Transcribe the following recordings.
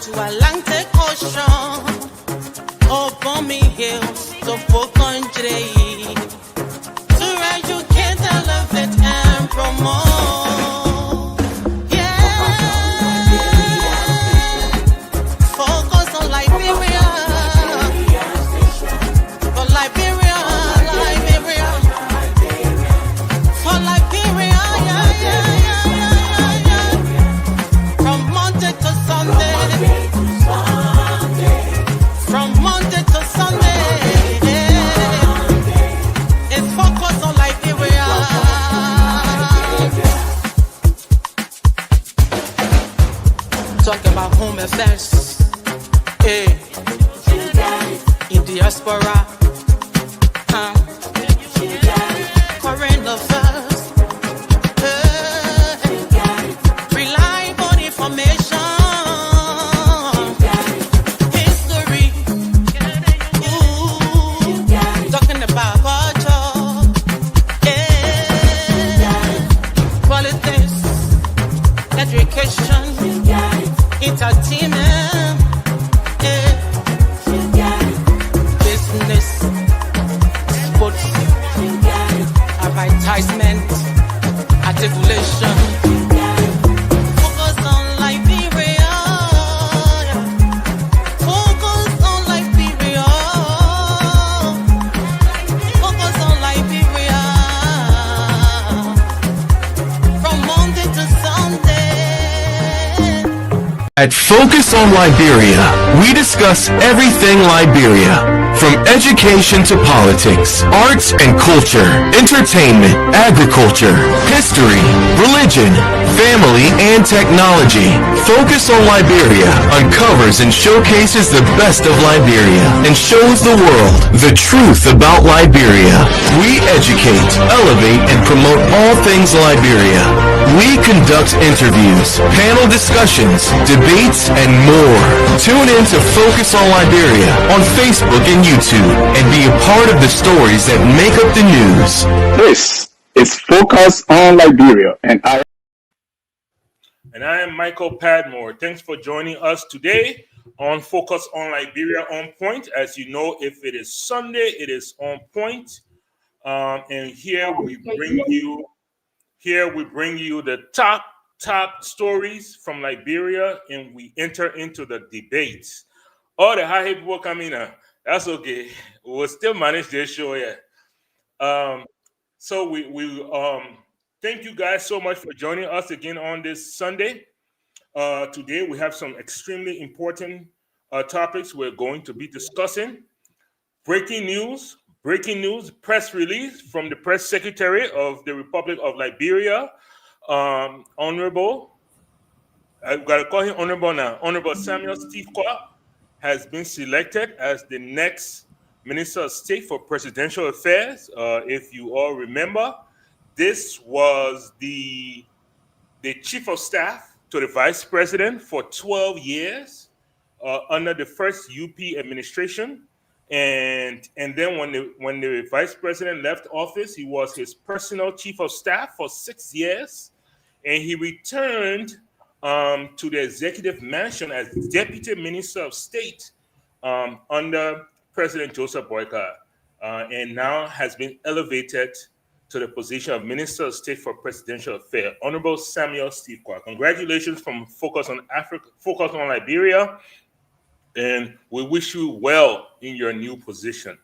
to Atlantic Ocean, upon me hills to 400, to educate, elevate, and promote. Yeah, focus on Liberia, for Liberia, Liberia, for Liberia, yeah, yeah, yeah, yeah, yeah. From Monday to Sunday, from Monday to Sunday, it's focus on Liberia. Talk about home affairs, hey, in diaspora, current affairs, hey, reliable information, history, ooh, talking about culture, hey, politics, education, entertainment, hey, business, sports, advertisement, articulation. Focus on Liberia. Focus on Liberia. Focus on Liberia. From Monday to Sunday. At Focus on Liberia, we discuss everything Liberia, from education to politics, arts and culture, entertainment, agriculture, history, religion, family, and technology. Focus on Liberia uncovers and showcases the best of Liberia and shows the world the truth about Liberia. We educate, elevate, and promote all things Liberia. We conduct interviews, panel discussions, debates, and more. Tune in to Focus on Liberia on Facebook and YouTube and be a part of the stories that make up the news. This is Focus on Liberia, and I am Michael Padmore. Thanks for joining us today on Focus on Liberia On Point. As you know, if it is Sunday, it is On Point. And here we bring you the top stories from Liberia, and we enter into the debates. All the high people coming in, that's okay. We'll still manage this show here. So we thank you guys so much for joining us again on this Sunday. Today we have some extremely important topics we're going to be discussing. Breaking news, press release from the press secretary of the Republic of Liberia, Honorable, I've got to call him Honorable now, Honorable Samuel Steve Kwak has been selected as the next Minister of State for Presidential Affairs. If you all remember, this was the Chief of Staff to the Vice President for 12 years under the first UP administration. And then when the Vice President left office, he was his personal Chief of Staff for 6 years. And he returned to the Executive Mansion as Deputy Minister of State under President Joseph Boyka, and now has been elevated to the position of Minister of State for Presidential Affairs, Honorable Samuel Steve Kwak. Congratulations from Focus on Africa, Focus on Liberia, and we wish you well in your new position.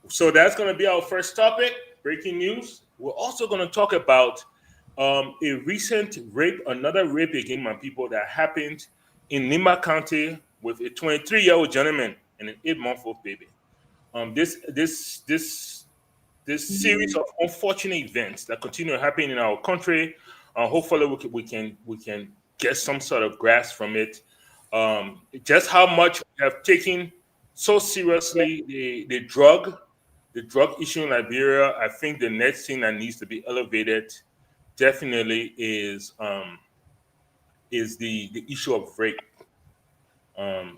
So that's going to be our first topic, breaking news. We're also going to talk about a recent rape, another rape against my people that happened in Nimba County with a 23-year-old gentleman and an 8-month-old baby. This series of unfortunate events that continue to happen in our country, hopefully we can get some sort of grasp from it. Just how much we have taken so seriously the drug issue in Liberia. I think the next thing that needs to be elevated definitely is the issue of rape.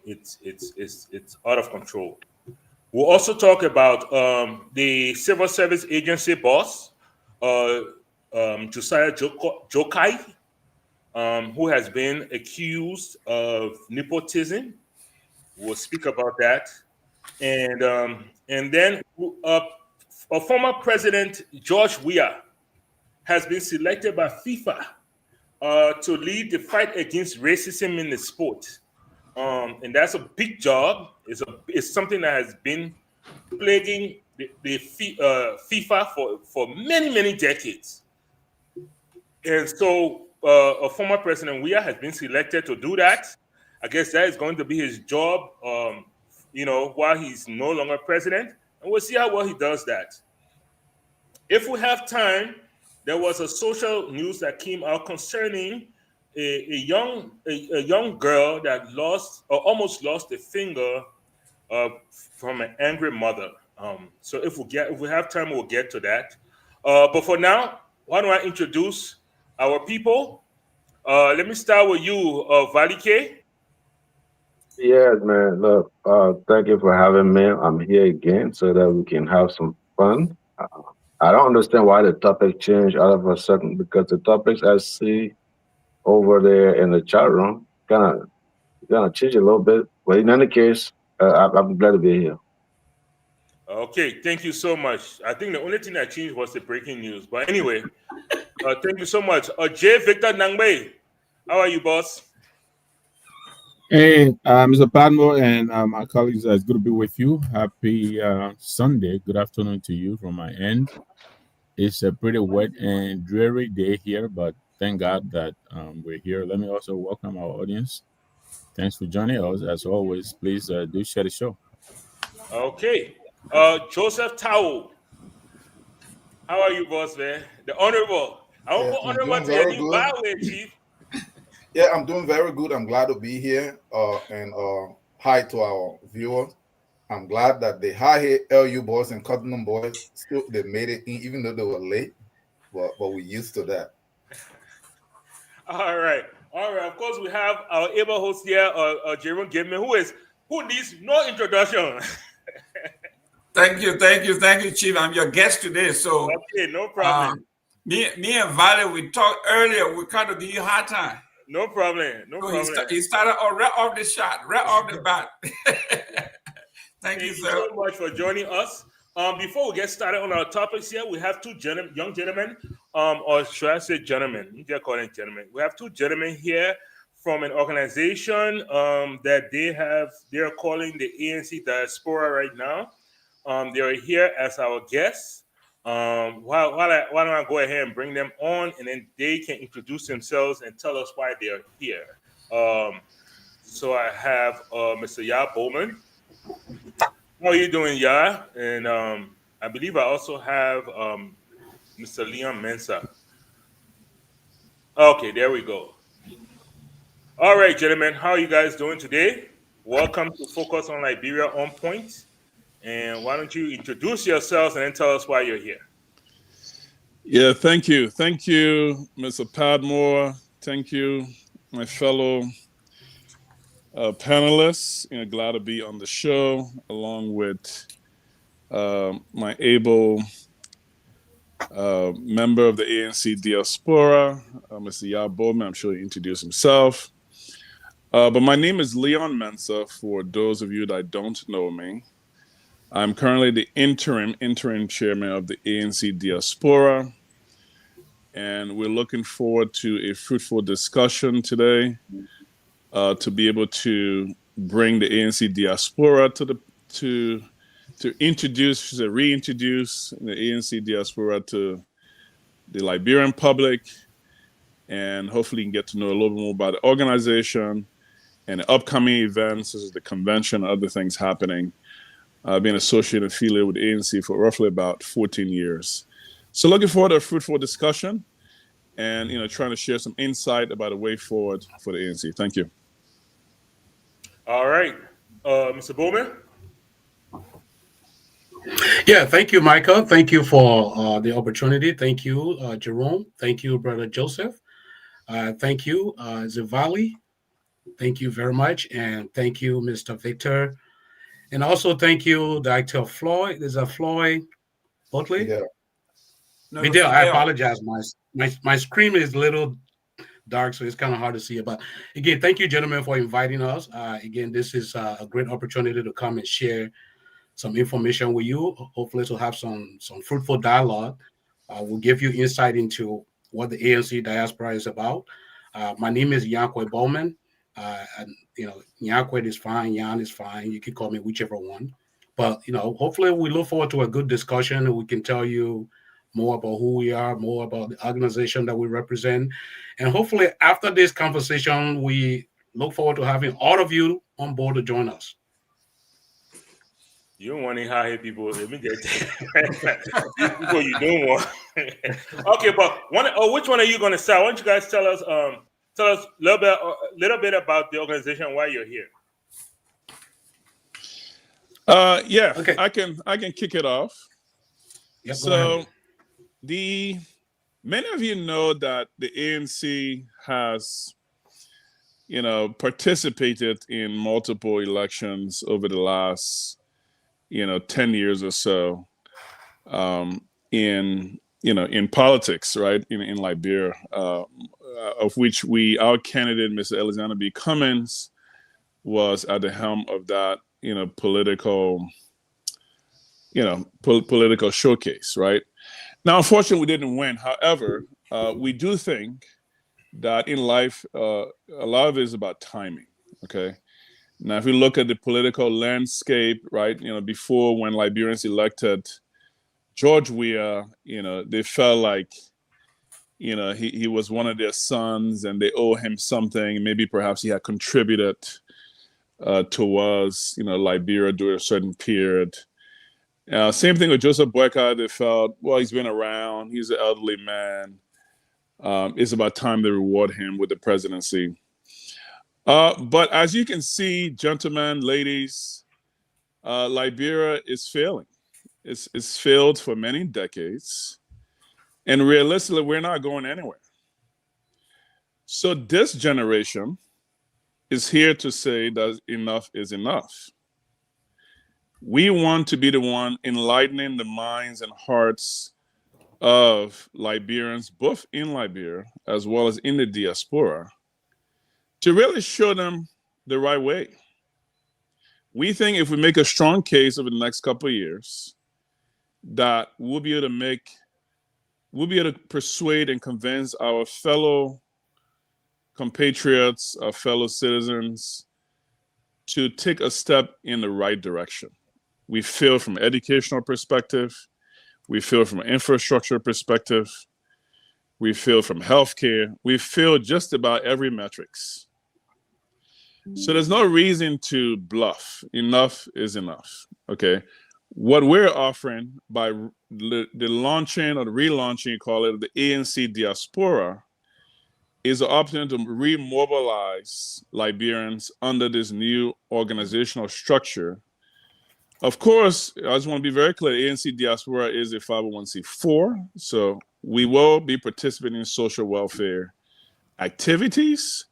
It's out of control. We'll also talk about the civil service agency boss, Josiah Jokai, who has been accused of nepotism. We'll speak about that. And then a former president, George Weah, has been selected by FIFA to lead the fight against racism in the sport. And that's a big job. It's something that has been plaguing the FIFA for many, many decades. And so a former president, Weah, has been selected to do that. I guess that is going to be his job, while he's no longer president. And we'll see how well he does that. If we have time, there was a social news that came out concerning a young girl that almost lost a finger from an angry mother. So if we have time, we'll get to that. But for now, why don't I introduce our people? Let me start with you, Valike. Yes, man. Look, thank you for having me. I'm here again so that we can have some fun. I don't understand why the topic changed all of a sudden, because the topics I see over there in the chat room kind of change a little bit. But in any case, I'm glad to be here. Okay, thank you so much. I think the only thing that changed was the breaking news. But anyway, thank you so much. J. Victor Nangbe, how are you, boss? Hey, Mr. Padmore and my colleagues, it's good to be with you. Happy Sunday. Good afternoon to you from my end. It's a pretty wet and dreary day here, but thank God that we're here. Let me also welcome our audience. Thanks for joining us. As always, please do share the show. Okay. Joseph Tao, how are you, boss, man? The honorable. I won't put honorable to your new byway, Chief. Yeah, I'm doing very good. I'm glad to be here. And hi to our viewers. I'm glad that the high LU boys and Cottenham boys still they made it in, even though they were late. But we're used to that. All right. Of course, we have our able host here, Jerome Gibman, who needs no introduction. Thank you, Chief. I'm your guest today. So okay, no problem. Me and Valley, we talked earlier. We kind of give you a hard time. No problem. He started right off the shot, right off the bat. Thank you, sir. So much for joining us. Before we get started on our topics here, we have two young gentlemen, or should I say gentlemen? They're calling gentlemen. We have two gentlemen here from an organization that they are calling the ANC Diaspora right now. They are here as our guests. Why don't I go ahead and bring them on, and then they can introduce themselves and tell us why they are here. So I have Mr. Weah Bowman. How are you doing, Weah? And I believe I also have Mr. Leon Mensah. Okay, there we go. All right, gentlemen, how are you guys doing today? Welcome to Focus on Liberia On Point. And why don't you introduce yourselves and then tell us why you're here? Yeah, thank you. Thank you, Mr. Padmore. Thank you, my fellow panelists. Glad to be on the show, along with my able member of the ANC Diaspora, Mr. Weah Bowman. I'm sure he introduced himself. But my name is Leon Mensah, for those of you that don't know me. I'm currently the interim chairman of the ANC Diaspora, and we're looking forward to a fruitful discussion today to be able to bring the ANC Diaspora to reintroduce the ANC Diaspora to the Liberian public, and hopefully you can get to know a little bit more about the organization and the upcoming events, such as the convention and other things happening. I've been associated and affiliated with the ANC for roughly about 14 years. So looking forward to a fruitful discussion and, trying to share some insight about the way forward for the ANC. Thank you. All right. Mr. Bowman? Yeah, thank you, Michael. Thank you for the opportunity. Thank you, Jerome. Thank you, Brother Joseph. Thank you, Zavali. Thank you very much. And thank you, Mr. Victor. And also thank you, Dr. Floyd. There's a Floyd Oatley. Yeah. No, I apologize. My screen is a little dark, so it's kind of hard to see it. But again, thank you, gentlemen, for inviting us. Again, this is a great opportunity to come and share some information with you. Hopefully, to have some fruitful dialogue. We'll give you insight into what the ANC diaspora is about. My name is Yankwe Bowman. And Yankwe is fine, Yan is fine. You can call me whichever one. But hopefully, we look forward to a good discussion, and we can tell you more about who we are, more about the organization that we represent. And hopefully, after this conversation, we look forward to having all of you on board to join us. You don't want to hire people. Let me get people you don't want. Okay, but which one are you going to start? Why don't you guys tell us a little bit about the organization, why you're here? Yeah, Okay. I can kick it off. Yep, So many of you know that the ANC has participated in multiple elections over the last 10 years or so in politics, right, in Liberia, of which our candidate, Mr. Alexander B. Cummins, was at the helm of that political showcase, right? Now, unfortunately, we didn't win. However, we do think that in life, a lot of it is about timing, okay? Now, if we look at the political landscape, right, before when Liberians elected George Weah, they felt like, he was one of their sons and they owe him something. Maybe perhaps he had contributed towards, Liberia during a certain period. Same thing with Joseph Boyka. They felt, well, he's been around. He's an elderly man. It's about time to reward him with the presidency. But as you can see, gentlemen, ladies, Liberia is failing. It's failed for many decades. And realistically, we're not going anywhere. So this generation is here to say that enough is enough. We want to be the one enlightening the minds and hearts of Liberians, both in Liberia as well as in the diaspora, to really show them the right way. We think if we make a strong case over the next couple of years, that we'll be able to persuade and convince our fellow compatriots, our fellow citizens, to take a step in the right direction. We feel from an educational perspective, we feel from an infrastructure perspective, we feel from healthcare, we feel just about every metrics. So there's no reason to bluff. Enough is enough, okay? What we're offering by the launching or the relaunching, you call it, the ANC diaspora, is an opportunity to remobilize Liberians under this new organizational structure. Of course, I just want to be very clear, ANC Diaspora is a 501c4, so we will be participating in social welfare activities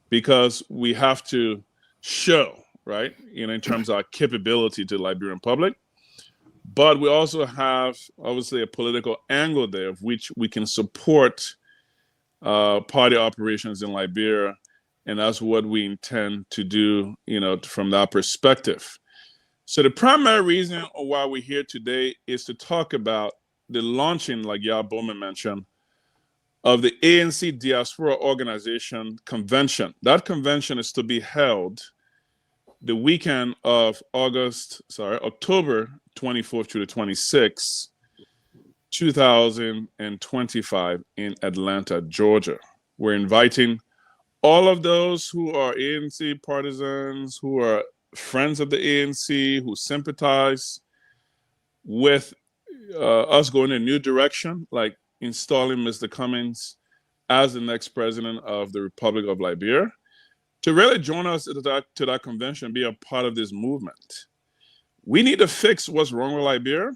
because we have to show, right, in terms of our capability to the Liberian public. But we also have, obviously, a political angle there of which we can support party operations in Liberia, and that's what we intend to do, from that perspective. So the primary reason why we're here today is to talk about the launching, like Yaw Bowman mentioned, of the ANC Diaspora Organization Convention. That convention is to be held the weekend of October 24th to the 26th, 2025 in Atlanta, Georgia. We're inviting all of those who are ANC partisans, who are friends of the ANC, who sympathize with us going in a new direction, like installing Mr. Cummins as the next president of the Republic of Liberia, to really join us to that convention, be a part of this movement. We need to fix what's wrong with Liberia,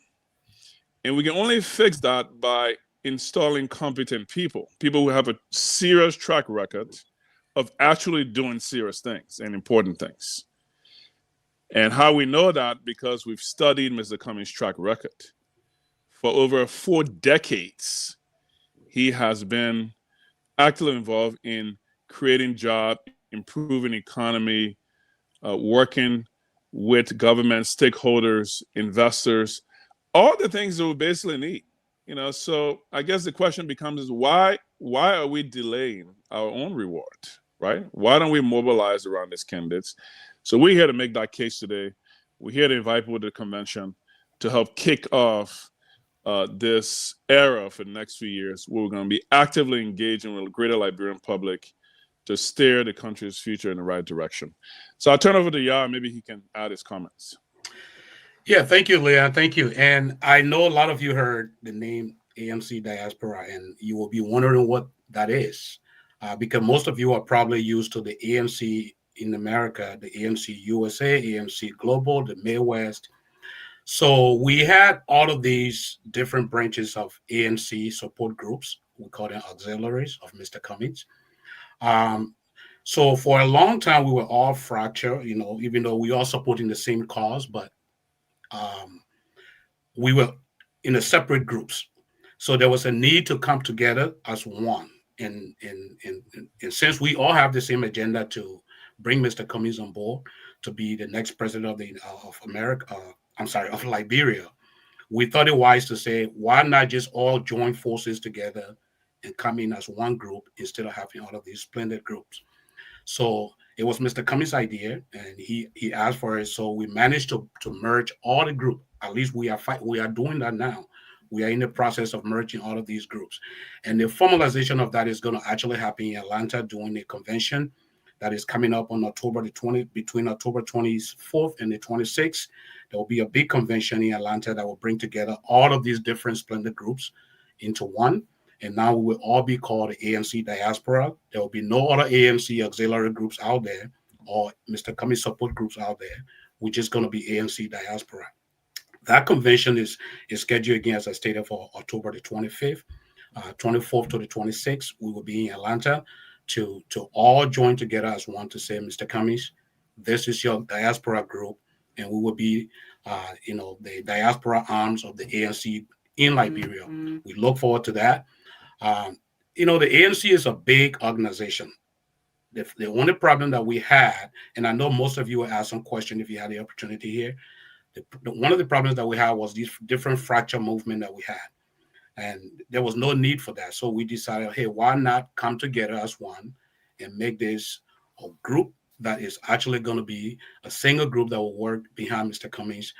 and we can only fix that by installing competent people who have a serious track record of actually doing serious things and important things. And how we know that, because we've studied Mr. Cummings' track record. For over 4 decades, he has been actively involved in creating jobs, improving economy, working with government stakeholders, investors, all the things that we basically need. So I guess the question becomes is why are we delaying our own reward, right? Why don't we mobilize around these candidates? So we're here to make that case today. We're here to invite people to the convention to help kick off this era for the next few years, where we're going to be actively engaging with the greater Liberian public to steer the country's future in the right direction. So I'll turn over to Yah. Maybe he can add his comments. Yeah, thank you, Leah. Thank you. And I know a lot of you heard the name AMC Diaspora, and you will be wondering what that is, because most of you are probably used to the AMC in America, the AMC USA, AMC Global, the Midwest. So we had all of these different branches of ANC support groups. We call them auxiliaries of Mr. Cummings. So for a long time, we were all fractured, even though we all supporting the same cause, but we were in a separate groups. So there was a need to come together as one. And since we all have the same agenda to bring Mr. Cummings on board to be the next president of America, of Liberia, we thought it wise to say, why not just all join forces together and come in as one group instead of having all of these splendid groups. So it was Mr. Cummings' idea, and he asked for it. So we managed to merge all the group. At least we are doing that now. We are in the process of merging all of these groups. And the formalization of that is going to actually happen in Atlanta during a convention that is coming up on October the 20th, between October 24th and the 26th. There will be a big convention in Atlanta that will bring together all of these different splendid groups into one. And now we will all be called the ANC Diaspora. There will be no other ANC auxiliary groups out there or Mr. Cummings support groups out there. We're just going to be ANC Diaspora. That convention is scheduled again, as I stated, for October the 25th, 24th to the 26th. We will be in Atlanta to all join together as one to say, Mr. Cummings, this is your diaspora group, and we will be, the diaspora arms of the ANC in Liberia. Mm-hmm. We look forward to that. The ANC is a big organization. The only problem that we had, and I know most of you will ask some question if you had the opportunity here, one of the problems that we had was these different fracture movement that we had. And there was no need for that. So we decided, hey, why not come together as one and make this a group that is actually going to be a single group that will work behind Mr. Cummings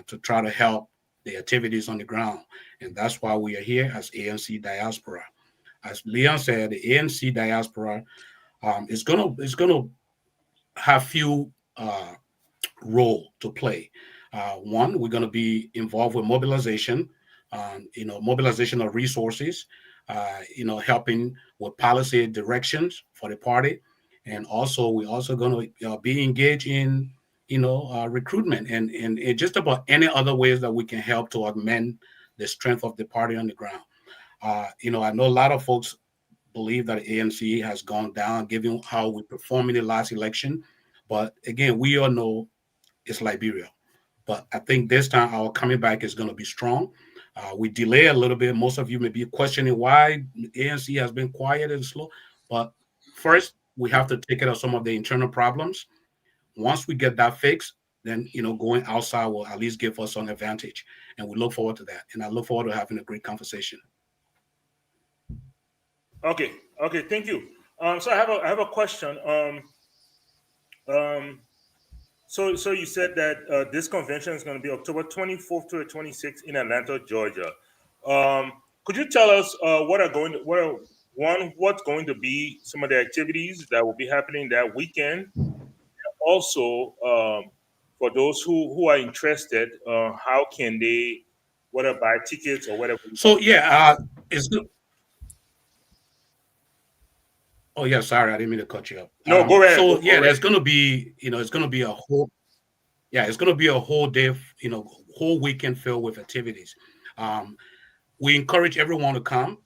to try to help the activities on the ground. And that's why we are here as ANC Diaspora. As Leon said, the ANC Diaspora is going to have few role to play. One, we're going to be involved with mobilization, mobilization of resources, helping with policy directions for the party. And also, we're also going to be engaged in, recruitment and just about any other ways that we can help to augment the strength of the party on the ground. I know a lot of folks believe that ANC has gone down given how we performed in the last election. But again, we all know it's Liberia. But I think this time our coming back is going to be strong. We delay a little bit. Most of you may be questioning why ANC has been quiet and slow. But first, we have to take care of some of the internal problems. Once we get that fixed, then going outside will at least give us an advantage. And we look forward to that. And I look forward to having a great conversation. Okay, thank you. So I have a question. So you said that this convention is going to be October 24th to the 26th in Atlanta, Georgia. Could you tell us what's going to be some of the activities that will be happening that weekend? Also, for those who are interested, how can they whether buy tickets or whatever? So it's good. Oh yeah, sorry, I didn't mean to cut you up. No, go ahead. So there's going to be, it's going to be a whole day, whole weekend filled with activities. We encourage everyone to come,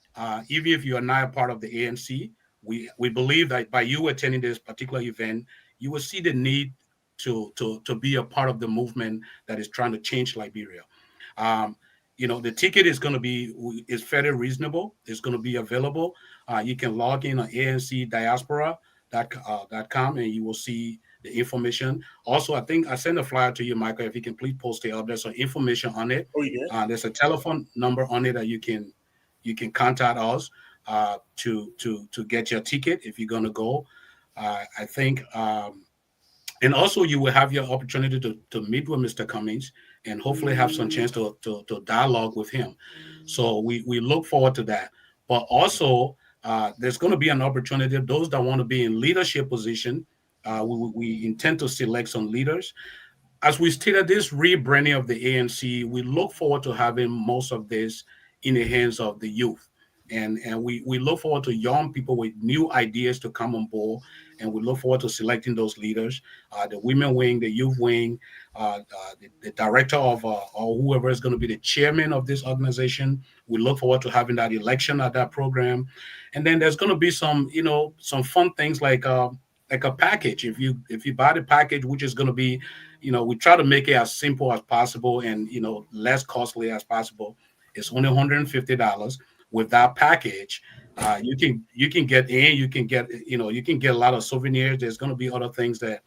even if you are not a part of the ANC. We believe that by you attending this particular event, you will see the need to be a part of the movement that is trying to change Liberia. The ticket is going to be fairly reasonable. It's going to be available. You can log in on ancdiaspora.com and you will see the information. Also, I think I sent a flyer to you, Michael. If you can please post it up, there's some information on it. Oh, yeah. There's a telephone number on it that you can contact us to get your ticket if you're going to go. I think, and also you will have your opportunity to meet with Mr. Cummings and hopefully have some chance to dialogue with him. So we look forward to that. But also, there's going to be an opportunity. Those that want to be in leadership position, we intend to select some leaders. As we stated, this rebranding of the ANC, we look forward to having most of this in the hands of the youth. And we look forward to young people with new ideas to come on board. And we look forward to selecting those leaders, the women wing, the youth wing, the director of or whoever is going to be the chairman of this organization. We look forward to having that election at that program. And then there's going to be some fun things like a package. If you buy the package, which is going to be, we try to make it as simple as possible and, less costly as possible. It's only $150. With that package, you can get you can get a lot of souvenirs. There's going to be other things that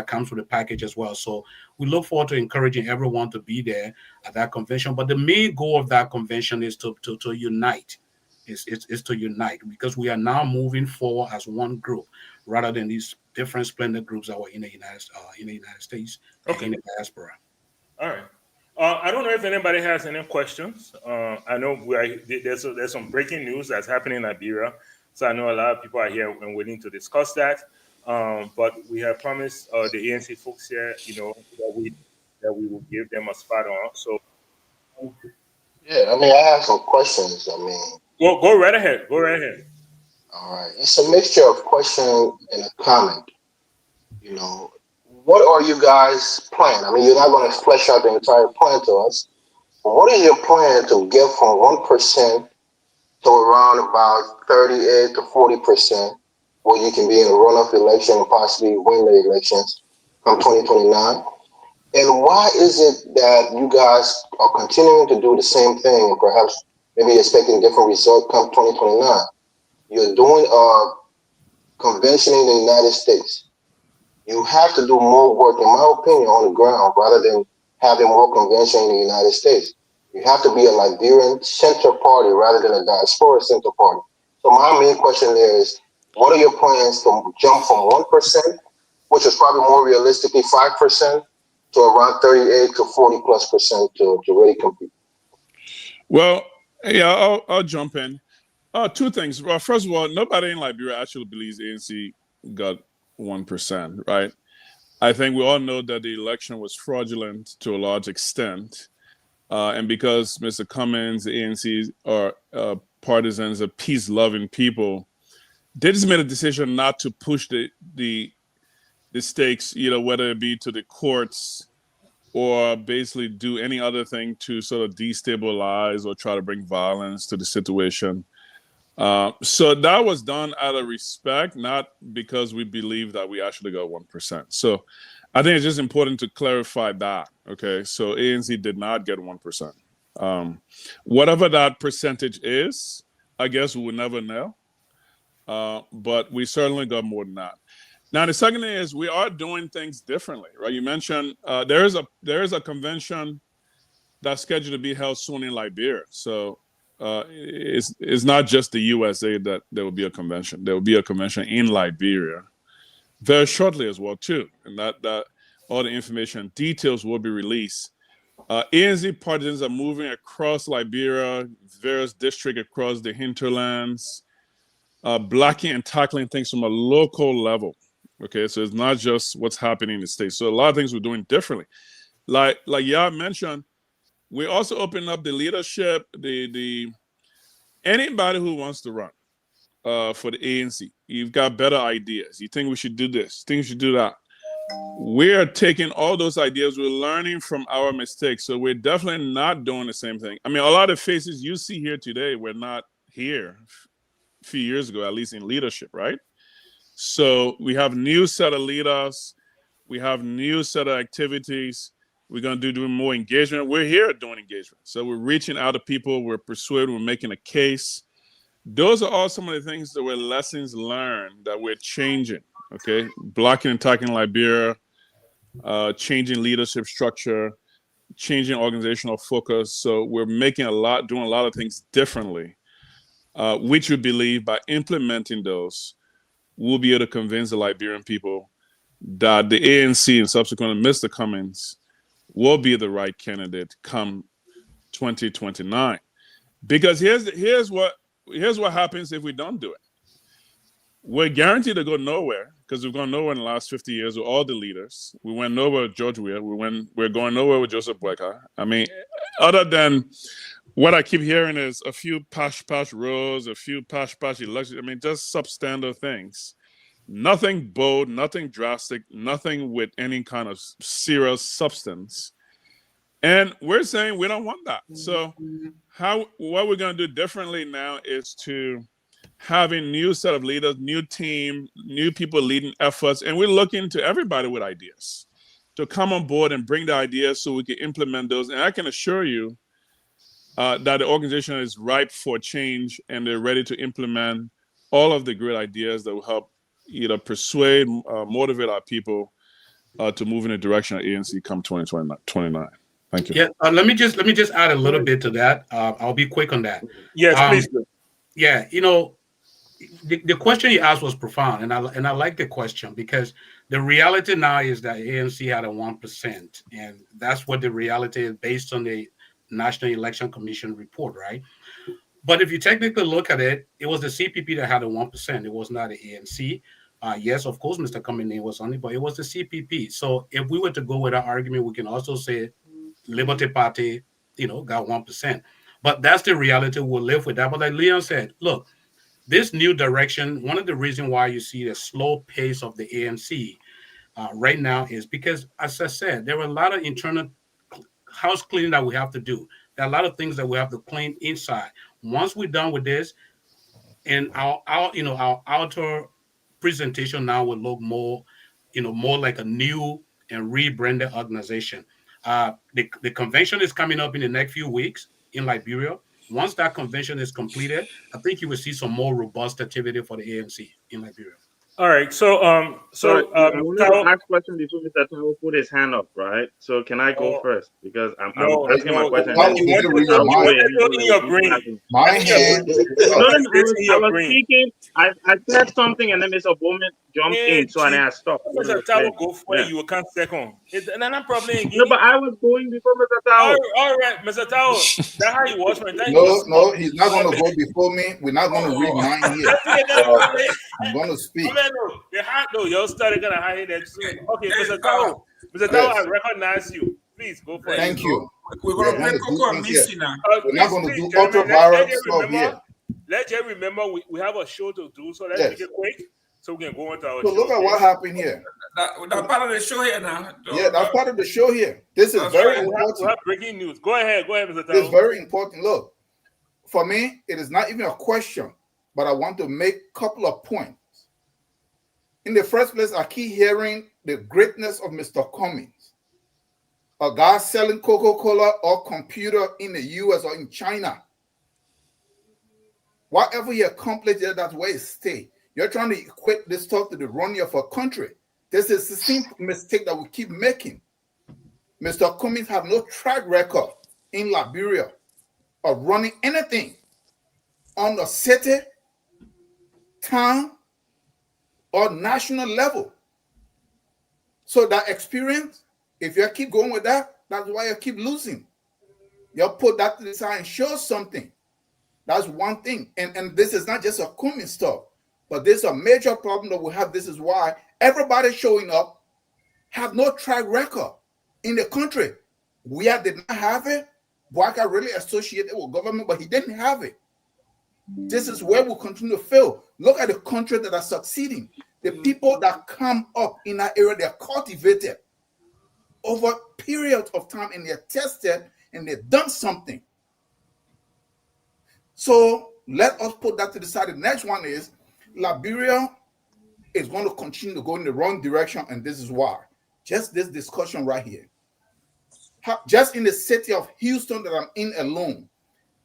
comes with the package as well. So we look forward to encouraging everyone to be there at that convention. But the main goal of that convention is to unite. Is to unite, because we are now moving forward as one group rather than these different splendid groups that were in the United States, Okay. in the diaspora. All right. I don't know if anybody has any questions. I know there's some breaking news that's happening in Liberia, so I know a lot of people are here and waiting to discuss that. But we have promised the ANC folks here, that we will give them a spot on. So yeah, I have some questions. go right ahead. Go right ahead. All right, it's a mixture of question and a comment. What are you guys planning? You're not going to flesh out the entire plan to us. But what is your plan to get from 1% to around about 38 to 40%, where you can be in a runoff election and possibly win the elections come 2029? And why is it that you guys are continuing to do the same thing and perhaps maybe expecting a different result come 2029? You're doing a convention in the United States. You have to do more work, in my opinion, on the ground rather than having more convention in the United States. You have to be a Liberian center party rather than a diaspora center party. So my main question there is, what are your plans to jump from 1%, which is probably more realistically 5%, to around 38 to 40+% to really compete? Well, yeah, I'll jump in. Two things. Well, first of all, nobody in Liberia actually believes ANC got 1%, right? I think we all know that the election was fraudulent to a large extent. And because Mr. Cummings, the ANC are partisans of peace-loving people, they just made a decision not to push the stakes, whether it be to the courts or basically do any other thing to sort of destabilize or try to bring violence to the situation. So that was done out of respect, not because we believe that we actually got 1%. So I think it's just important to clarify that. Okay, so ANC did not get 1%. Whatever that percentage is, I guess we will never know. But we certainly got more than that. Now, the second thing is we are doing things differently, right? You mentioned there is a convention that's scheduled to be held soon in Liberia. So it's not just the USA that there will be a convention. There will be a convention in Liberia very shortly as well too, and that all the information details will be released. ANC partisans are moving across Liberia, various districts across the hinterlands, blocking and tackling things from a local level. Okay, so it's not just what's happening in the States. So a lot of things we're doing differently. Like Weah mentioned, we also open up the leadership, the anybody who wants to run for the ANC. You've got better ideas. You think we should do this, think we should do that. We are taking all those ideas. We're learning from our mistakes. So we're definitely not doing the same thing. A lot of faces you see here today were not here a few years ago, at least in leadership, right? So we have new set of leaders. We have new set of activities. We're going to do more engagement. We're here doing engagement. So we're reaching out to people. We're persuading. We're making a case Those are all some of the things that were lessons learned that we're changing. Okay, blocking and tackling Liberia, changing leadership structure, changing organizational focus. So we're doing a lot of things differently, which we believe by implementing those, we'll be able to convince the Liberian people that the ANC and subsequently Mr. Cummings will be the right candidate come 2029. Because here's what happens if we don't do it. We're guaranteed to go nowhere because we've gone nowhere in the last 50 years with all the leaders. We went nowhere with George Weah. We're going nowhere with Joseph Weah. I mean, other than what I keep hearing is a few posh roads, a few posh elections. I mean, just substandard things. Nothing bold, nothing drastic, nothing with any kind of serious substance. And we're saying we don't want that. So what we're going to do differently now is to have a new set of leaders, new team, new people leading efforts. And we're looking to everybody with ideas to come on board and bring the ideas so we can implement those. And I can assure you that the organization is ripe for change and they're ready to implement all of the great ideas that will help either persuade, motivate our people to move in the direction of ANC come 2029. Thank you. Yeah, let me just add a little bit to that. I'll be quick on that. Yes, please. Yeah, you know, the question you asked was profound, and I like the question because the reality now is that ANC had a 1%, and that's what the reality is based on the National Election Commission report, right? But if you technically look at it, it was the CPP that had a 1%. It was not the ANC. Yes, of course, Mr. Cummings was on it, but it was the CPP. So if we were to go with our argument, we can also say Liberty Party, got 1%. But that's the reality. We'll live with that. But like Leon said, look, this new direction, one of the reasons why you see the slow pace of the ANC right now is because, as I said, there are a lot of internal house cleaning that we have to do. There are a lot of things that we have to clean inside. Once we're done with this, and our outer presentation now will look more like a new and rebranded organization. The convention is coming up in the next few weeks in Liberia. Once that convention is completed, I think you will see some more robust activity for the ANC in Liberia. All right. So, I wanted to ask a question before Mr. Tao put his hand up, right? So can I go first? Because I'm asking my question. My hand. I was speaking. I said something, and then Mr. Bowman jumped in, so I stopped. Mr. Tao go for it. You will come second. Another problem again. No, but I was going before Mr. Tao. All right, Mr. Tao. That's how you watch my time. No, he's not going to go before me. We're not going to read mine here. I'm going to speak. No, you're starting gonna hide that soon. Okay, Mr. Tao. Mr. Tao, I recognize you. Please go for it. Thank you. We're going to play Coco and Missy now. We're not going to do ultra-viral stuff here. Let's just remember we have a show to do, so let's make it quick so we can go into our show. So look at what happened here. That's part of the show here now. Yeah, that's part of the show here. This is very important. We have breaking news. Go ahead, Mr. Tao. It's very important. Look, for me, it is not even a question, but I want to make a couple of points. In the first place, I keep hearing the greatness of Mr. Cummings, a guy selling Coca-Cola or computer in the US or in China. Whatever he accomplished, that's where he stay. You're trying to equate this stuff to the running of a country. This is the same mistake that we keep making. Mr. Cummings have no track record in Liberia of running anything on the city, town, or national level. So that experience, if you keep going with that, that's why you keep losing. You put that to the side and show something. That's one thing. And this is not just a Cummings stuff, but there's a major problem that we have. This is why everybody showing up have no track record in the country. Weah did not have it. Bwaka really associated with government, but he didn't have it. This is where we continue to fail. Look at the countries that are succeeding. The people that come up in that area, they're cultivated over periods of time, and they're tested, and they've done something. So let us put that to the side. The next one is Liberia is going to continue to go in the wrong direction, and this is why. Just this discussion right here. Just in the city of Houston that I'm in alone,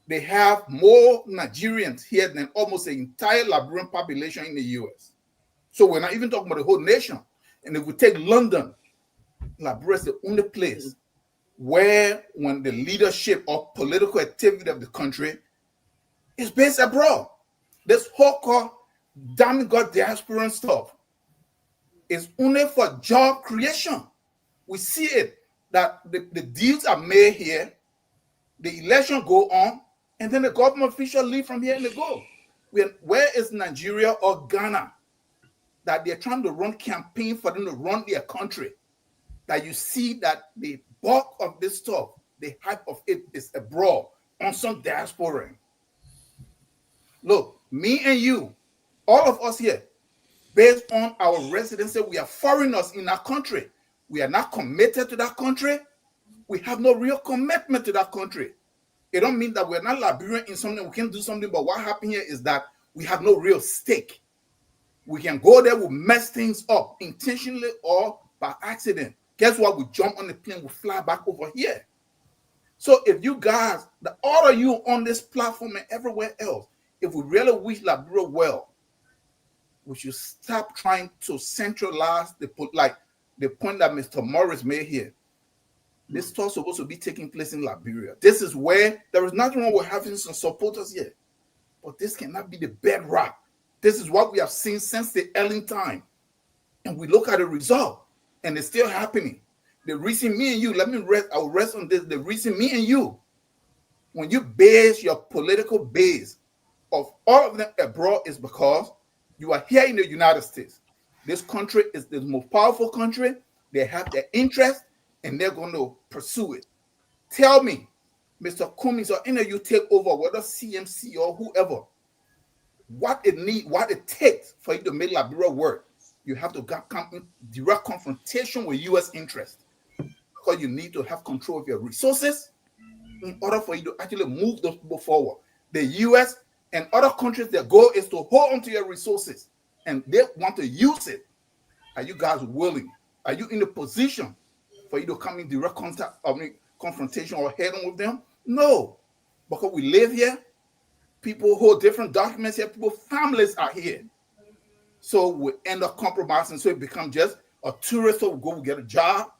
they have more Nigerians here than almost the entire Liberian population in the US. So we're not even talking about the whole nation. And if we take London, Liberia is the only place where when the leadership or political activity of the country is based abroad. This whole called damn God diaspora stuff is only for job creation. We see it that the deals are made here, the election go on, and then the government officials leave from here and they go. Where is Nigeria or Ghana that they're trying to run campaign for them to run their country? That you see that the bulk of this stuff, the hype of it is abroad on some diaspora. Look, me and you, all of us here, based on our residency, we are foreigners in our country. We are not committed to that country. We have no real commitment to that country. It don't mean that we're not Liberian in something, we can do something, but what happened here is that we have no real stake. We can go there, we'll mess things up intentionally or by accident. Guess what? We jump on the plane, we fly back over here. So if you guys, all of you on this platform and everywhere else, if we really wish Liberia well, we should stop trying to centralize the point that Mr. Morris made here. This stuff is supposed to be taking place in Liberia. This is where there is nothing wrong with having some supporters here, but this cannot be the bedrock. This is what we have seen since the early time, and we look at the result, and it's still happening. The reason me and you, I'll rest on this. The reason me and you, when you base your political base of all of them abroad, is because you are here in the United States. This country is the most powerful country. They have their interest, and they're going to pursue it. Tell me, Mr. Cummings or any of you take over, whether CMC or whoever, what it takes for you to make Liberia work. You have to come in direct confrontation with U.S. interest, because you need to have control of your resources in order for you to actually move those people forward. The U.S. and other countries, their goal is to hold on to your resources, and they want to use it. Are you guys willing? Are you in a position for you to come in direct confrontation or head on with them? No, because we live here. People hold different documents here. People, families are here. So we end up compromising. So it becomes just a tourist who will go get a job.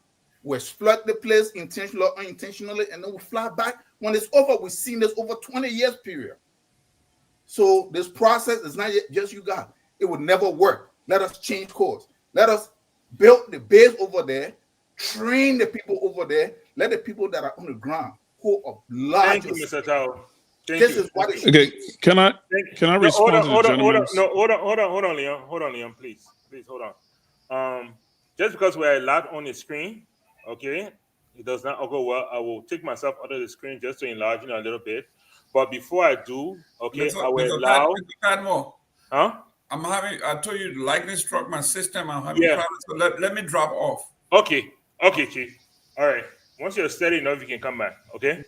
We exploit the place intentionally or unintentionally, and then we fly back. When it's over, we've seen this over 20 years period. So this process is not just you guys. It would never work. Let us change course. Let us build the base over there, train the people over there, let the people that are on the ground who are large. Thank you, Mr. Tao. This is what it Okay, can I respond to the gentleman? Hold on, Leon, please hold on. Just because we're a lot on the screen, okay, it does not go well. I will take myself out of the screen just to enlarge it a little bit. But before I do, okay, I will allow. Huh? I told you lightning struck my system. I'm having problems. So let me drop off. Okay, Chief. All right. Once you're steady enough, you can come back. Okay.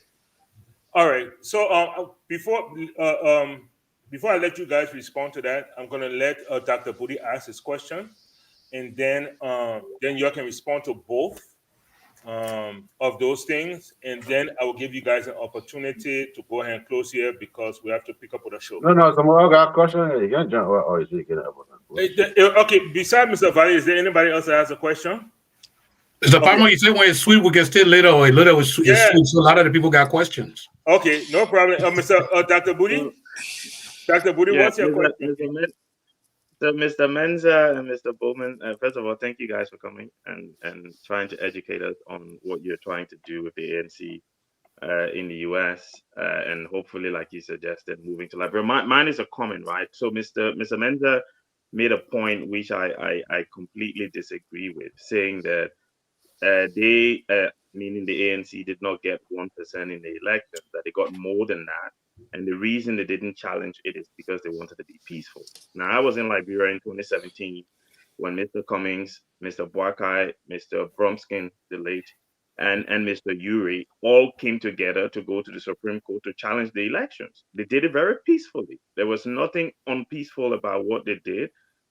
All right. So before I let you guys respond to that, I'm gonna let Dr. Budi ask his question, and then you can respond to both of those things, and then I will give you guys an opportunity to go ahead and close here because we have to pick up with the show. No, someone got a question. You can jump. Or is it get up? Okay. Besides Mr. Valley, is there anybody else that has a question? The problem you say when it's sweet, we can stay later, or later it's sweet. So a lot of the people got questions. Okay, no problem. Dr. Budi? Dr. Budi, what's your question? So Mr. Menza and Mr. Bowman, first of all, thank you guys for coming and trying to educate us on what you're trying to do with the ANC in the US, and hopefully, like you suggested, moving to Liberia. Mine is a comment, right? So Mr. Menza made a point which I completely disagree with, saying that they, meaning the ANC, did not get 1% in the election, that they got more than that. And the reason they didn't challenge it is because they wanted to be peaceful. Now, I was in Liberia in 2017 when Mr. Cummings, Mr. Boakai, Mr. Bromskin, the late, and Mr. Uri all came together to go to the Supreme Court to challenge the elections. They did it very peacefully. There was nothing unpeaceful about what they did.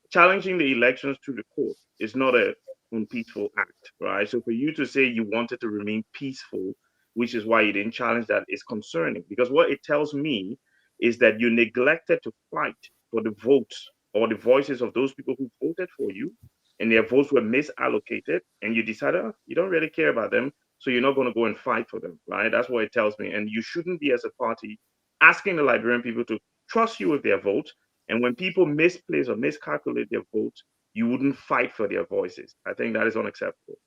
Challenging the elections to the court is not a unpeaceful act, right? So for you to say you wanted to remain peaceful which is why you didn't challenge that, is concerning, because what it tells me is that you neglected to fight for the votes or the voices of those people who voted for you, and their votes were misallocated, and you decided, oh, you don't really care about them, so you're not going to go and fight for them, right? That's what it tells me. And you shouldn't be, as a party, asking the Liberian people to trust you with their vote, and when people misplace or miscalculate their votes, you wouldn't fight for their voices. I think that is unacceptable.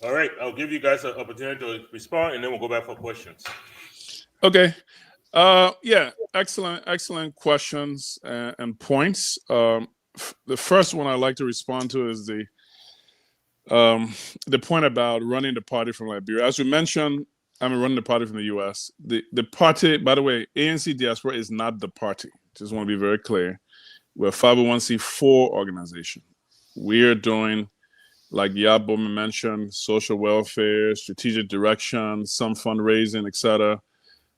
All right, I'll give you guys an opportunity to respond, and then we'll go back for questions. Okay. Yeah, excellent questions and points. The first one I'd like to respond to is the point about running the party from Liberia. As we mentioned, I'm running the party from the U.S. The party, by the way, ANC Diaspora is not the party. Just want to be very clear. We're a 501c4 organization. We're doing, like Weah mentioned, social welfare, strategic direction, some fundraising, etc.,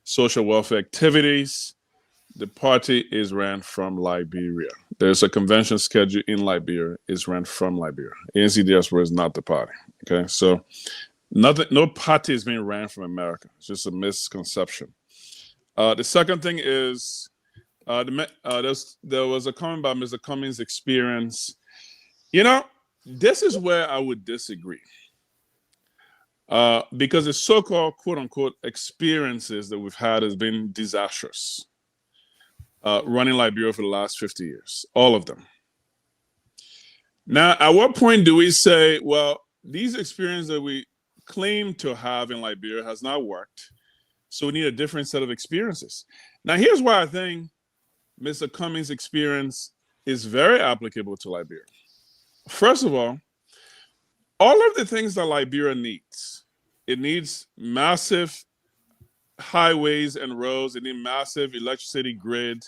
social welfare activities. The party is ran from Liberia. There's a convention scheduled in Liberia. It's ran from Liberia. ANC Diaspora is not the party. Okay, so no party is being ran from America. It's just a misconception. The second thing is there was a comment about Mr. Cummings' experience. You know, this is where I would disagree. Because the so-called quote-unquote experiences that we've had has been disastrous. Running Liberia for the last 50 years, all of them. Now, at what point do we say, well, these experiences that we claim to have in Liberia has not worked, so we need a different set of experiences? Now, here's why I think Mr. Cummings' experience is very applicable to Liberia. First of all of the things that Liberia needs, it needs massive highways and roads, it needs massive electricity grid,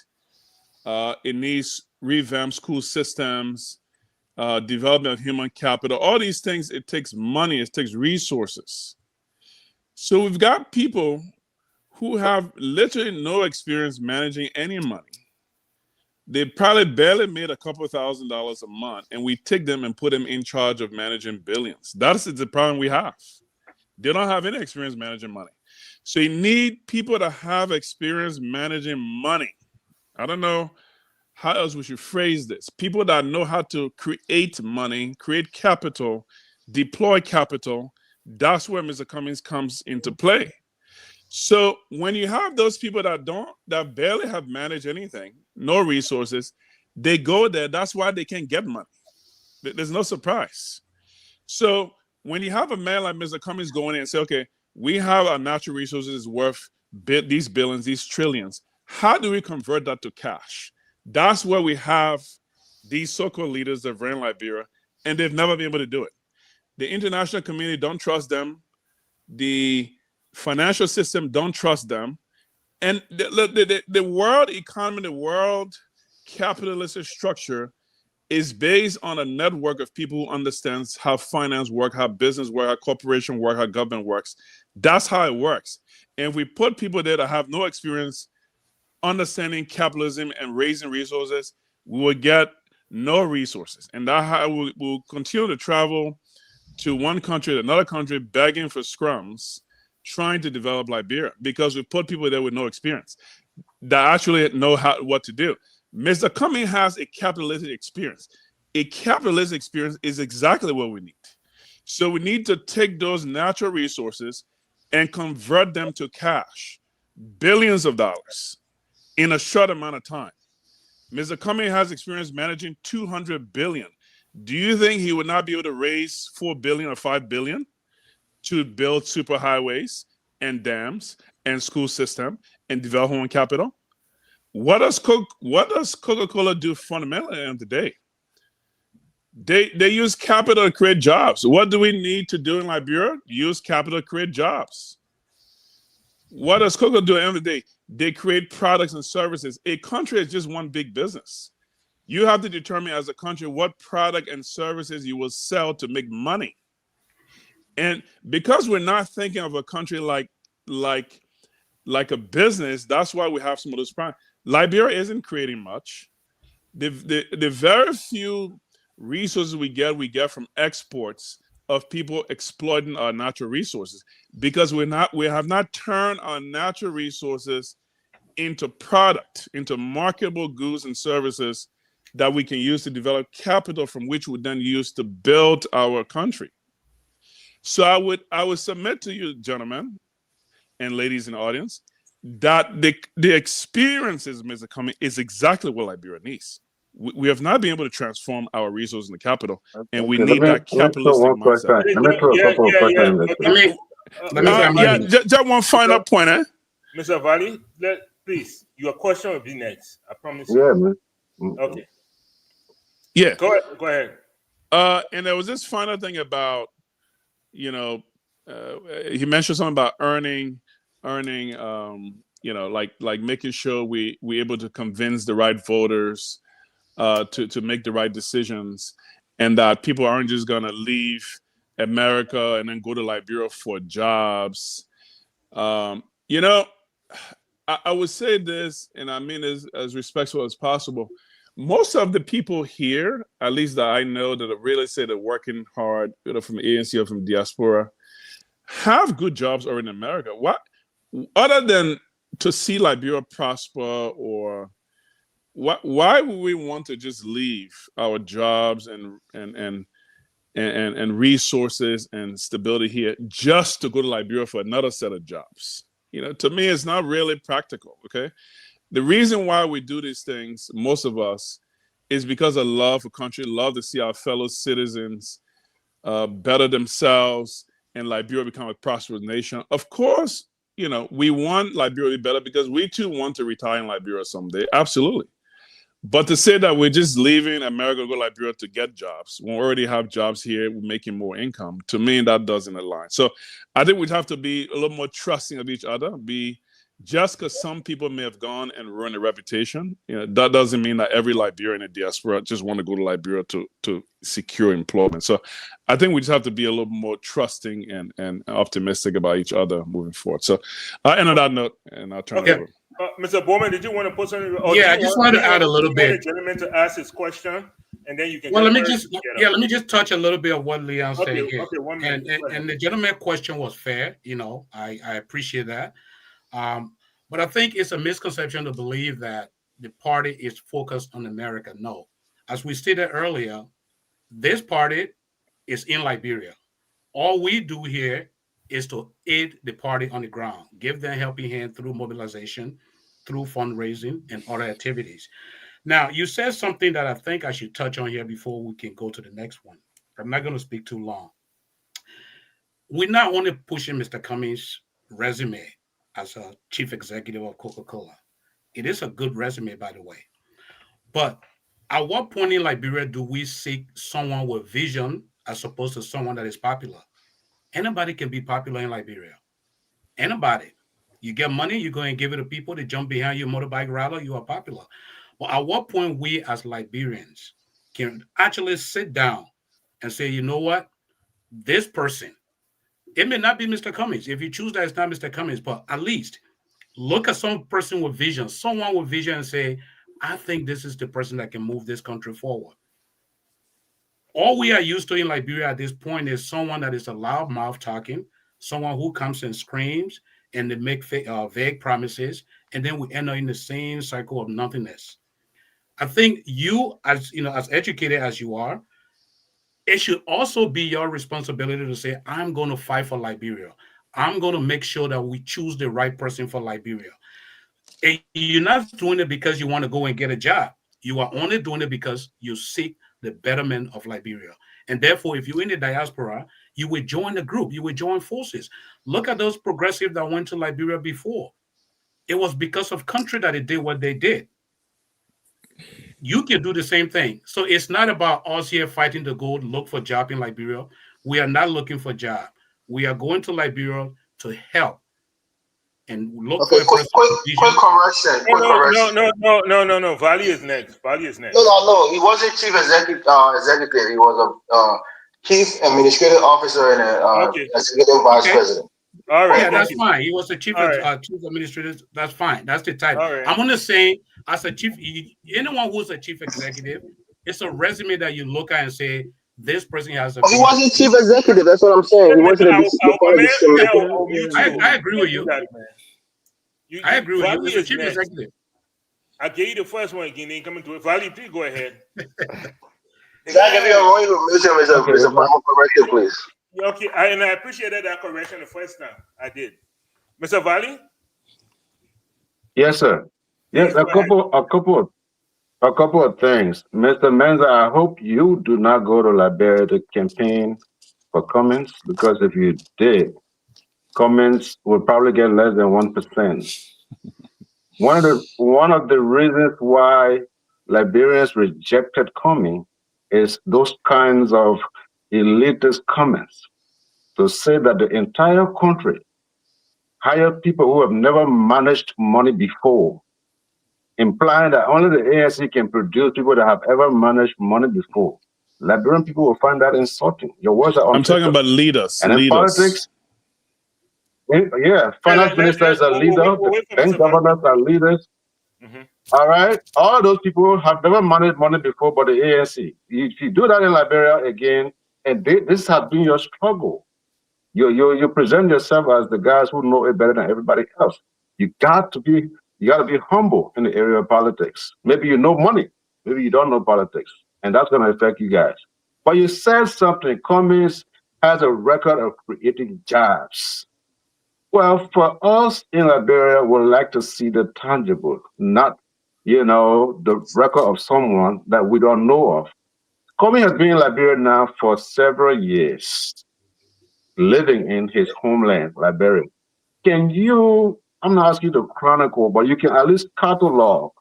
it needs revamped school systems, development of human capital. All these things, it takes money, it takes resources. So we've got people who have literally no experience managing any money. They probably barely made a couple $1,000s a month, and we take them and put them in charge of managing billions. That's the problem we have. They don't have any experience managing money. So you need people to have experience managing money. I don't know how else we should phrase this. People that know how to create money, create capital, deploy capital. That's where Mr. Cummings comes into play. So when you have those people that barely have managed anything, no resources, they go there. That's why they can't get money. There's no surprise. So when you have a man like Mr. Cummings going in and say, okay, we have our natural resources worth these billions, these trillions. How do we convert that to cash? That's where we have these so-called leaders that ran Liberia, and they've never been able to do it. The international community don't trust them. The financial system don't trust them. And the world economy, the world capitalistic structure is based on a network of people who understands how finance works, how business works, how corporation works, how government works. That's how it works. And if we put people there that have no experience understanding capitalism and raising resources, we will get no resources. And that's how we'll continue to travel to one country to another country begging for scrums, trying to develop Liberia, because we put people there with no experience that actually know what to do. Mr. Cummings has a capitalistic experience. A capitalistic experience is exactly what we need. So we need to take those natural resources and convert them to cash, billions of dollars in a short amount of time. Mr. Cummings has experience managing $200 billion. Do you think he would not be able to raise $4 billion or $5 billion to build superhighways and dams and school system and develop human capital? What does Coca-Cola do fundamentally at the end of the day? They use capital to create jobs. What do we need to do in Liberia? Use capital to create jobs. What does Coca do at the end of the day? They create products and services. A country is just one big business. You have to determine as a country what product and services you will sell to make money. And because we're not thinking of a country like a business, that's why we have some of those problems. Liberia isn't creating much. The very few resources we get from exports of people exploiting our natural resources, because we have not turned our natural resources into product, into marketable goods and services that we can use to develop capital from which we then use to build our country. So I would submit to you, gentlemen and ladies in the audience, that the experiences, Mr. Cummings, is exactly what Liberia needs. We have not been able to transform our resources into capital, and we need that capitalistic mindset. Let me throw a couple of questions. Just one final point, eh? Mr. Valley, please, your question will be next. I promise you. Yeah, man. Okay. Yeah. Go ahead. And there was this final thing about, he mentioned something about earning, like making sure we able to convince the right voters to make the right decisions, and that people aren't just gonna leave America and then go to Liberia for jobs. I would say this, and I mean as respectful as possible. Most of the people here, at least that I know, that really say they're working hard, from ANC or from diaspora, have good jobs already in America. What, other than to see Liberia prosper, or why would we want to just leave our jobs and resources and stability here just to go to Liberia for another set of jobs? To me, it's not really practical. Okay. The reason why we do these things, most of us, is because of love for country, love to see our fellow citizens better themselves and Liberia become a prosperous nation. Of course, we want Liberia to be better because we too want to retire in Liberia someday. Absolutely. But to say that we're just leaving America to go to Liberia to get jobs, we already have jobs here, we're making more income. To me, that doesn't align. So I think we'd have to be a little more trusting of each other, just because some people may have gone and ruined a reputation, that doesn't mean that every Liberian in the diaspora just want to go to Liberia to secure employment. So I think we just have to be a little more trusting and optimistic about each other moving forward. So I end on that note, and I'll turn it over. Mr. Bowman, did you want to put something? I just wanted to add a little bit. The gentleman to ask his question, and then you can. Well, let me just touch a little bit of what Leon said here. Okay, 1 minute. And the gentleman's question was fair. I appreciate that. But I think it's a misconception to believe that the party is focused on America. No. As we stated earlier, this party is in Liberia. All we do here is to aid the party on the ground, give them a helping hand through mobilization, through fundraising, and other activities. Now, you said something that I think I should touch on here before we can go to the next one. I'm not going to speak too long. We're not only pushing Mr. Cummings' resume as a chief executive of Coca-Cola. It is a good resume, by the way. But at what point in Liberia do we seek someone with vision as opposed to someone that is popular? Anybody can be popular in Liberia. Anybody. You get money, you go and give it to people, they jump behind your motorbike rider, you are popular. But at what point we as Liberians can actually sit down and say, you know what? This person, it may not be Mr. Cummings. If you choose that it's not Mr. Cummings, but at least look at some person with vision, someone with vision, and say, I think this is the person that can move this country forward. All we are used to in Liberia at this point is someone that is a loud mouth talking, someone who comes and screams and they make vague promises, and then we end up in the same cycle of nothingness. I think you, as educated as you are, it should also be your responsibility to say, I'm going to fight for Liberia. I'm going to make sure that we choose the right person for Liberia. And you're not doing it because you want to go and get a job. You are only doing it because you seek the betterment of Liberia. And therefore, if you're in the diaspora, you would join the group. You would join forces. Look at those progressives that went to Liberia before. It was because of country that they did what they did. You can do the same thing. So it's not about us here fighting to go look for a job in Liberia. We are not looking for a job. We are going to Liberia to help and look for a person. Quick correction. No. Valley is next. No. He wasn't chief executive. He was a chief administrative officer and executive vice president. All right. Yeah, that's fine. He was the chief administrator. That's fine. That's the type. Right. I'm going to say, as a chief, anyone who's a chief executive, it's a resume that you look at and say, this person has a. Oh, he wasn't chief executive. That's what I'm saying. He wasn't the part of the summit. I agree with you. I agree with you. Valley It's a is chief next. executive. I gave you the first one again. Then coming to it. Valley, please go ahead. Zach, if you're wrong, you miss him. Is a proper corrective, please. Okay, and I appreciated that correction the first time. I did. Mr. Valley? Yes, sir. Yes, a couple of things. Mr. Menza, I hope you do not go to Liberia to campaign for Cummins, because if you did, Cummins would probably get less than 1%. One of the reasons why Liberians rejected Cummins is those kinds of elitist comments to say that the entire country hired people who have never managed money before, implying that only the ANC can produce people that have ever managed money before. Liberian people will find that insulting. Your words are on I'm talking paper. about leaders. And in leaders. politics, yeah, finance minister is a leader, the bank governors are leaders. All right, all those people have never managed money before, but the ANC. If you do that in Liberia again, and this has been your struggle, you present yourself as the guys who know it better than everybody else. You got to be humble in the area of politics. Maybe you know money, maybe you don't know politics, and that's going to affect you guys. But you said something. Cummins has a record of creating jobs. Well, for us in Liberia, we like to see the tangible, not, the record of someone that we don't know of. Cummins has been in Liberia now for several years, living in his homeland, Liberia. I'm not asking you to chronicle, but you can at least catalog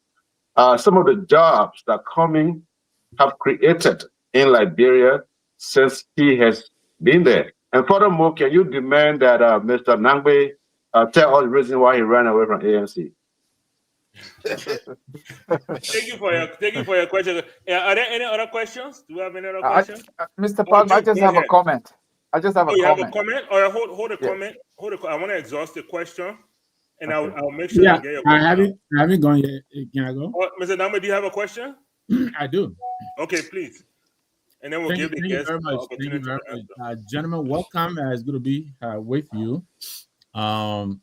some of the jobs that Cummins have created in Liberia since he has been there. And furthermore, can you demand that Mr. Nangbe tell us the reason why he ran away from ANC? Thank you for your question. Are there any other questions? Do we have any other questions? Mr. Palm, I just have a comment. I just have a comment. You have a comment? All right, hold a comment. I want to exhaust the question, and I'll make sure I get your question. I haven't gone yet. Can I go? Mr. Nangbe, do you have a question? I do. Okay, please. And then we'll give the guests the opportunity to answer. Gentlemen, welcome. It's good to be with you. I'm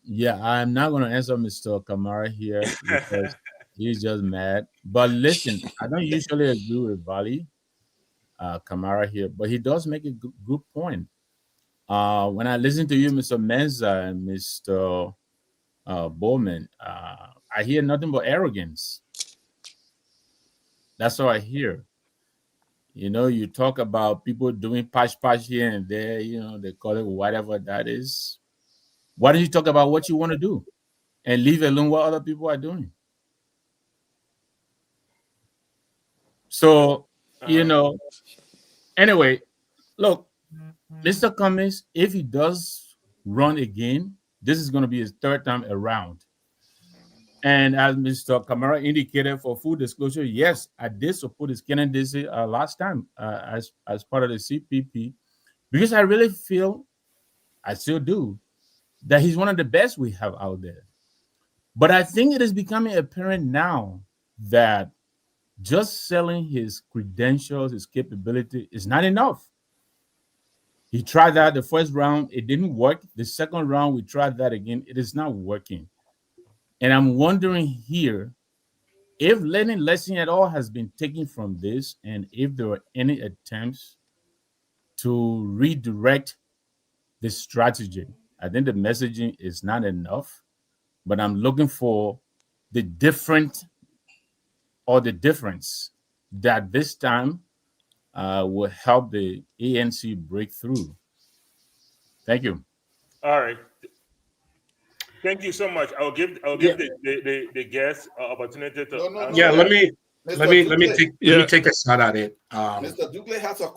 not going to answer Mr. Kamara here because he's just mad. But listen, I don't usually agree with Vali Kamara here, but he does make a good point. When I listen to you, Mr. Menza and Mr. Bowman, I hear nothing but arrogance. That's all I hear. You talk about people doing patch here and there, they call it whatever that is. Why don't you talk about what you want to do and leave alone what other people are doing? So, anyway, look, Mr. Cummins, if he does run again, this is going to be his third time around. And as Mr. Kamara indicated, for full disclosure, yes, I did support his candidacy last time as part of the CPP, because I really feel, I still do, that he's one of the best we have out there. But I think it is becoming apparent now that just selling his credentials, his capability is not enough. He tried that the first round, it didn't work. The second round, we tried that again. It is not working. And I'm wondering here if learning lesson at all has been taken from this, and if there were any attempts to redirect the strategy. I think the messaging is not enough, but I'm looking for the difference that this time will help the ANC break through. Thank you. All right. Thank you so much. I'll give the guests opportunity to. Let me take a shot at it. Mr. Dugle has a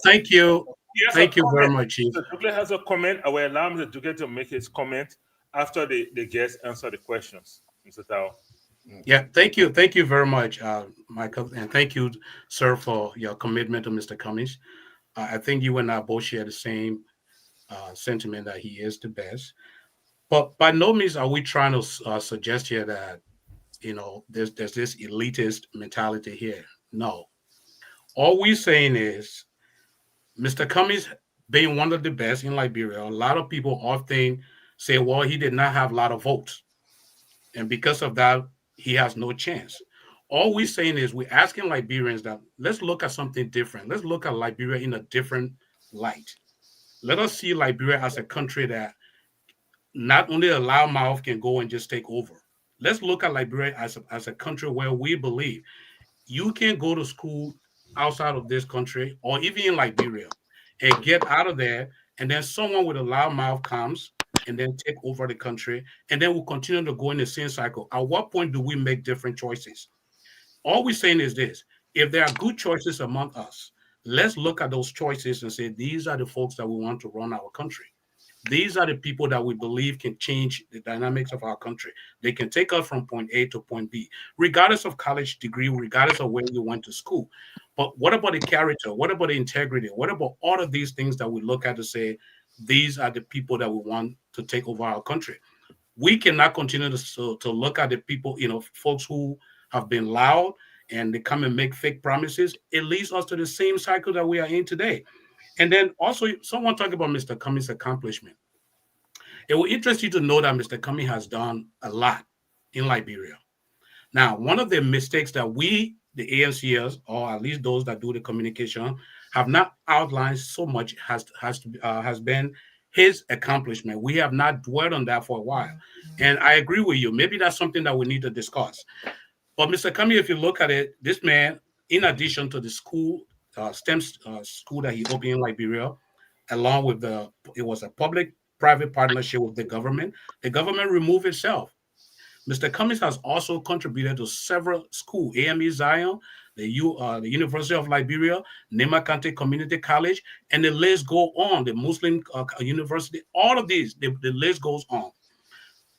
thank you. Thank you very much, Chief. Mr. Dugle has a comment. I will allow Mr. Dugle to make his comment after the guests answer the questions. Mr. Tao. Yeah, thank you very much, Michael, and thank you, sir, for your commitment to Mr. Cummins. I think you and I both share the same sentiment that he is the best. But by no means are we trying to suggest here that there's this elitist mentality here. No, all we're saying is Mr. Cummings being one of the best in Liberia, a lot of people often say, well, he did not have a lot of votes. And because of that, he has no chance. All we're saying is we're asking Liberians that let's look at something different. Let's look at Liberia in a different light. Let us see Liberia as a country that not only a loudmouth can go and just take over. Let's look at Liberia as a country where we believe you can go to school outside of this country or even in Liberia and get out of there, and then someone with a loud mouth comes and then take over the country, and then we'll continue to go in the same cycle. At what point do we make different choices? All we're saying is this: if there are good choices among us, let's look at those choices and say these are the folks that we want to run our country. These are the people that we believe can change the dynamics of our country. They can take us from point A to point B, regardless of college degree, regardless of where you went to school. But what about the character? What about the integrity? What about all of these things that we look at to say, these are the people that we want to take over our country? We cannot continue to look at the people, folks who have been loud and they come and make fake promises. It leads us to the same cycle that we are in today. And then also, someone talked about Mr. Cummings' accomplishment. It will interest you to know that Mr. Cummings has done a lot in Liberia. Now, one of the mistakes that we, the ANCs, or at least those that do the communication, have not outlined so much has been his accomplishment. We have not dwelled on that for a while. And I agree with you. Maybe that's something that we need to discuss. But Mr. Cummings, if you look at it, this man, in addition to the school, STEM school that he opened in Liberia, along with it was a public-private partnership with the government. The government removed itself. Mr. Cummings has also contributed to several schools, AME Zion, the University of Liberia, Nema County Community College, and the list goes on, the Muslim University, all of these, the list goes on.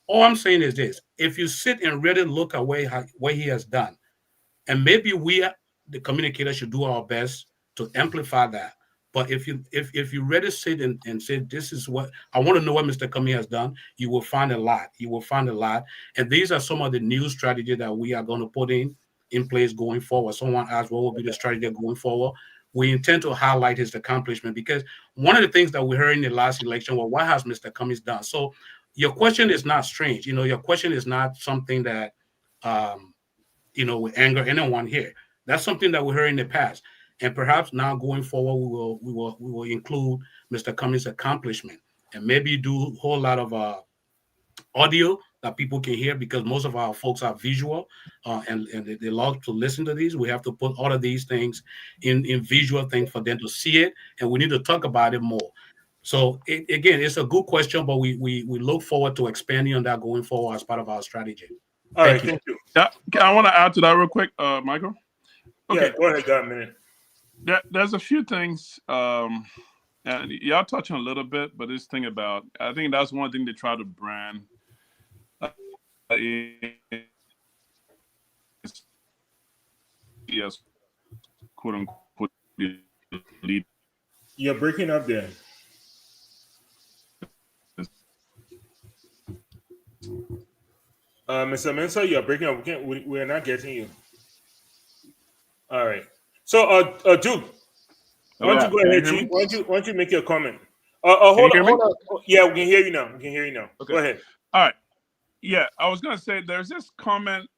All I'm saying is this: if you sit and really look at what he has done, and maybe we, the communicators, should do our best to amplify that. But if you really sit and say, this is what I want to know what Mr. Cummings has done, you will find a lot. You will find a lot. And these are some of the new strategies that we are going to put in place going forward. Someone asked what will be the strategy going forward. We intend to highlight his accomplishment, because one of the things that we heard in the last election was, what has Mr. Cummings done? So your question is not strange. Your question is not something that will anger anyone here. That's something that we heard in the past, and perhaps now going forward, we will include Mr. Cummings' accomplishment, and maybe do a whole lot of audio that people can hear, because most of our folks are visual, and they love to listen to these. We have to put all of these things in visual things for them to see it, and we need to talk about it more. So again, it's a good question, but we look forward to expanding on that going forward as part of our strategy. All right, thank you. Yeah, I want to add to that real quick, Michael. Okay, yeah, go ahead, got a minute. There's a few things, and y'all touch on a little bit, but this thing about, I think that's one thing they try to brand. Yes, quote unquote. You're breaking up there. Mr. Mensah, you're breaking up. We're not getting you. All right. So, Duke, why don't you go ahead, Chief? Why don't you make your comment? Hold on. Yeah, we can hear you now. Okay. Go ahead. All right. Yeah, I was going to say, there's this comment,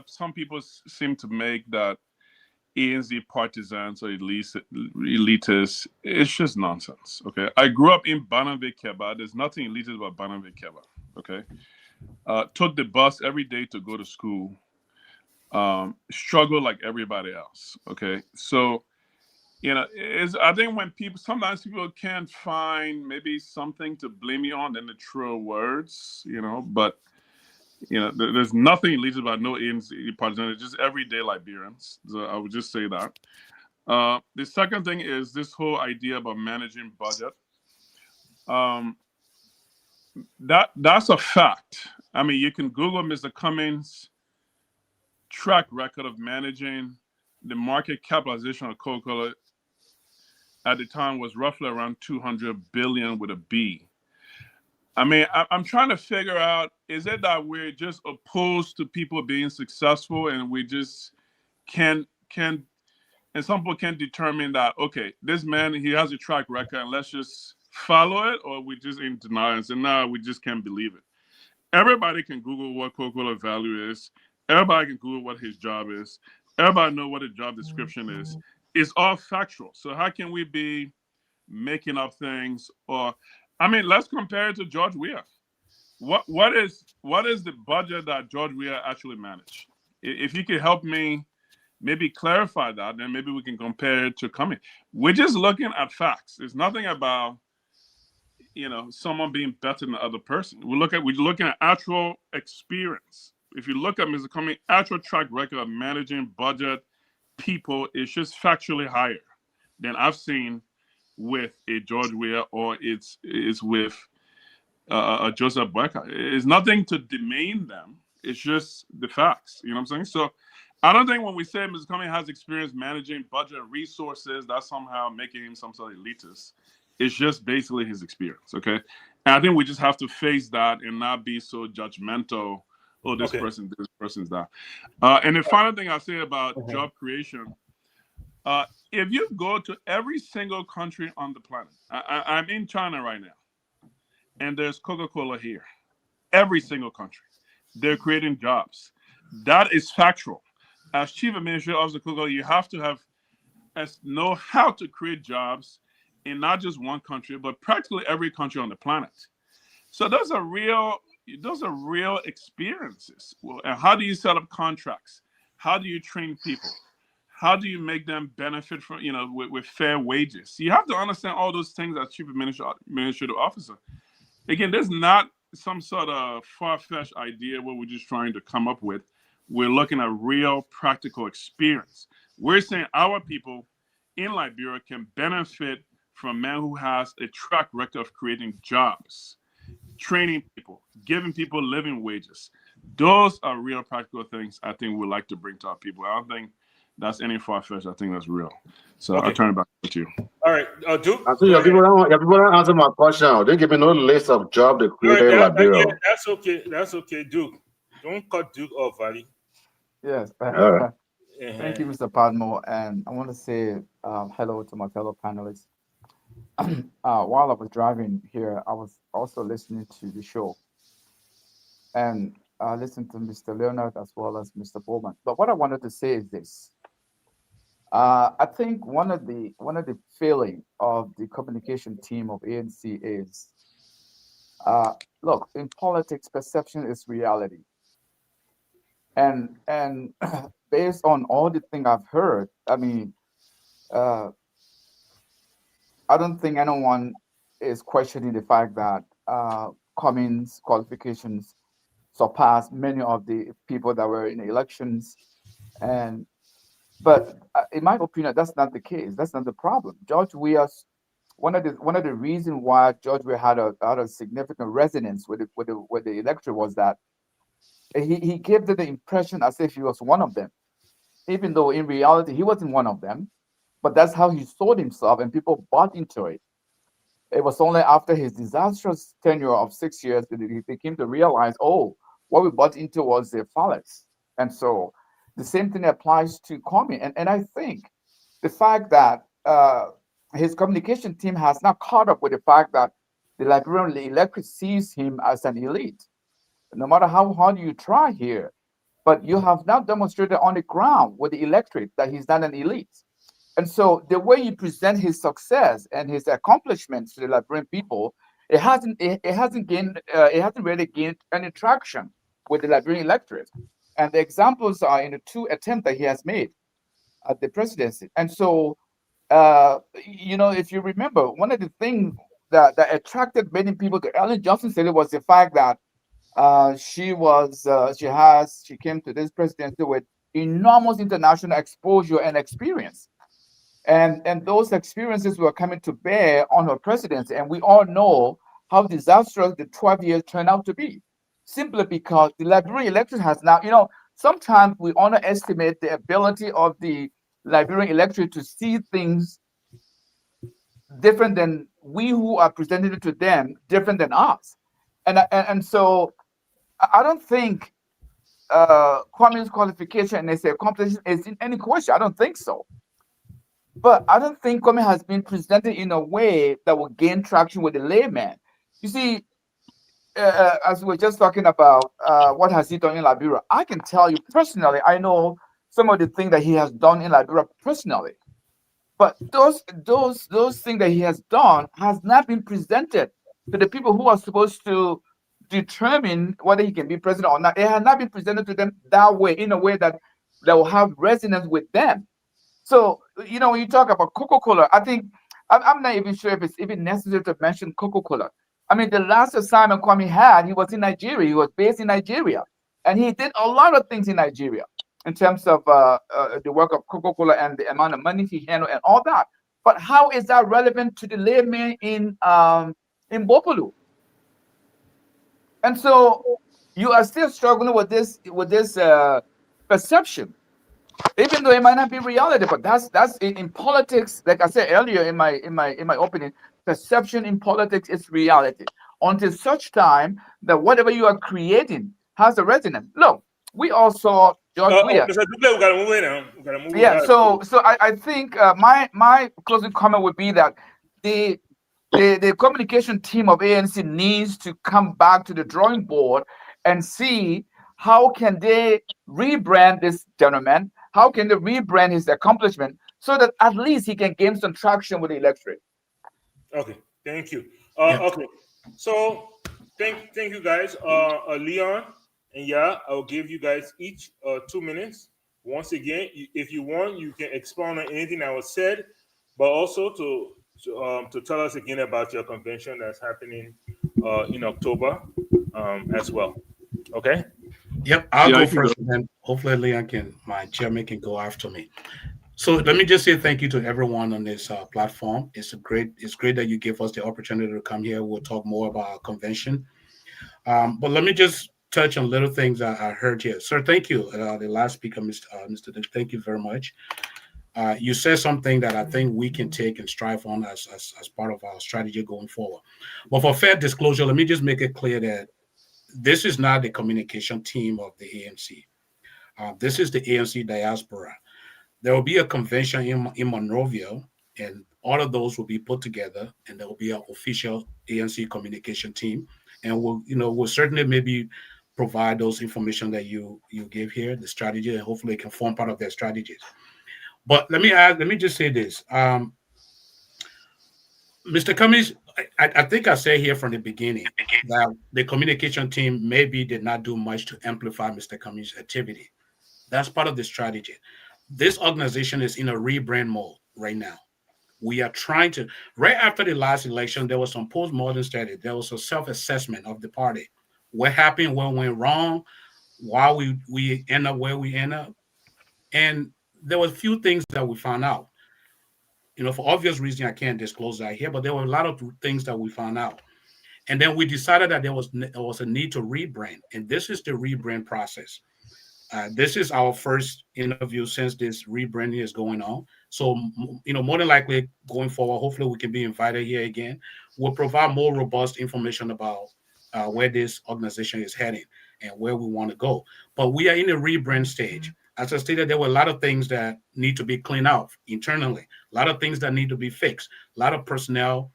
some people seem to make that ANC partisans or elitists. It's just nonsense, okay? I grew up in Bananbe Keba. There's nothing elitist about Bananbe Keba, okay? Took the bus every day to go to school. Struggle like everybody else, okay? So, I think when sometimes people can't find maybe something to blame you on than the true words, but there's nothing elitist about no ANC partisans. It's just everyday Liberians. So I would just say that. The second thing is this whole idea about managing budget. That's a fact. I mean, you can Google Mr. Cummings' track record of managing the market capitalization of Coca-Cola. At the time was roughly around 200 billion with a B. I mean, I'm trying to figure out, is it that we're just opposed to people being successful and we just can't and some people can determine that, okay, this man, he has a track record, and let's just follow it, or we just in denial and say, no, we just can't believe it. Everybody can Google what Coca-Cola value is. Everybody can Google what his job is. Everybody know what a job description is. It's all factual. So how can we be making up things? Or, I mean, let's compare it to George Weah. What is the budget that George Weah actually managed? If you could help me maybe clarify that, then maybe we can compare it to Cummings. We're just looking at facts. There's nothing about, you know, someone being better than the other person. We're looking at actual experience. If you look at Mr. Cummings' actual track record of managing budget, people, it's just factually higher than I've seen with a George Weah or it's with Joseph Boyka. It's nothing to demean them. It's just the facts. You know what I'm saying? So I don't think when we say Mr. Cummings has experience managing budget resources, that's somehow making him some sort of elitist. It's just basically his experience, okay? And I think we just have to face that and not be so judgmental. Oh, this person's that. And the final thing I'll say about job creation, if you go to every single country on the planet, I'm in China right now, and there's Coca-Cola here. Every single country. They're creating jobs. That is factual. As chief administrator of Coca-Cola, you have to know how to create jobs in not just one country, but practically every country on the planet. So those are real experiences. Well, and how do you set up contracts? How do you train people? How do you make them benefit from, you know, with fair wages? You have to understand all those things as chief administrative officer. Again, there's not some sort of far-fetched idea where we're just trying to come up with. We're looking at real practical experience. We're saying our people in Liberia can benefit from a man who has a track record of creating jobs, training people, giving people living wages. Those are real practical things I think we'd like to bring to our people. I don't think that's any far-fetched. I think that's real. So I'll turn it back to you. All right, Duke. I think your people don't answer my question. They give me no list of jobs they created in Liberia. Yeah, that's okay. That's okay, Duke. Don't cut Duke off, Valley. Yes. Right. Thank you, Mr. Padmore. And I want to say hello to my fellow panelists. While I was driving here, I was also listening to the show. And I listened to Mr. Leonard as well as Mr. Bowman. But what I wanted to say is this. I think one of the failing of the communication team of ANC is, look, in politics, perception is reality. And based on all the things I've heard, I mean, I don't think anyone is questioning the fact that Cummings' qualifications surpassed many of the people that were in the elections. But in my opinion, that's not the case. That's not the problem. George Weah, one of the reasons why George Weah had a significant resonance with the electorate was that he gave them the impression as if he was one of them, even though in reality he wasn't one of them. But that's how he sold himself, and people bought into it. It was only after his disastrous tenure of 6 years that they came to realize, oh, what we bought into was a fallacy. And so the same thing applies to Cummings. And I think the fact that his communication team has not caught up with the fact that the Liberian electorate sees him as an elite. No matter how hard you try here, but you have not demonstrated on the ground with the electorate that he's not an elite. And so the way you present his success and his accomplishments to the Liberian people, it hasn't really gained any traction with the Liberian electorate. And the examples are in the 2 attempts that he has made at the presidency. And so, if you remember, one of the things that attracted many people to Ellen Johnson Sirleaf was the fact that she came to this presidency with enormous international exposure and experience. And those experiences were coming to bear on her presidency. And we all know how disastrous the 12 years turned out to be, simply because the Liberian electorate has now, sometimes we underestimate the ability of the Liberian electorate to see things different than we who are presenting it to them, different than us. And so I don't think Cummings' qualification and his accomplishment is in any question. I don't think so. But I don't think Kwame has been presented in a way that will gain traction with the layman. You see, as we were just talking about, what has he done in Liberia? I can tell you personally, I know some of the things that he has done in Liberia personally. But those things that he has done has not been presented to the people who are supposed to determine whether he can be president or not. It has not been presented to them that way, in a way that will have resonance with them. So, when you talk about Coca-Cola, I think I'm not even sure if it's even necessary to mention Coca-Cola. I mean, the last assignment Kwame had, he was in Nigeria. He was based in Nigeria, and he did a lot of things in Nigeria in terms of the work of Coca-Cola and the amount of money he handled and all that. But how is that relevant to the layman in Bopolu? And so you are still struggling with this perception, even though it might not be reality. But that's in politics. Like I said earlier in my opening, perception in politics is reality. Until such time that whatever you are creating has a resonance. Look, we all saw George Weah. Mr. Duple, we gotta move in now. We gotta move Yeah, on. so I think my closing comment would be that the the communication team of ANC needs to come back to the drawing board and see how can they rebrand this gentleman, how can they rebrand his accomplishment so that at least he can gain some traction with the electorate. Okay, thank you. Yeah. Okay, so thank you guys. Leon and I'll give you guys each 2 minutes. Once again, if you want, you can expound on anything that was said, but also to tell us again about your convention that's happening in October as well. Okay. Yep, I'll Yeah, I go can go. first, and then hopefully my chairman can go after me. So let me just say thank you to everyone on this platform. It's great that you give us the opportunity to come here. We'll talk more about our convention. But let me just touch on little things I heard here. Sir, thank you. The last speaker, Mr. Dick, thank you very much. You said something that I think we can take and strive on as part of our strategy going forward. But for fair disclosure, let me just make it clear that this is not the communication team of the ANC. This is the ANC diaspora. There will be a convention in Monrovia, and all of those will be put together, and there will be an official ANC communication team, and we'll certainly maybe provide those information that you gave here, the strategy, and hopefully it can form part of their strategies. But let me just say this, Mr. Cummings, I think I said here from the beginning that the communication team maybe did not do much to amplify Mr. Cummings' activity. That's part of the strategy. This organization is in a rebrand mode right now. We are trying to, right after the last election, there was some post-mortem study. There was a self-assessment of the party. What happened, what went wrong, why we end up where we end up. And there were a few things that we found out. For obvious reasons, I can't disclose that here, but there were a lot of things that we found out. And then we decided that there was a need to rebrand. And this is the rebrand process. This is our first interview since this rebranding is going on. So, more than likely going forward, hopefully we can be invited here again. We'll provide more robust information about where this organization is heading and where we want to go. But we are in a rebrand stage. As I stated, there were a lot of things that need to be cleaned out internally, a lot of things that need to be fixed, a lot of personnel,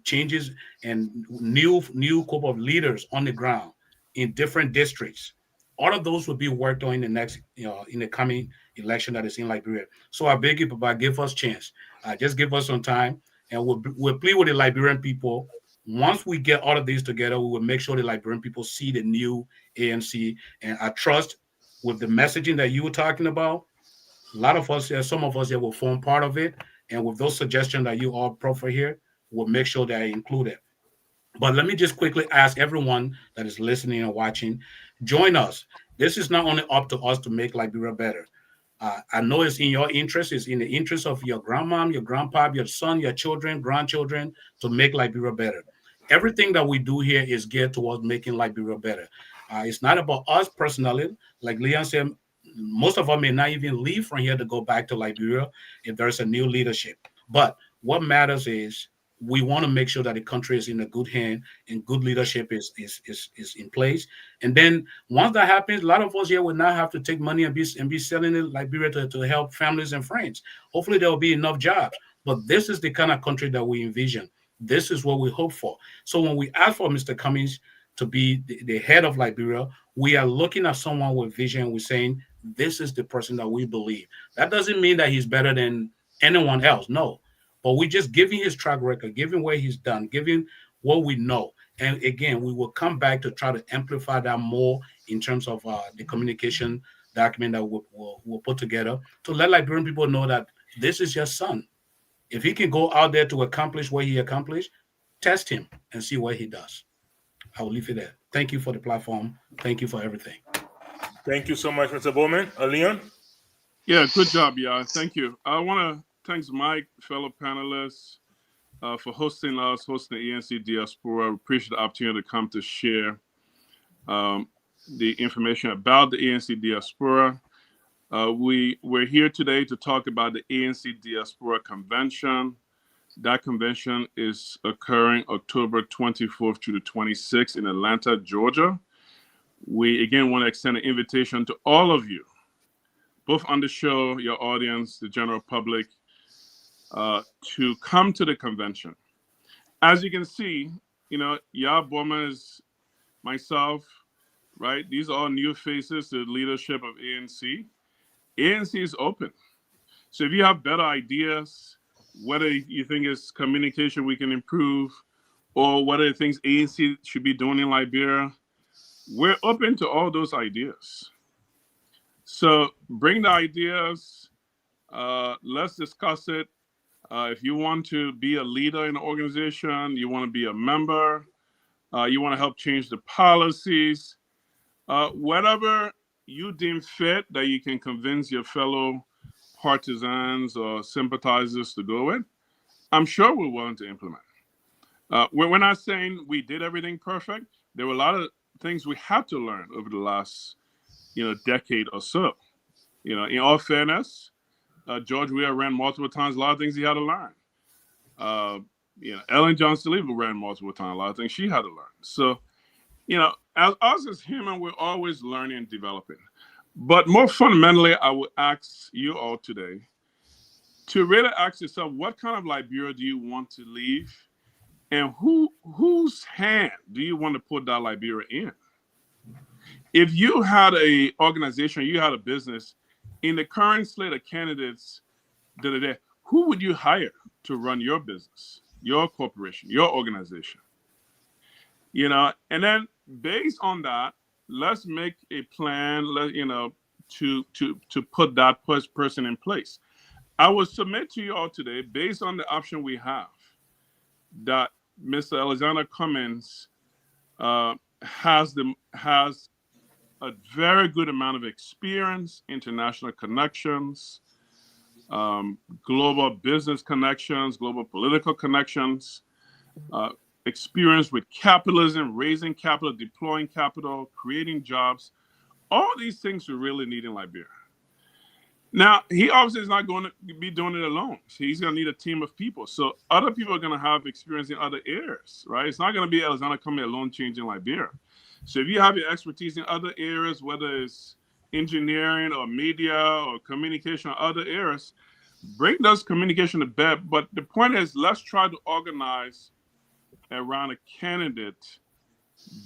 changes and new group of leaders on the ground in different districts. All of those will be worked on in the next, in the coming election that is in Liberia. So I beg you, Papa, give us a chance. Just give us some time, and we'll plead with the Liberian people. Once we get all of these together, we will make sure the Liberian people see the new ANC. And I trust with the messaging that you were talking about, a lot of us here, some of us here will form part of it. And with those suggestions that you all proffer here, we'll make sure they're included. But let me just quickly ask everyone that is listening and watching, join us. This is not only up to us to make Liberia better. I know it's in your interest. It's in the interest of your grandmom, your grandpa, your son, your children, grandchildren to make Liberia better. Everything that we do here is geared towards making Liberia better. It's not about us personally. Like Leon said, most of us may not even leave from here to go back to Liberia if there's a new leadership. But what matters is we want to make sure that the country is in a good hand and good leadership is in place. And then once that happens, a lot of us here will not have to take money and be selling in Liberia to help families and friends. Hopefully there will be enough jobs. But this is the kind of country that we envision. This is what we hope for. So when we ask for Mr. Cummings to be the head of Liberia, we are looking at someone with vision. We're saying this is the person that we believe. That doesn't mean that he's better than anyone else. No. But we're just giving his track record, giving what he's done, giving what we know. And again, we will come back to try to amplify that more in terms of the communication document that we'll put together to let Liberian people know that this is your son. If he can go out there to accomplish what he accomplished, test him and see what he does. I will leave it there. Thank you for the platform. Thank you for everything. Thank you so much, Mr. Bowman. Leon? Yeah, good job, yeah. Thank you. I want to thank Mike, fellow panelists, for hosting us, hosting the ANC Diaspora. We appreciate the opportunity to come to share the information about the ANC Diaspora. We're here today to talk about the ANC Diaspora Convention. That convention is occurring October 24th to the 26th in Atlanta, Georgia. We again want to extend an invitation to all of you, both on the show, your audience, the general public, to come to the convention. As you can see, Weah Bowman is myself, right? These are all new faces to the leadership of ANC. ANC is open. So if you have better ideas, whether you think it's communication we can improve, or what are the things ANC should be doing in Liberia, we're open to all those ideas. So bring the ideas. Let's discuss it. If you want to be a leader in an organization, you want to be a member, you want to help change the policies, whatever you deem fit that you can convince your fellow partisans or sympathizers to go with, I'm sure we're willing to implement. We're not saying we did everything perfect. There were a lot of things we had to learn over the last, decade or so. In all fairness, George Weah ran multiple times. A lot of things he had to learn. Ellen Johnson Lever ran multiple times. A lot of things she had to learn. So, as us as human, we're always learning and developing. But more fundamentally, I would ask you all today to really ask yourself, what kind of Liberia do you want to leave? And whose hand do you want to put that Liberia in? If you had an organization, you had a business, in the current slate of candidates, who would you hire to run your business, your corporation, your organization? And then based on that, let's make a plan, to put that person in place. I will submit to you all today, based on the option we have, that Mr. Alexander Cummings has a very good amount of experience, international connections, global business connections, global political connections, experience with capitalism, raising capital, deploying capital, creating jobs. All these things we really need in Liberia. Now, he obviously is not going to be doing it alone. He's going to need a team of people. So other people are going to have experience in other areas, right? It's not going to be Alexander Cummings alone changing Liberia. So if you have your expertise in other areas, whether it's engineering or media or communication or other areas, bring those communication to bear. But the point is, let's try to organize around a candidate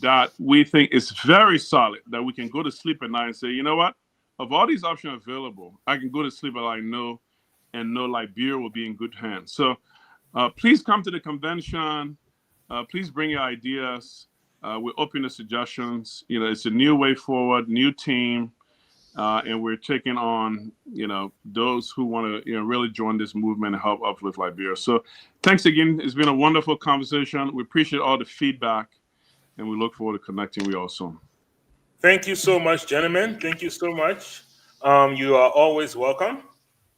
that we think is very solid, that we can go to sleep at night and say, you know what? Of all these options available, I can go to sleep and I know Liberia will be in good hands. So please come to the convention. Please bring your ideas. We're open to suggestions. It's a new way forward, new team, and we're taking on, those who want to, really join this movement and help uplift Liberia. So thanks again. It's been a wonderful conversation. We appreciate all the feedback, and we look forward to connecting with you all soon. Thank you so much, gentlemen. Thank you so much. You are always welcome.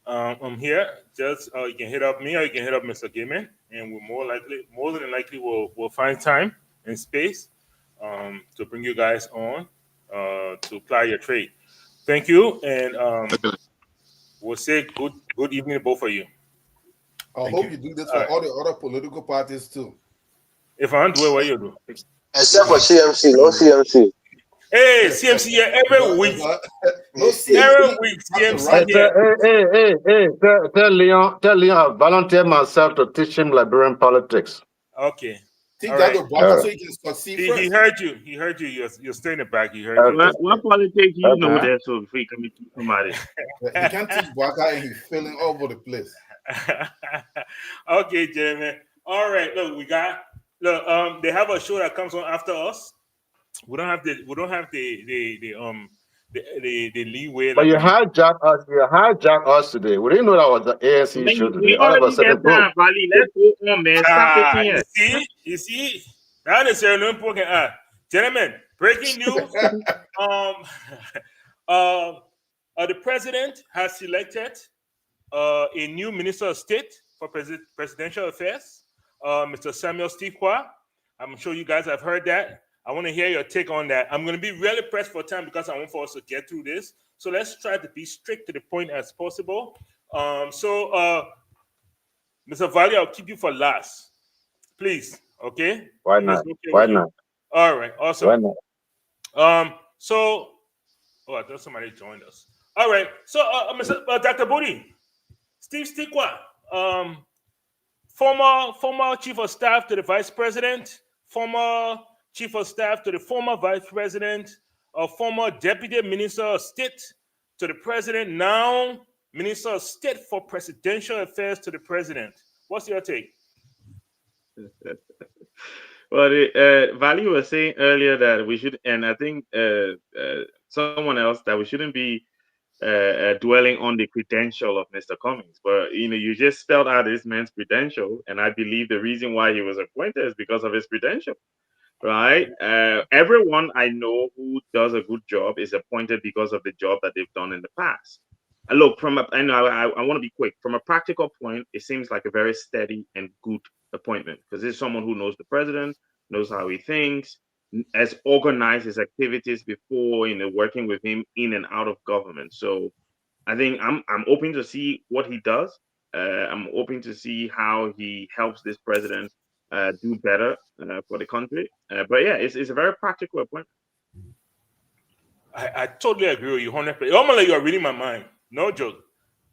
I'm here. Just you can hit up me or you can hit up Mr. Gaiman, and we're more than likely, we'll find time and space to bring you guys on to ply your trade. Thank you, and we'll say good evening to both of you. I hope you do this All for right. all the other political parties too. If I don't do it, what you do? Except for CMC, no CMC. Hey, CMC here every week. No Every week, CMC here. Tell Leon I volunteer myself to teach him Liberian politics. Okay. Teach All that right. to Baka so he can succeed He first. heard you. He heard you. You're staying in the back. He heard you. What politics you know there, so if we can meet somebody. He can't teach Baka and he's failing all over the place. Okay, Jeremy. All right. Look, they have a show that comes on after us. We don't have the leeway. But you hijacked us today. We didn't know that was the ANC show today. We All of a already sudden, get boom. time, Bali. Let's go on, man. Stop it here. You see, that is very important. Gentlemen, breaking news. The president has selected a new minister of state for presidential affairs, Mr. Samuel Stikwa. I'm sure you guys have heard that. I want to hear your take on that. I'm going to be really pressed for time because I want for us to get through this. So let's try to be strict to the point as possible. Mr. Valley, I'll keep you for last. Please, okay? Why not? Okay Why not? All right, awesome. Why not? I thought somebody joined us. All right, so Dr. Budi, Steve Stikwa, former chief of staff to the vice president, former chief of staff to the former vice president, former deputy minister of state to the president, now minister of state for presidential affairs to the president. What's your take? Well, Vali was saying earlier that we should, and I think someone else, that we shouldn't be dwelling on the credential of Mr. Cummings. But you just spelled out this man's credential, and I believe the reason why he was appointed is because of his credential. Right? Everyone I know who does a good job is appointed because of the job that they've done in the past. And look, I want to be quick. From a practical point, it seems like a very steady and good appointment because this is someone who knows the president, knows how he thinks, has organized his activities before, working with him in and out of government. So I think I'm hoping to see what he does. I'm hoping to see how he helps this president do better for the country. But yeah, it's a very practical appointment. I totally agree with you 100%. Normally, you're reading my mind. No joke.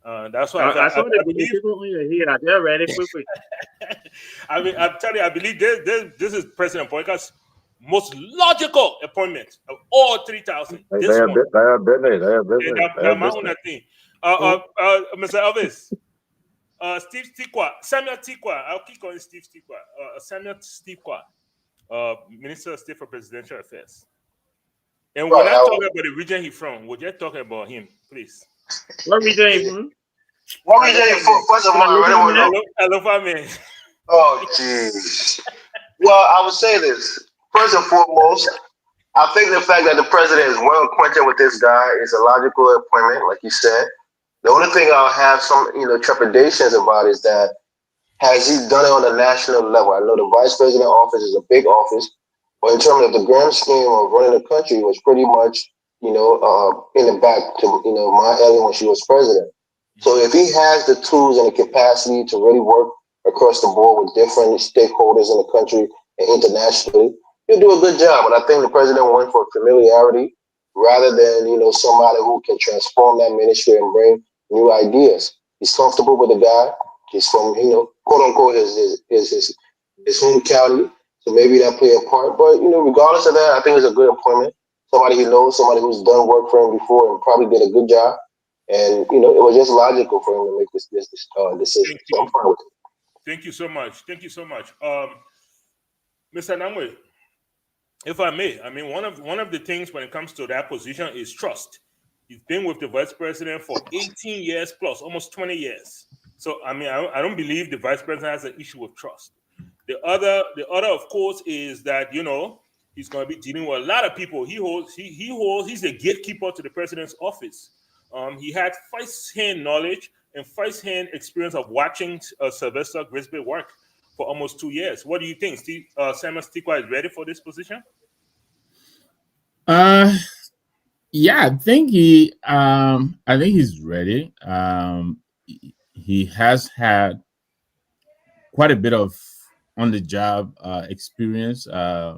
That's why I saw the people here. They're ready quickly. I'm telling you, I believe this is President Boyka's most logical appointment of all 3,000. This one. Mr. Elvis. Steve Stikwa, Samuel Stikwa. I'll keep calling Steve Stikwa. Samuel Stikwa, Minister of State for Presidential Affairs. And we're not talking about the region he's from. We're just talking about him, please. What region he's from? What region you from? First of all, I really want to know. Alofa, Oh, jeez. Well, I would say this. First and foremost, I think the fact that the president is well acquainted with this guy is a logical appointment, like you said. The only thing I'll have some, trepidations about is that has he done it on a national level? I know the vice president office is a big office, but in terms of the grand scheme of running the country, it was pretty much, in the back to, my Ellen when she was president. So if he has the tools and the capacity to really work across the board with different stakeholders in the country and internationally, he'll do a good job. But I think the president went for familiarity rather than, somebody who can transform that ministry and bring new ideas. He's comfortable with the guy. He's from, quote unquote, his home county. So maybe that play a part. But, regardless of that, I think it's a good appointment. Somebody he knows, somebody who's done work for him before and probably did a good job. And, it was just logical for him to make this decision. So I'm fine with it. Thank you so much. Thank you so much. Mr. Namwe, if I may, one of the things when it comes to that position is trust. He's been with the vice president for 18 years plus, almost 20 years. So, I don't believe the vice president has an issue with trust. The other, of course, is that, he's going to be dealing with a lot of people. He's the gatekeeper to the president's office. He had first-hand knowledge and first-hand experience of watching Sylvester Grisby work for almost 2 years. What do you think? Samuel Stikwa is ready for this position? Yeah, I think he's ready. He has had quite a bit of on-the-job experience. I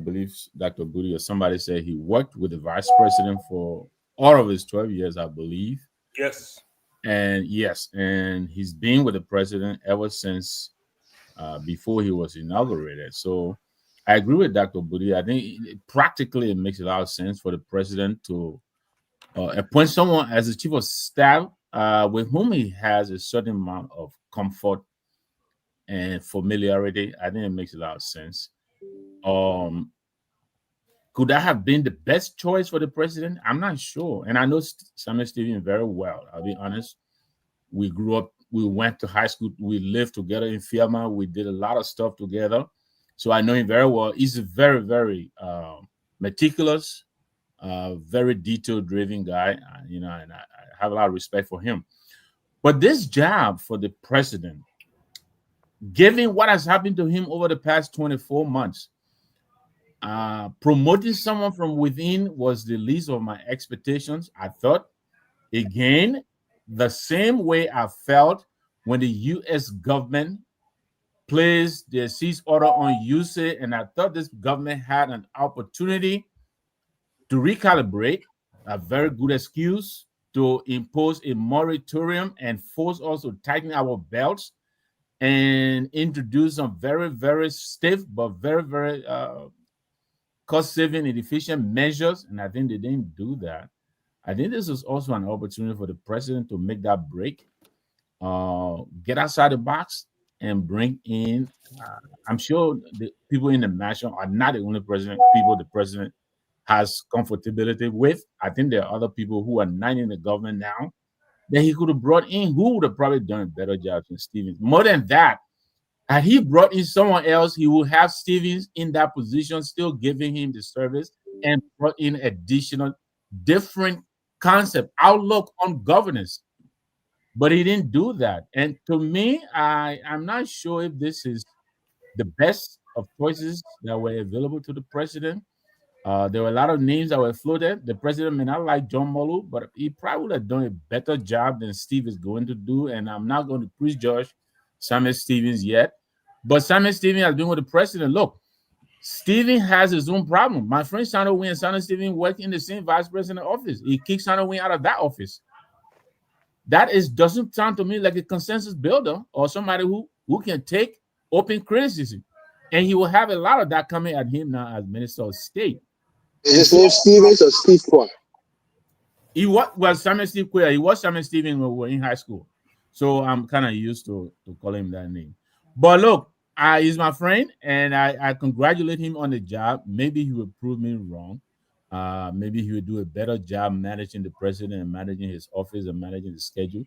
believe Dr. Booty or somebody said he worked with the vice president for all of his 12 years, I believe. Yes. And yes, and he's been with the president ever since before he was inaugurated. So I agree with Dr. Booty. I think practically it makes a lot of sense for the president to appoint someone as the chief of staff with whom he has a certain amount of comfort and familiarity. I think it makes a lot of sense. Could that have been the best choice for the president? I'm not sure. And I know Samuel Stevens very well. I'll be honest. We grew up, we went to high school, we lived together in Fiamma. We did a lot of stuff together. So I know him very well. He's a very, very meticulous, very detail-driven guy. And I have a lot of respect for him. But this job for the president, given what has happened to him over the past 24 months, promoting someone from within was the least of my expectations. I thought, again, the same way I felt when the U.S. government placed their cease order on USA, and I thought this government had an opportunity to recalibrate, a very good excuse to impose a moratorium and force us to tighten our belts and introduce some very, very stiff but very, very cost-saving and efficient measures, and I think they didn't do that. I think this is also an opportunity for the president to make that break, get outside the box, and bring in. I'm sure the people in the mansion are not the only people the president has comfortability with. I think there are other people who are not in the government now that he could have brought in who would have probably done a better job than Stevens. More than that, had he brought in someone else, he would have Stevens in that position, still giving him the service and brought in additional different concept, outlook on governance. But he didn't do that. And to me, I'm not sure if this is the best of choices that were available to the president. There were a lot of names that were floated. The president may not like John Molu, but he probably would have done a better job than Steve is going to do. And I'm not going to prejudge Samuel Stevens yet. But Samuel Stevens has been with the president. Look, Stevens has his own problem. My friend Sandra Wynn and Sandra Stevens work in the same vice president office. He kicked Sandra Wynn out of that office. That doesn't sound to me like a consensus builder or somebody who can take open criticism. And he will have a lot of that coming at him now as Minister of State. Is his name Stevens or Steve Qua? He was Samuel Steve Quay. He was Samuel Stevens when we were in high school. So I'm kind of used to calling him that name. But look, he's my friend, and I congratulate him on the job. Maybe he will prove me wrong. Maybe he will do a better job managing the president and managing his office and managing the schedule.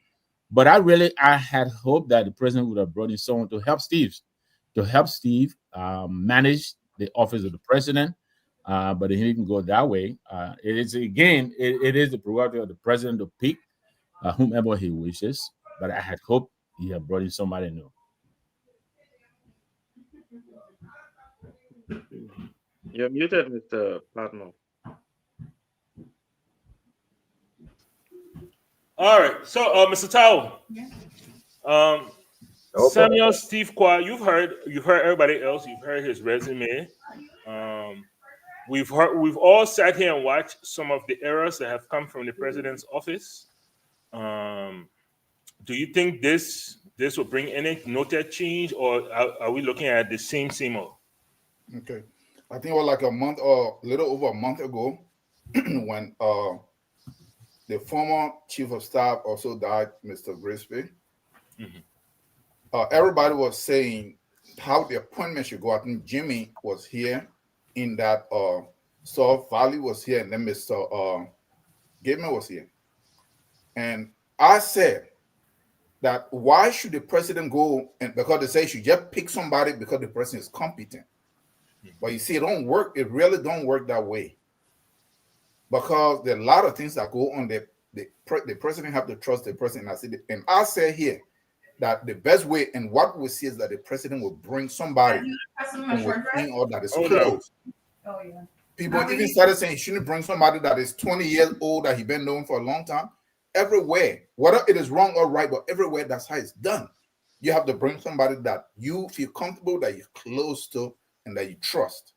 But I had hoped that the president would have brought in someone to help Steve manage the office of the president. But he didn't go that way. It is the prerogative of the president to pick whomever he wishes. But I had hoped he had brought in somebody new. You're muted, Mr. Platinum. All right. So, Mr. Tao, Samuel Steve Qua, you've heard everybody else. You've heard his resume. We've all sat here and watched some of the errors that have come from the president's office. Do you think this will bring any noted change, or are we looking at the same old? Okay, I think it was like a month or a little over a month ago when the former chief of staff also died, Mr. Grisby. Mm-hmm. Everybody was saying how the appointment should go. I think Jimmy was here in that South Valley was here, and then Mr. Gateman was here. And I said that why should the president go, and because they say you should just pick somebody because the person is competent. But you see, it don't work. It really don't work that way. Because there are a lot of things that go on. The president have to trust the president. And I say here that the best way and what we see is that the president will bring somebody from within or that is close. Oh, yeah. People even started saying he shouldn't bring somebody that is 20 years old that he's been known for a long time. Everywhere, whether it is wrong or right, but everywhere that's how it's done. You have to bring somebody that you feel comfortable, that you're close to, and that you trust.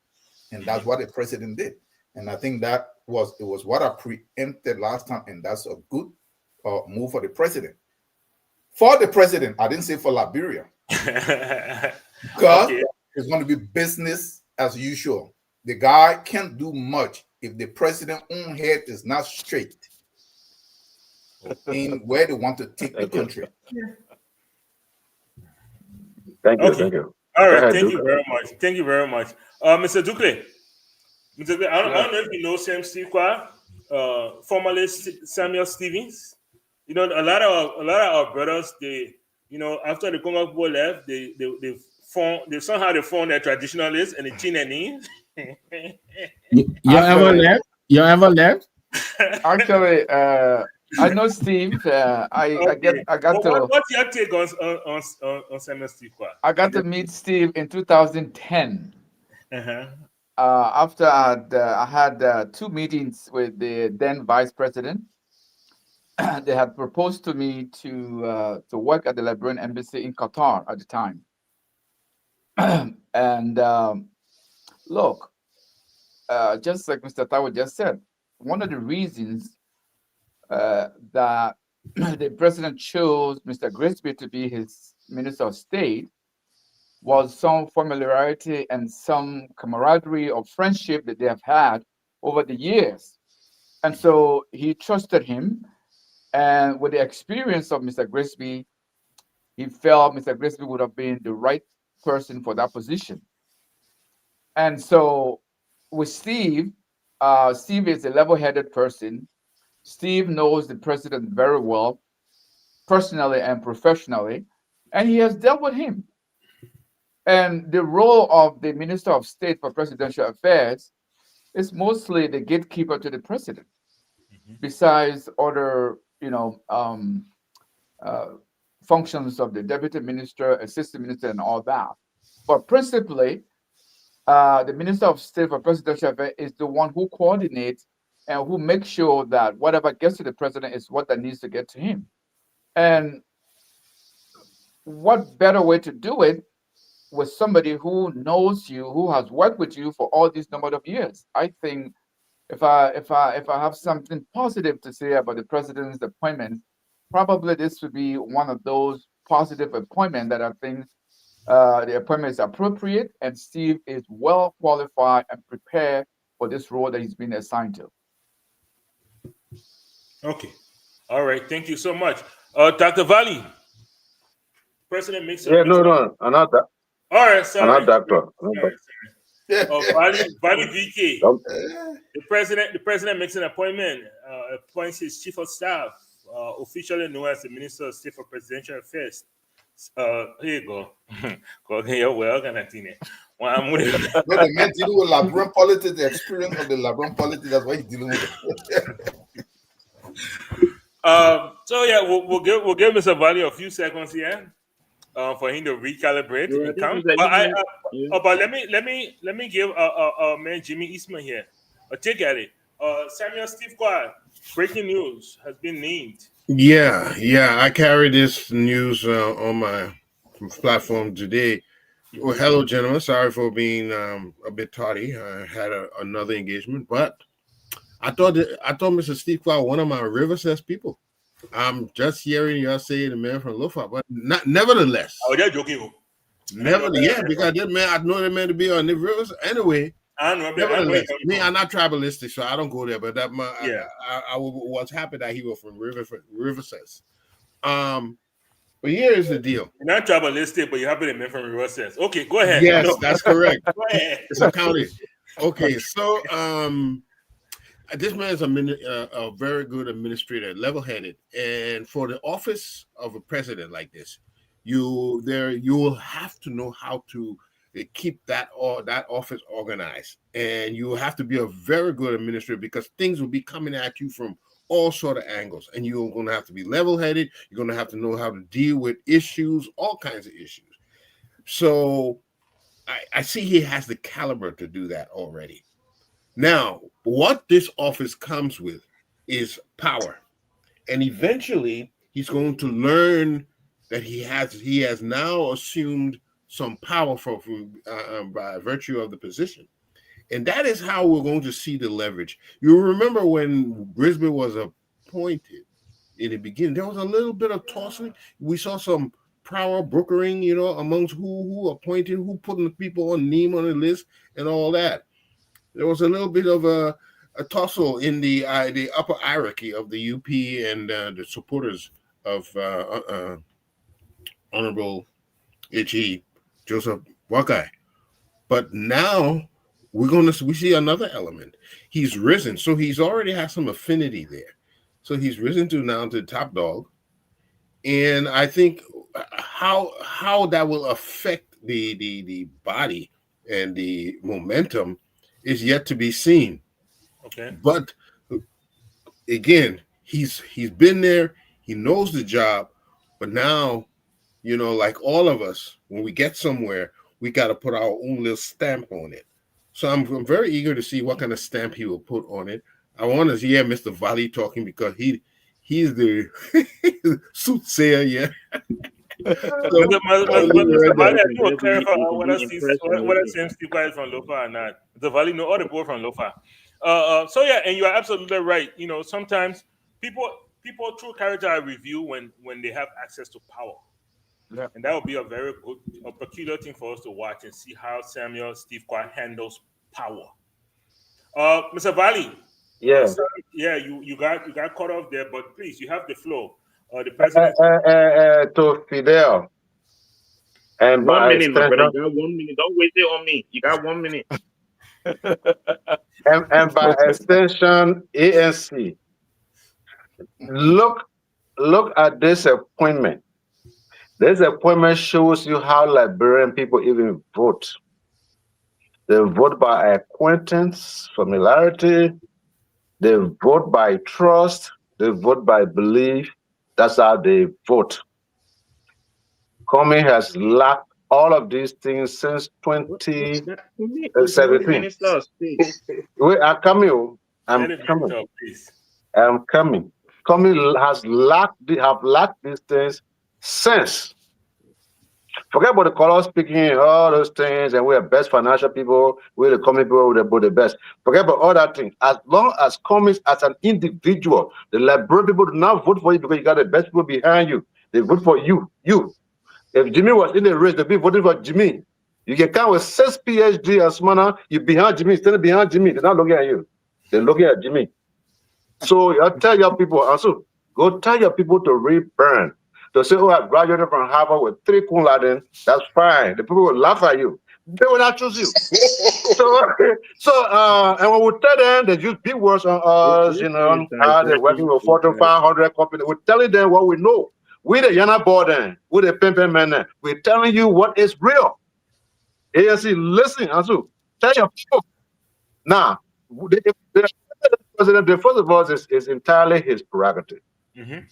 And that's what the president did. And I think that was what I preempted last time, and that's a good move for the president. For the president, I didn't say for Liberia. Because it's going to be business as usual. The guy can't do much if the president's own head is not straight in where they want to take the country. Thank you. Okay. Thank you. All right. ahead, Thank Duke. you very much. Thank you very much. Mr. Ducle. I don't know if you know Sam Steve-Qua, formerly Samuel Stevens. You know, a lot of our brothers, they, you know, after the Congo people left, they somehow formed their traditionalists and they changed their names. You ever left? You ever left? Actually, I know Steve. I got to. What's your take on Samuel Steve-Qua? I got to meet Steve in 2010. After I had 2 meetings with the then vice president. They had proposed to me to work at the Liberian embassy in Qatar at the time. And look, just like Mr. Tawo just said, one of the reasons that the president chose Mr. Grisby to be his Minister of State was some familiarity and some camaraderie or friendship that they have had over the years. And so he trusted him. And with the experience of Mr. Grisby, he felt Mr. Grisby would have been the right person for that position. And so with Steve, Steve is a level-headed person. Steve knows the president very well, personally and professionally, and he has dealt with him. And the role of the Minister of State for Presidential Affairs is mostly the gatekeeper to the president, besides other, functions of the deputy minister, assistant minister, and all that. But principally, the Minister of State for Presidential Affairs is the one who coordinates and who makes sure that whatever gets to the president is what that needs to get to him. And what better way to do it with somebody who knows you, who has worked with you for all these number of years? I think if I have something positive to say about the president's appointment, probably this would be one of those positive appointments that I think the appointment is appropriate, and Steve is well qualified and prepared for this role that he's been assigned to. Okay. All right. Thank you so much. Dr. Valley. President makes I'm not that. All right, sorry. I'm not doctor. Valley VK. The president makes an appointment, appoints his chief of staff, officially known as the Minister of State for Presidential Affairs. Here you go. Well, kind of thing. No, the man dealing with Liberian politics, the experience of the Liberian politics, that's what he's dealing with. So yeah, we'll give Mr. Valley a few seconds here for him to recalibrate. But let me give man Jimmy Eastman here a take at it. Samuel Steve-Qua, breaking news, has been named. Yeah, I carry this news on my platform today. Well, hello, gentlemen. Sorry for being a bit tardy. I had another engagement, but I thought Mr. Steve-Qua, one of my Riverside people. I'm just hearing y'all say the man from Lofa, but nevertheless. Oh, you're joking. Yeah, because that man, I know that man to be on the rivers anyway. Nevertheless, me, I'm not tribalistic, so I don't go there. But that man, I was happy that he was from Riverside. But here is the deal. You're not tribalistic, but you happen to be from Riverside. Okay, go ahead. Yes, that's correct. Go ahead. It's a county. Okay, so this man is a very good administrator, level-headed, and for the office of a president like this, you will have to know how to keep that office organized, and you have to be a very good administrator because things will be coming at you from all sort of angles, and you're going to have to be level-headed. You're going to have to know how to deal with issues, all kinds of issues. So I see he has the caliber to do that already. Now, what this office comes with is power, and eventually he's going to learn that he has now assumed some power by virtue of the position. And that is how we're going to see the leverage. You remember when Brisbane was appointed in the beginning, there was a little bit of tossing. We saw some power brokering, amongst who appointed, who putting the people on name on the list and all that. There was a little bit of a tussle in the upper hierarchy of the UP and the supporters of Honorable H.E. Joseph Wakai. But now we see another element. He's risen, so he's already has some affinity there. So he's risen to the top dog, and I think how that will affect the body and the momentum is yet to be seen. Okay. But again, he's been there. He knows the job, but now, like all of us, when we get somewhere, we got to put our own little stamp on it. So I'm very eager to see what kind of stamp he will put on it. I want to hear Mr. Valley talking because he's the soothsayer, yeah. Mr. Valley, I think we'll clarify whether Steve is from Lofa or not. The Valley, no, all the board from Lofa. So yeah, and you are absolutely right. Sometimes people through character review when they have access to power. Yeah. And that would be a very good, a peculiar thing for us to watch and see how Samuel Steve Quad handles power. Mr. Valley. Yeah. Yeah, you got caught off there, but please, you have the floor. The president to Fidel. And 1 minute, my brother. You got 1 minute. Don't waste it on me. You got 1 minute. and by extension, ANC. Look at this appointment. This appointment shows you how Liberian people even vote. They vote by acquaintance, familiarity. They vote by trust. They vote by belief. That's how they vote. Comey has lacked all of these things since 2017. Wait, I'm coming. I'm coming. Comey has lacked these things since. Forget about the color speaking, all those things, and we're best financial people, we're the Comey people, we're the best. Forget about all that thing. As long as Comey, as an individual, the Liberian people do not vote for you because you got the best people behind you. They vote for you. If Jimmy was in the race, they'd be voting for Jimmy. You can come with 6 PhD and smarter, you're behind Jimmy, standing behind Jimmy. They're not looking at you. They're looking at Jimmy. So you tell your people, also, go tell your people to reburn. To say, oh, I graduated from Harvard with 3 cum laude, that's fine. The people will laugh at you. They will not choose you. And when we tell them, they use big words on us, how they're working with 400 to 500 companies. We're telling them what we know. We the Yana board, we the pimpin' men. We're telling you what is real. ANC, listen, Ansu, tell your people. Now, the president, the first of all, is entirely his prerogative. Mm-hmm.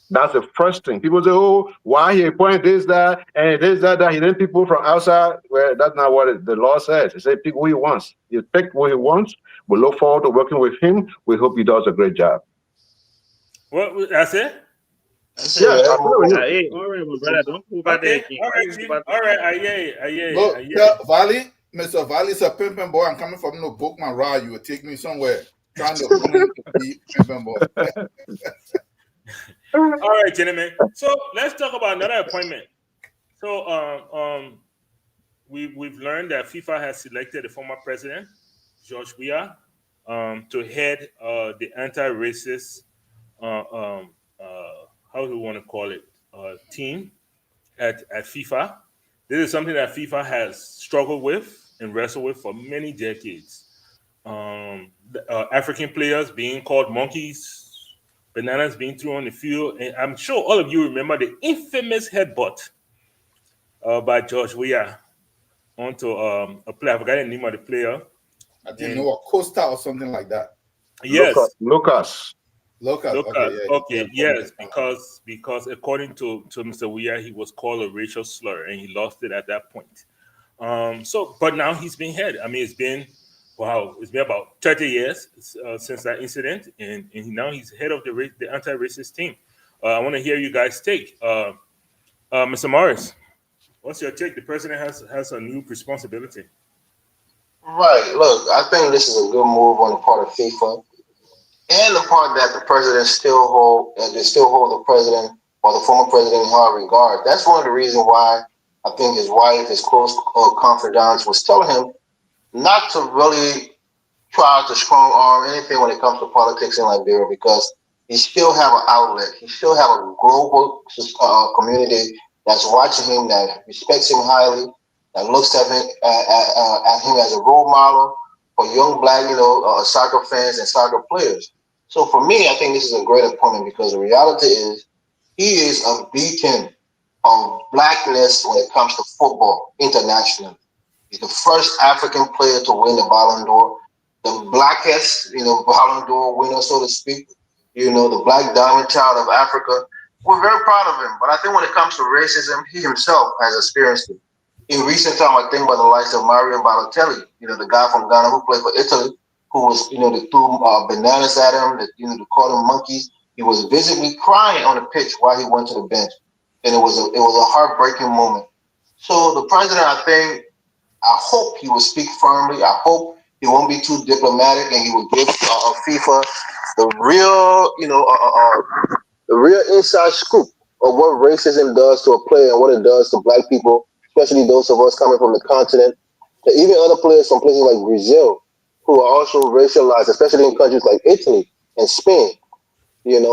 That's the first thing. People say, oh, why he appointed this, that, and this, that. He didn't people from outside. Well, that's not what the law says. He said pick who he wants. He picked who he wants. We look forward to working with him. We hope he does a great job. What? That's it? Yeah. Hey, all right, my brother. Don't move out there again. All right. Look, Valley, Mr. Valley's a pimping boy. I'm coming from no Bookman ride. You will take me somewhere. Trying to be pimping boy. All right, gentlemen. So let's talk about another appointment. So we've learned that FIFA has selected the former president, George Weah, to head the anti-racist how do we want to call it team at FIFA. This is something that FIFA has struggled with and wrestled with for many decades. African players being called monkeys, bananas being thrown on the field, and I'm sure all of you remember the infamous headbutt by George Weah onto a player. I forgot the name of the player. I didn't know, a Costa or something like that. Yes, Lucas. Okay, yes, because according to Mr. Weah, he was called a racial slur, and he lost it at that point. But now he's been head. I mean, it's been about 30 years since that incident, and now he's head of the anti-racist team. I want to hear you guys take. Mr. Morris, what's your take? The president has a new responsibility. Right. Look, I think this is a good move on the part of FIFA, and the part that the president still hold, they still hold the president or the former president in high regard. That's one of the reasons why I think his wife, his close confidant, was telling him not to really try to strong arm anything when it comes to politics in Liberia, because he still have an outlet. He still have a global community that's watching him, that respects him highly, that looks at him as a role model for young black, soccer fans and soccer players. So for me, I think this is a great appointment, because the reality is he is a beacon of blackness when it comes to football internationally. He's the first African player to win the Ballon d'Or, the blackest, Ballon d'Or winner, so to speak. The black diamond child of Africa. We're very proud of him. But I think when it comes to racism, he himself has experienced it. In recent time, I think by the likes of Mario Balotelli, the guy from Ghana who played for Italy, who was, they threw bananas at him, they called him monkeys. He was visibly crying on the pitch while he went to the bench, and it was a heartbreaking moment. So the president, I hope he will speak firmly. I hope he won't be too diplomatic, and he will give FIFA the real, the real inside scoop of what racism does to a player and what it does to black people, especially those of us coming from the continent, and even other players from places like Brazil, who are also racialized, especially in countries like Italy and Spain.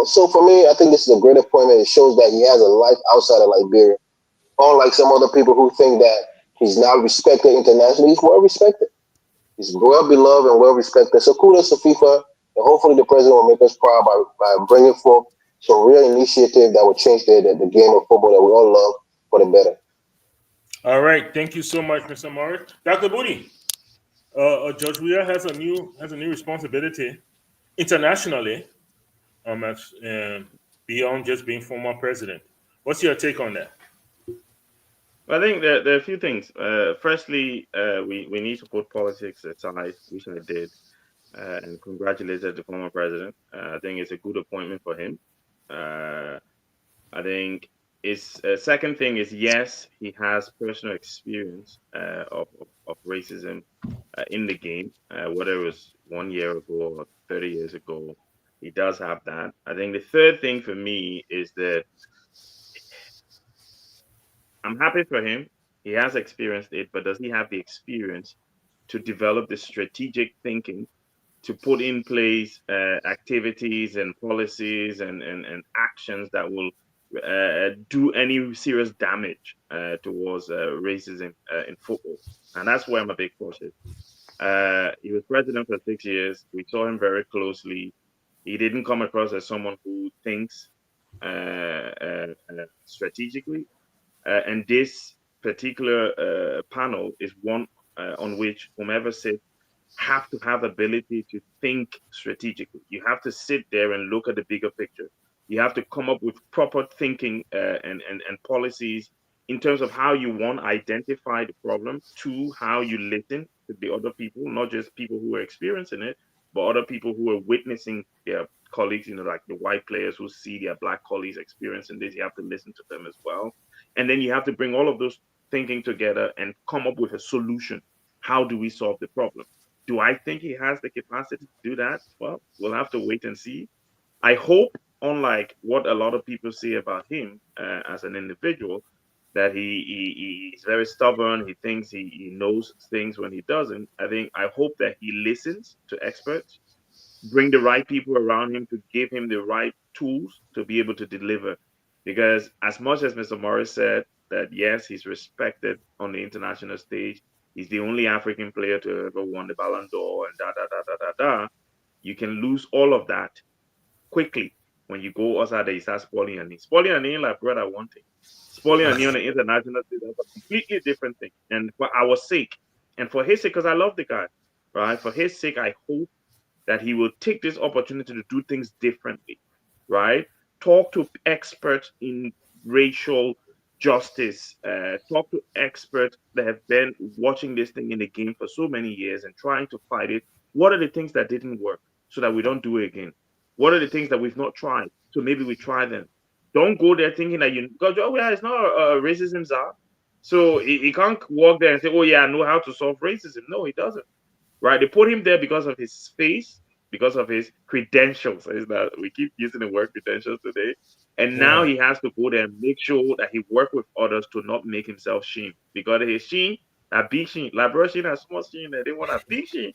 So for me, I think this is a great appointment. It shows that he has a life outside of Liberia. Unlike some other people who think that he's not respected internationally, he's well respected. He's well beloved and well respected. So kudos to FIFA, and hopefully the president will make us proud by bringing forth some real initiative that will change the game of football that we all love for the better. All right, thank you so much, Mr. Morris. Dr. Booty, Judge Weah has a new responsibility internationally, as, beyond just being former president. What's your take on that? I think there are a few things. Firstly, we need to put politics aside, which I did, and congratulated the former president. I think it's a good appointment for him. I think it's second thing is, yes, he has personal experience of racism in the game, whether it was 1 year ago or 30 years ago. He does have that. I think the third thing for me is that I'm happy for him. He has experienced it, but does he have the experience to develop the strategic thinking to put in place activities and policies and actions that will do any serious damage towards racism in football? And that's where I'm a big cautious. He was president for 6 years. We saw him very closely. He didn't come across as someone who thinks strategically. And this particular panel is one on which whomever sits have to have ability to think strategically. You have to sit there and look at the bigger picture. You have to come up with proper thinking and policies in terms of how you, one, identify the problem, two, how you listen to the other people, not just people who are experiencing it, but other people who are witnessing their colleagues, like the white players who see their black colleagues experiencing this. You have to listen to them as well. And then you have to bring all of those thinking together and come up with a solution. How do we solve the problem? Do I think he has the capacity to do that? Well, we'll have to wait and see. I hope, unlike what a lot of people say about him as an individual, that he's very stubborn. He thinks he knows things when he doesn't. I hope that he listens to experts, bring the right people around him to give him the right tools to be able to deliver. Because as much as Mr. Morris said that, yes, he's respected on the international stage, he's the only African player to ever won the Ballon d'Or and you can lose all of that quickly when you go outside there. You start spoiling your knee. Spoiling your knee, like, brother, one thing. Spoiling your knee on the international stage, that's a completely different thing. And for our sake, and for his sake, because I love the guy, right? For his sake, I hope that he will take this opportunity to do things differently, right? Talk to experts in racial justice, talk to experts that have been watching this thing in the game for so many years and trying to fight it. What are the things that didn't work so that we don't do it again? What are the things that we've not tried so maybe we try them? Don't go there thinking that because George Weah is not a racism czar. So he can't walk there and say, oh yeah, I know how to solve racism. No, he doesn't. Right? They put him there because of his face, because of his credentials. Is that we keep using the word credentials today. And now he has to go there and make sure that he work with others to not make himself sheen. Because his sheen, a big sheen, like bro sheen, a small sheen, they want a big sheen.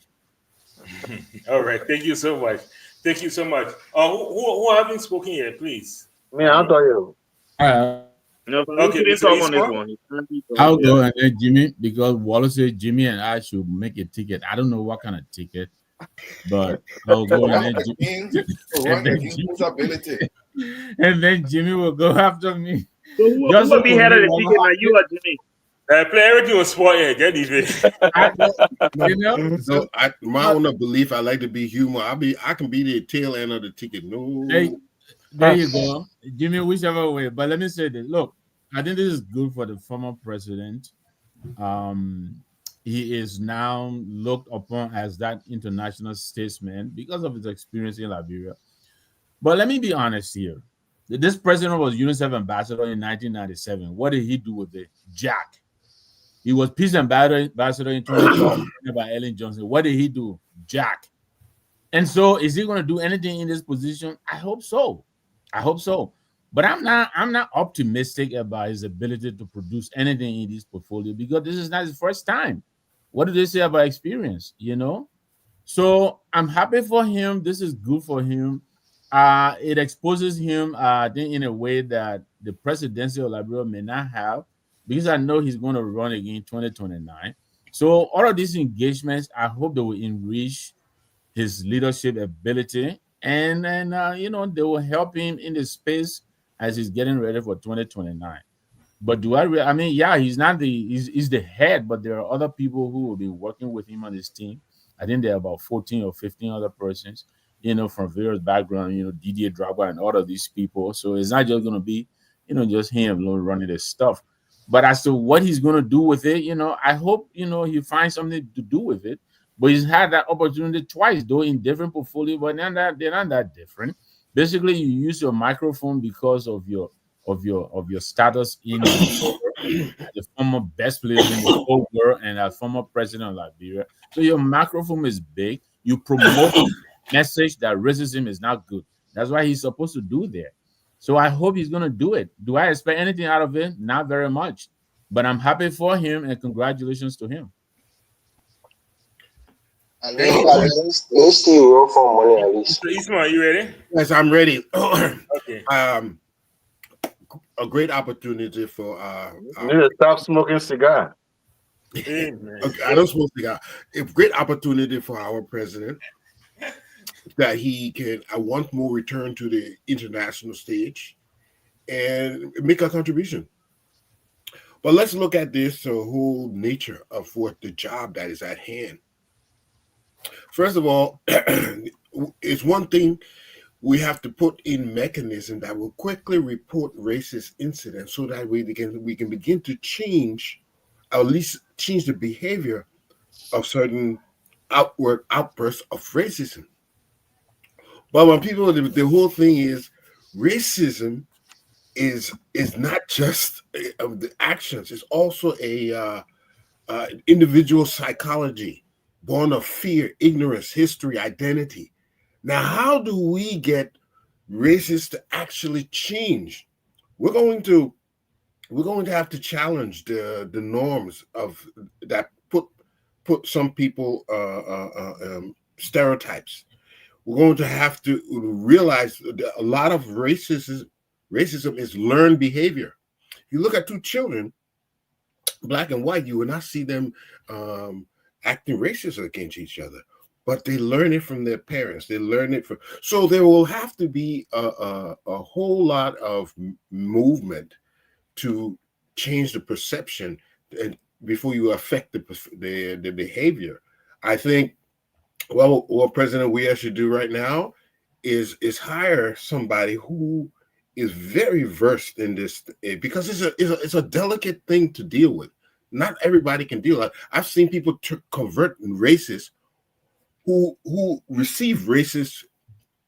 All right, thank you so much. Thank you so much. Who haven't spoken yet, please? Me, I'll tell you. No, Okay, didn't Mr. talk on this Isma? one. I'll go and then Jimmy, because Wallace said Jimmy and I should make a ticket. I don't know what kind of ticket, but I'll go and then Jimmy, and then Jimmy will go after me. So who will be head of the ticket? Like you or Jimmy? Play everything was sport here. Get even. You know, so my own belief, I like to be human. I can be the tail end of the ticket. No, hey, there you go, Jimmy. Whichever way, but let me say this. Look, I think this is good for the former president. He is now looked upon as that international statesman because of his experience in Liberia. But let me be honest here. This president was UNICEF ambassador in 1997. What did he do with it? Jack. He was peace ambassador in 2012 by Ellen Johnson. What did he do? Jack. And so is he going to do anything in this position? I hope so. I hope so. But I'm not optimistic about his ability to produce anything in this portfolio because this is not his first time. What do they say about experience? You know? So I'm happy for him. This is good for him. It exposes him, I think, in a way that the presidency of Liberia may not have, because I know he's going to run again in 2029. So all of these engagements, I hope they will enrich his leadership ability, and you know, they will help him in the space as he's getting ready for 2029. But do I mean, yeah, he's the head, but there are other people who will be working with him on his team. I think there are about 14 or 15 other persons, you know, from various backgrounds, you know, Didier Drogba and all of these people. So it's not just going to be, you know, just him running this stuff. But as to what he's going to do with it, you know, I hope, you know, he finds something to do with it. But he's had that opportunity twice, though, in different portfolios, but they're not that different. Basically, you use your microphone because of your status in the former best player in the whole world and a former president of Liberia. So your microphone is big. You promote message that racism is not good. That's what he's supposed to do there. So I hope he's going to do it. Do I expect anything out of it? Not very much. But I'm happy for him and congratulations to him. At least he wrote for money at least. Mr. Isma, are you ready? Yes, I'm ready. Okay. A great opportunity for you need to stop smoking cigar. Amen. I don't smoke cigar. A great opportunity for our president that he can once more return to the international stage and make a contribution. But let's look at this whole nature of what the job that is at hand. First of all, it's one thing we have to put in mechanism that will quickly report racist incidents so that we can begin to change, or at least change the behavior of certain outward outbursts of racism. But when people, the whole thing is racism is not just of the actions; it's also a individual psychology born of fear, ignorance, history, identity. Now, how do we get racists to actually change? We're going to have to challenge the norms of that put some people stereotypes. We're going to have to realize that a lot of racism is learned behavior. You look at two children, black and white, you will not see them acting racist against each other, but they learn it from their parents. They learn it from. So there will have to be a whole lot of movement to change the perception and before you affect the behavior. I think what President Weah should do right now is hire somebody who is very versed in this, because it's a delicate thing to deal with. Not everybody can deal with it. I've seen people convert racists who receive racist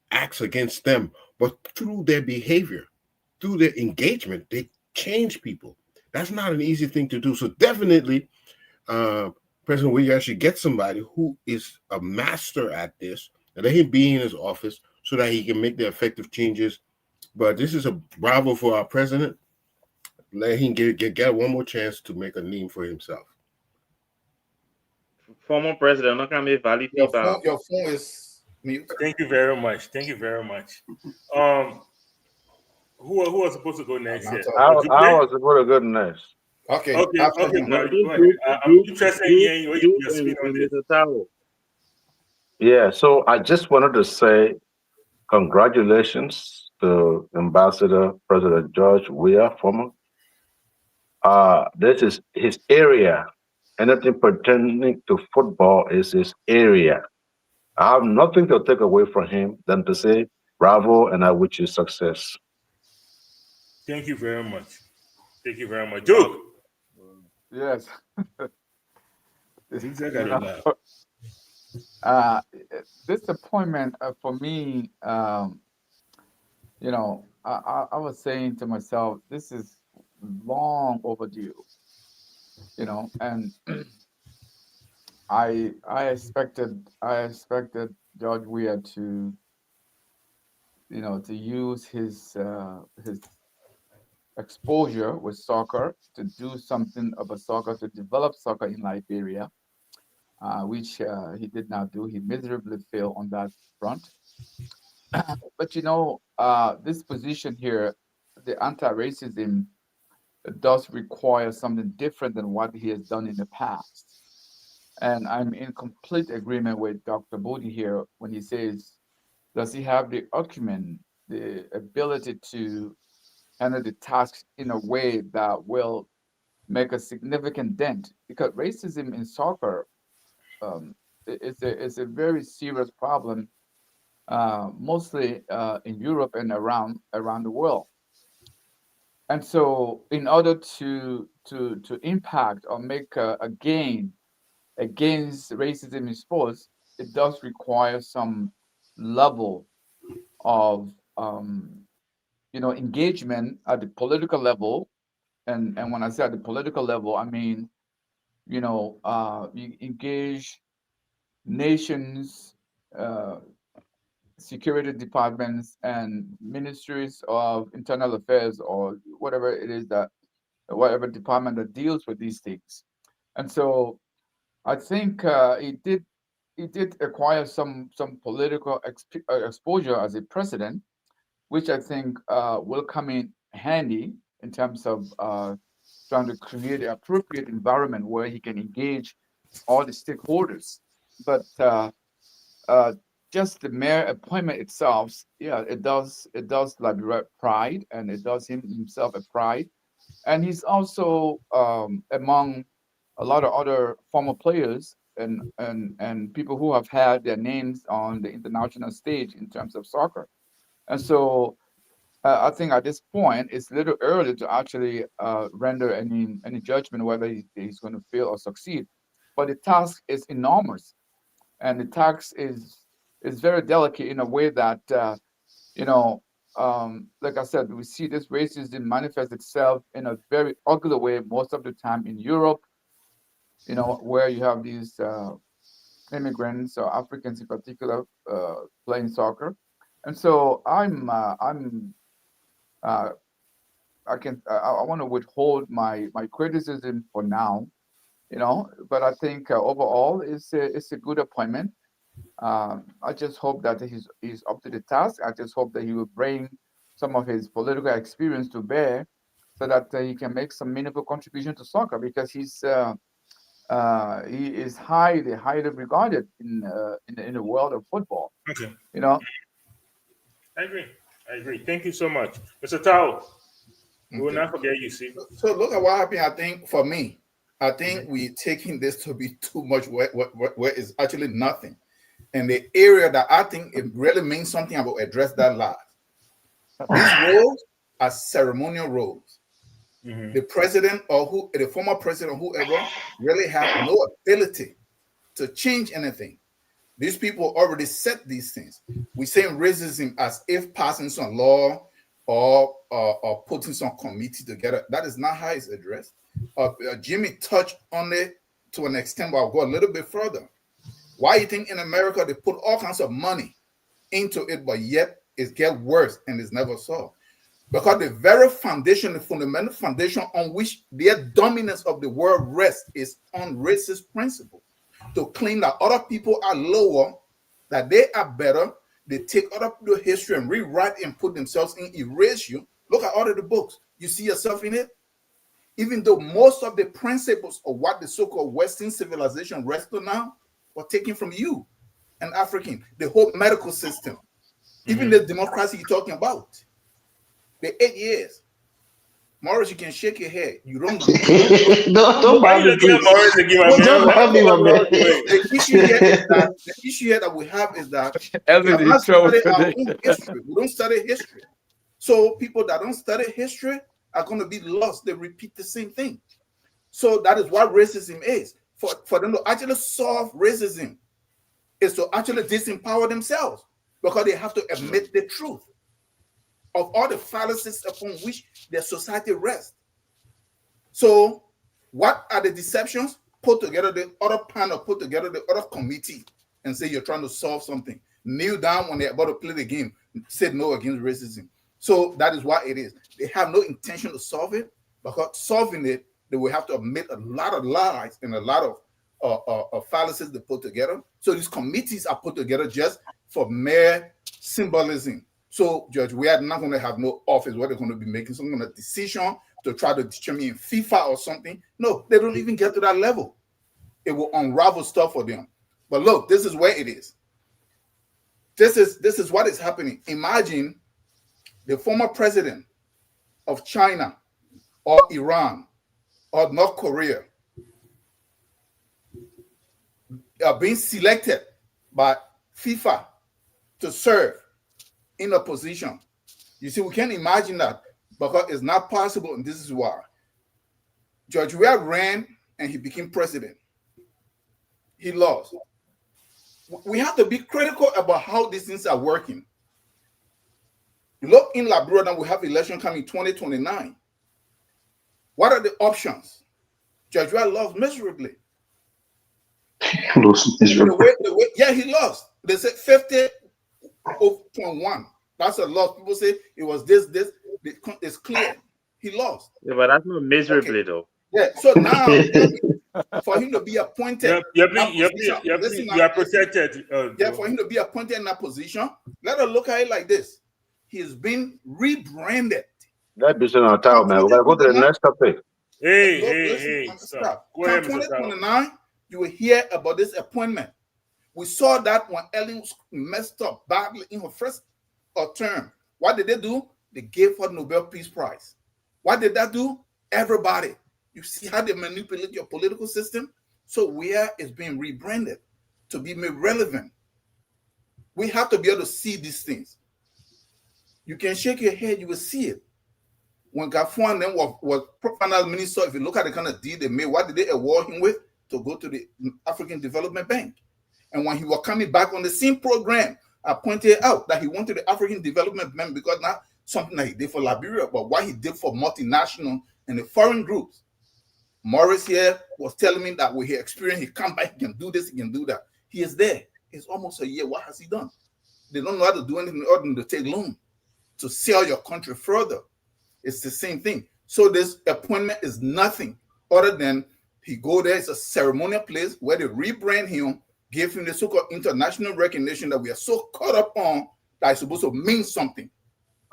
acts against them, but through their behavior. through their engagement, they change people. That's not an easy thing to do. So definitely, President Weah should get somebody who is a master at this, and let him be in his office so that he can make the effective changes. But this is a bravo for our president. Let him get one more chance to make a name for himself. Former president, not gonna be valid Your feedback. phone is mute. Thank you very much. Thank you very much. Who was supposed to go next here? I was supposed to go next. Okay. Okay, him. Barry, go ahead. I'm interested in hearing your spin on this. Mr. Tao. Yeah, so I just wanted to say congratulations to Ambassador President George Weah, former. This is his area. Anything pertaining to football is his area. I have nothing to take away from him than to say bravo and I wish you success. Thank you very much. Thank you very much. Duke. Yes. Things I gotta This appointment for me, I was saying to myself, this is long overdue, and I expected George Weah to use his exposure with soccer to do something about soccer, to develop soccer in Liberia, which he did not do. He miserably failed on that front. But this position here, the anti-racism, does require something different than what he has done in the past. And I'm in complete agreement with Dr. Bodie here when he says, does he have the acumen, the ability to handle the task in a way that will make a significant dent? Because racism in soccer is a very serious problem, mostly in Europe and around the world. And so, in order to impact or make a gain against racism in sports, it does require some level of engagement at the political level. And when I say at the political level, I mean you engage nations, security departments, and ministries of internal affairs, or whatever it is whatever department that deals with these things. And so I think it did acquire some political exposure as a president, which I think will come in handy in terms of trying to create an appropriate environment where he can engage all the stakeholders. But just the mayor appointment itself, yeah, it does liberate pride, and it does himself a pride. And he's also among a lot of other former players and people who have had their names on the international stage in terms of soccer. And so I think at this point it's a little early to actually render any judgment whether he's going to fail or succeed. But the task is enormous, and the task is very delicate in a way that like I said, we see this racism manifest itself in a very ugly way most of the time in Europe, where you have these immigrants or Africans in particular playing soccer. And so I want to withhold my criticism for now, but I think overall it's a good appointment. I just hope that he's up to the task. I just hope that he will bring some of his political experience to bear, so that he can make some meaningful contribution to soccer, because he is highly regarded in the world of football. Okay. I agree. Thank you so much, Mr. Tao. We will not forget you. See. So look at what happened. I think for me, we're taking this to be too much where it's actually nothing. And the area that I think it really means something about address that live. These roles are ceremonial roles. Mm-hmm. The president or the former president, whoever, really have no ability to change anything. These people already set these things. We say racism as if passing some law or putting some committee together. That is not how it's addressed. Jimmy touched on it to an extent, but I'll go a little bit further. Why you think in America they put all kinds of money into it, but yet it gets worse and it's never solved? Because the very foundation, the fundamental foundation on which their dominance of the world rests is on racist principles. To claim that other people are lower, that they are better, they take other people's history and rewrite and put themselves in, erase you. Look at all of the books. You see yourself in it? Even though most of the principles of what the so-called Western civilization rests on now were taken from you, an African. The whole medical system, even the democracy you're talking about, the 8 years. Morris, you can shake your head. You don't. Don't bother me, please. Don't bother me, my man. The issue here that we have is that we have not studied our own history. We don't study history. So people that don't study history are going to be lost. They repeat the same thing. So that is what racism is. For them to actually solve racism is to actually disempower themselves, because they have to admit the truth of all the fallacies upon which their society rests. So what are the deceptions? Put together the other panel, put together the other committee and say you're trying to solve something. Kneel down when they're about to play the game, say no against racism. So that is what it is. They have no intention to solve it, because solving it, they will have to admit a lot of lies and a lot of fallacies they put together. So these committees are put together just for mere symbolism. So, Judge, we are not going to have no office where they're going to be making some kind of decision to try to determine FIFA or something. No, they don't even get to that level. It will unravel stuff for them. But look, this is where it is. This is what is happening. Imagine the former president of China or Iran or North Korea are being selected by FIFA to serve in a position. You see, we can't imagine that, because it's not possible, and this is why. George Weah ran and he became president. He lost. We have to be critical about how these things are working. Look in Liberia, that we have election coming 2029. What are the options? George Weah lost miserably. Yeah, he lost. They said 50.1. That's a loss. People say it was this. It's clear. He lost. Yeah, but that's not miserably though. Yeah. So now, for him to be appointed, you are protected. For him to be appointed in that position, let us look at it like this: he's been rebranded. That bitch on our tower, man. We gotta go to the next topic. Hey. Stop. 2029, you will hear about this appointment. We saw that when Ellen messed up badly in her first term. What did they do? They gave her the Nobel Peace Prize. What did that do? Everybody. You see how they manipulate your political system? So Weah is being rebranded to be made relevant. We have to be able to see these things. You can shake your head, you will see it. When Gafuan then was finance minister, if you look at the kind of deal they made, what did they award him with? To go to the African Development Bank. And when he was coming back on the same program, I pointed out that he went to the African Development Bank because not something that he did for Liberia, but what he did for multinational and the foreign groups. Morris here was telling me that with his experience, he come back, he can do this, he can do that. He is there. It's almost a year. What has he done? They don't know how to do anything other than to take loan to sell your country further. It's the same thing. So this appointment is nothing other than he go there. It's a ceremonial place where they rebrand him, give him the so-called international recognition that we are so caught up on that it's supposed to mean something.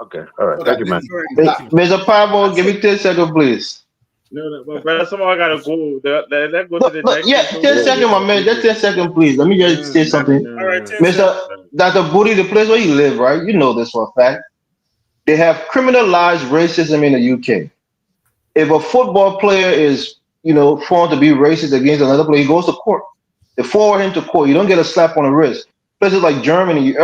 Okay, all right. So Thank you, man. Mr. Pablo, give me 10 seconds, please. No, but brother, someone gotta go. Let's go to the next. Yeah, 10 seconds, my man. Just 10 seconds, please. Let me just say something. All right, Mr. Dr. Booty, the place where you live, right? You know this for a fact. They have criminalized racism in the UK. If a football player is, found to be racist against another player, he goes to court. They forward him to court. You don't get a slap on the wrist. Places like Germany,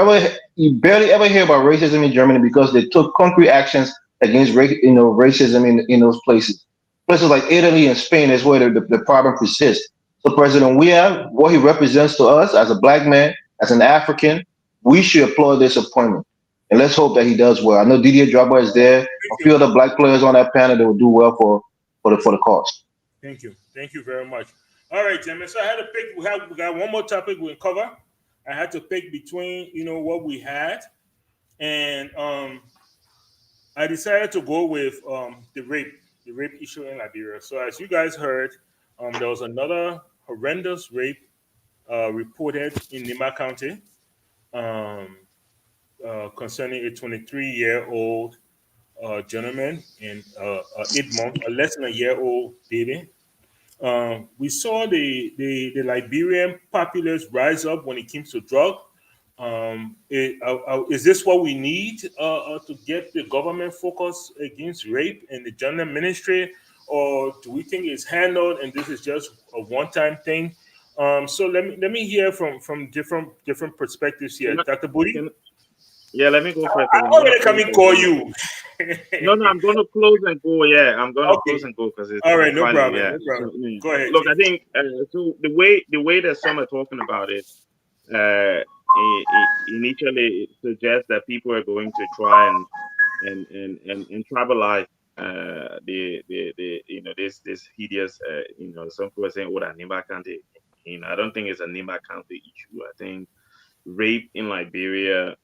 you barely ever hear about racism in Germany because they took concrete actions against racism in those places. Places like Italy and Spain is where the problem persists. So President Weah, what he represents to us as a black man, as an African, we should applaud this appointment. And let's hope that he does well. I know Didier Drogba is there. A few other black players on that panel that will do well for the cause. Thank you very much. All right, gentlemen. So I had to pick. We got one more topic we'll cover. I had to pick between what we had, and I decided to go with the rape issue in Liberia. So as you guys heard, there was another horrendous rape reported in Nima County concerning a 23-year-old gentleman and a less than a year old baby. We saw the Liberian populace rise up when it comes to drug. Is this what we need to get the government focus against rape and the gender ministry, or do we think it's handled and this is just a one-time thing? So let me hear from different perspectives here, Dr. Booty. Yeah, let me go first. I'm already coming call you. No, I'm going to close and go. Yeah, I'm going to close and go because it's all right. No funny, problem. yeah. No problem. So, go ahead. Look, I think so. The way that some are talking about it, initially it suggests that people are going to try and tribalize the this hideous some people are saying, oh, that Nimba County. I don't think it's a Nimba County issue. I think rape in Liberia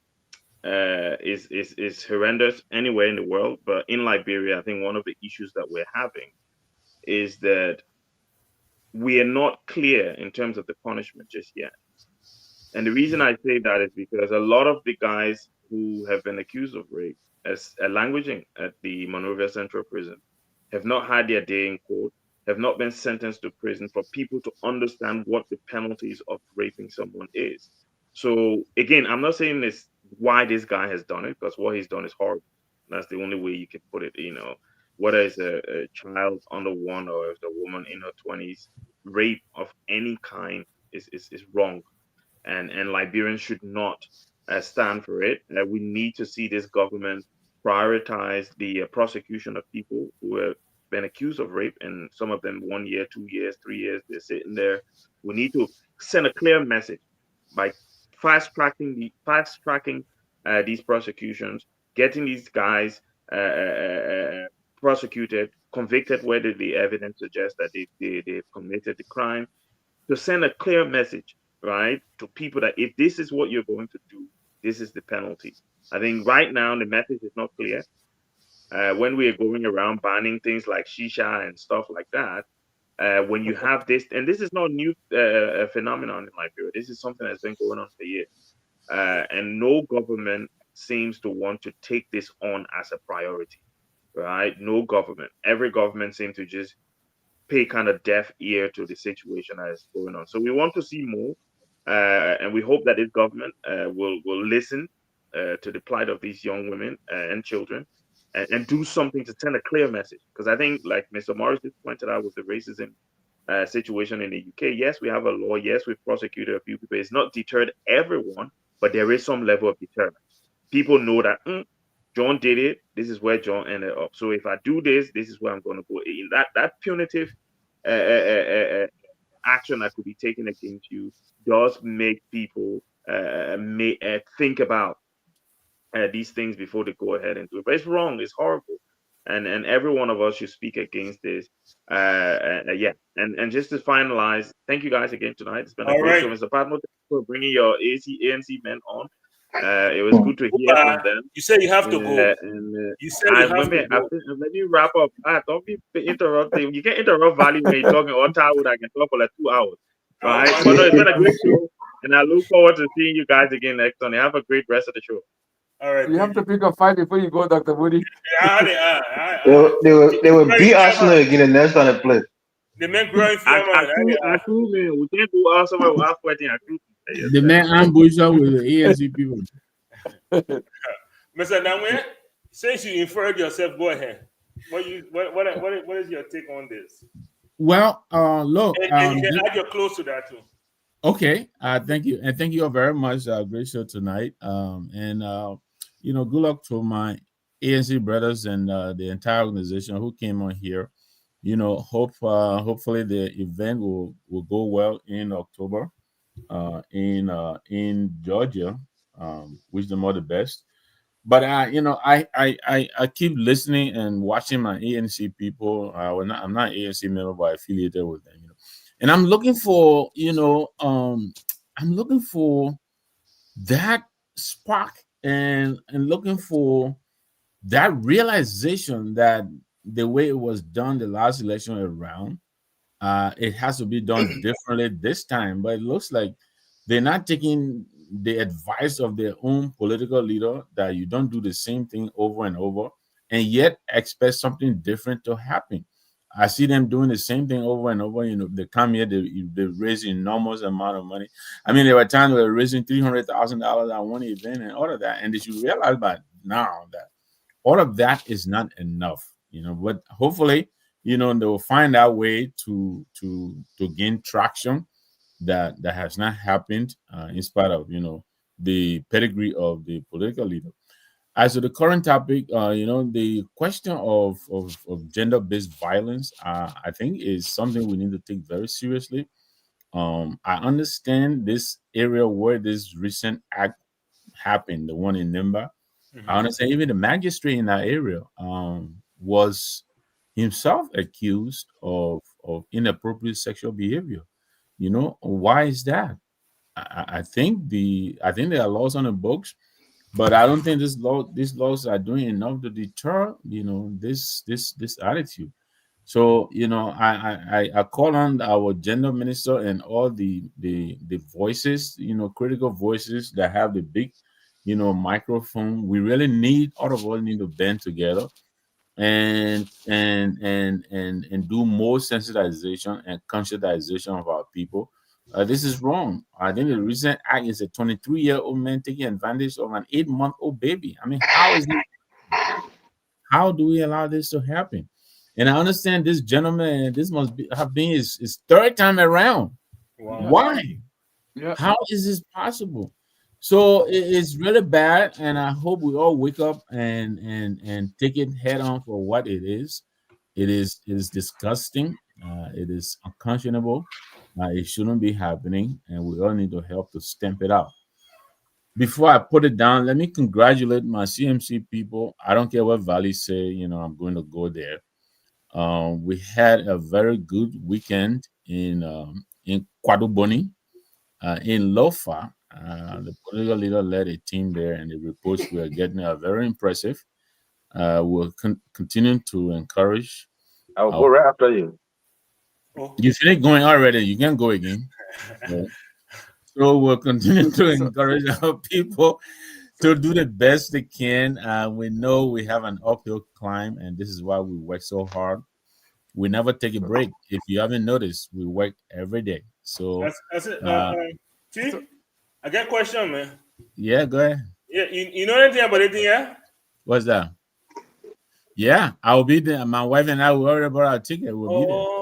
is horrendous anywhere in the world, but in Liberia, I think one of the issues that we're having is that we are not clear in terms of the punishment just yet. And the reason I say that is because a lot of the guys who have been accused of rape as languaging at the Monrovia Central Prison have not had their day in court, have not been sentenced to prison for people to understand what the penalties of raping someone is. So again, I'm not saying this why this guy has done it, because what he's done is horrible. That's the only way you can put it. Whether it's a child under 1 or if it's a woman in her 20s, rape of any kind is wrong, and Liberians should not stand for it. We need to see this government prioritize the prosecution of people who have been accused of rape, and some of them 1 year, 2 years, 3 years, they're sitting there. We need to send a clear message by fast tracking these prosecutions, getting these guys prosecuted, convicted where the evidence suggests that they've committed the crime, to send a clear message, right, to people that if this is what you're going to do, this is the penalty. I think right now the message is not clear. When we are going around banning things like shisha and stuff like that, when you have this, and this is not a new phenomenon in Liberia, this is something that's been going on for years. And no government seems to want to take this on as a priority, right? No government. Every government seems to just pay kind of deaf ear to the situation that is going on. So we want to see more, and we hope that this government will listen to the plight of these young women and children, and do something to send a clear message. Because I think, like Mr. Morris just pointed out with the racism situation in the UK, yes, we have a law, yes, we've prosecuted a few people. It's not deterred everyone, but there is some level of deterrent. People know that John did it. This is where John ended up. So if I do this, this is where I'm going to go. In that punitive action that could be taken against you does make people think about these things before they go ahead and do it. But it's wrong. It's horrible. And every one of us should speak against this. Yeah. And just to finalize, thank you guys again tonight. It's been a great show, Mr. Patmo, for bringing your ANC men on. It was good to hear from them. You said you have to go. You said you have to go. Let me wrap up. Don't be interrupting. You can interrupt Valley when you're talking on time. I can talk for like 2 hours. Right? But no, it's been a great show. And I look forward to seeing you guys again next Sunday. Have a great rest of the show. All right. You have to pick a fight before you go, Dr. Woody. They will beat Arsenal again and next time they play. The men growing man. We can't do all somewhere without fighting. The man ambushed up with the ANC people. Mr. Namwe, since you inferred yourself, go ahead. What is your take on this? Well, look, and you can add your close to that too. Okay, thank you, and thank you all very much. Great show tonight. Good luck to my ANC brothers and the entire organization who came on here. Hopefully the event will go well in October, in Georgia. Wish them all the best. But I keep listening and watching my ANC people. I'm not ANC member, but affiliated with them. And I'm looking for I'm looking for that spark and looking for that realization that the way it was done the last election around, it has to be done differently this time. But it looks like they're not taking the advice of their own political leader that you don't do the same thing over and over and yet expect something different to happen. I see them doing the same thing over and over. They come here, they raise enormous amount of money. I mean, there were times they were raising $300,000 at one event and all of that. And they should realize by now that all of that is not enough, but hopefully, they will find a way to gain traction that has not happened in spite of the pedigree of the political leader. As to the current topic, the question of gender-based violence, I think is something we need to take very seriously. I understand this area where this recent act happened, the one in Nimba. I understand even the magistrate in that area was himself accused of inappropriate sexual behavior. Why is that? I think there are laws on the books, but I don't think these laws are doing enough to deter this attitude. So I call on our gender minister and all the voices, critical voices that have the big microphone. We really need, all of us need to band together and do more sensitization and conscientization of our people. This is wrong. I think the recent act is a 23-year-old man taking advantage of an 8-month-old baby. I mean, how do we allow this to happen? And I understand this gentleman, this have been his third time around. Wow. Why? Yeah. How is this possible? So it's really bad, and I hope we all wake up and take it head on for what it is. It is disgusting. It is unconscionable. It shouldn't be happening, and we all need to help to stamp it out. Before I put it down, let me congratulate my CMC people. I don't care what Valley say. I'm going to go there. We had a very good weekend in Kwaduboni, in Lofa. The political leader led a team there, and the reports we are getting are very impressive. We're continuing to encourage. I'll go right after you. You finished going already. You can go again. So we'll continue to encourage our people to do the best they can. We know we have an uphill climb, and this is why we work so hard. We never take a break. If you haven't noticed, we work every day. So that's it. See, I got a question, man. Yeah, go ahead. Yeah, you know anything about it, yeah? What's that? Yeah, I'll be there. My wife and I will worry about our ticket. We'll be there.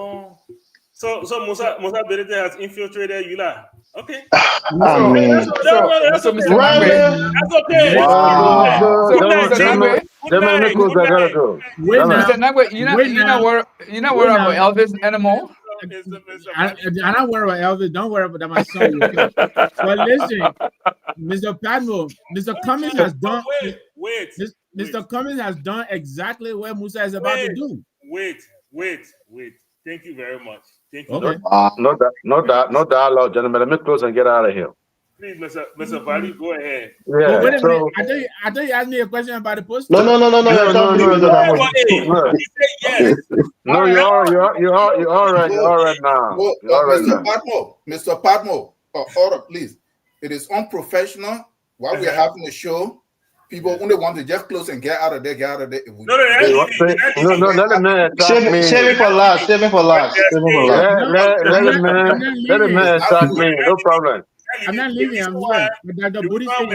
So Musa Berete has infiltrated you, lah. Okay. I mean, That's okay. That's okay. Wow. Mr. Nagwe, you're not worried about Elvis anymore? I'm not worried about Elvis. Don't worry about that. My son. But listen, Mr. Padmo, Mr. Cummings has done. Wait. Mr. Cummings has done exactly what Musa is about to do. Wait. Thank you very much. Thank you. Okay. No dialogue, gentlemen. Let me close and get out of here. Please, Mr. Valley, go ahead. Yeah. Wait a minute. I thought you asked me a question about the post. No. No, you're all right. You're all right now. Mr. Padmo, order, please. It is unprofessional while we're having a show. People only want to just close and get out of there. No, let the man attack me. Save it for last. Let the man attack me. No problem. I'm not leaving. I'm here. Dr. Budi said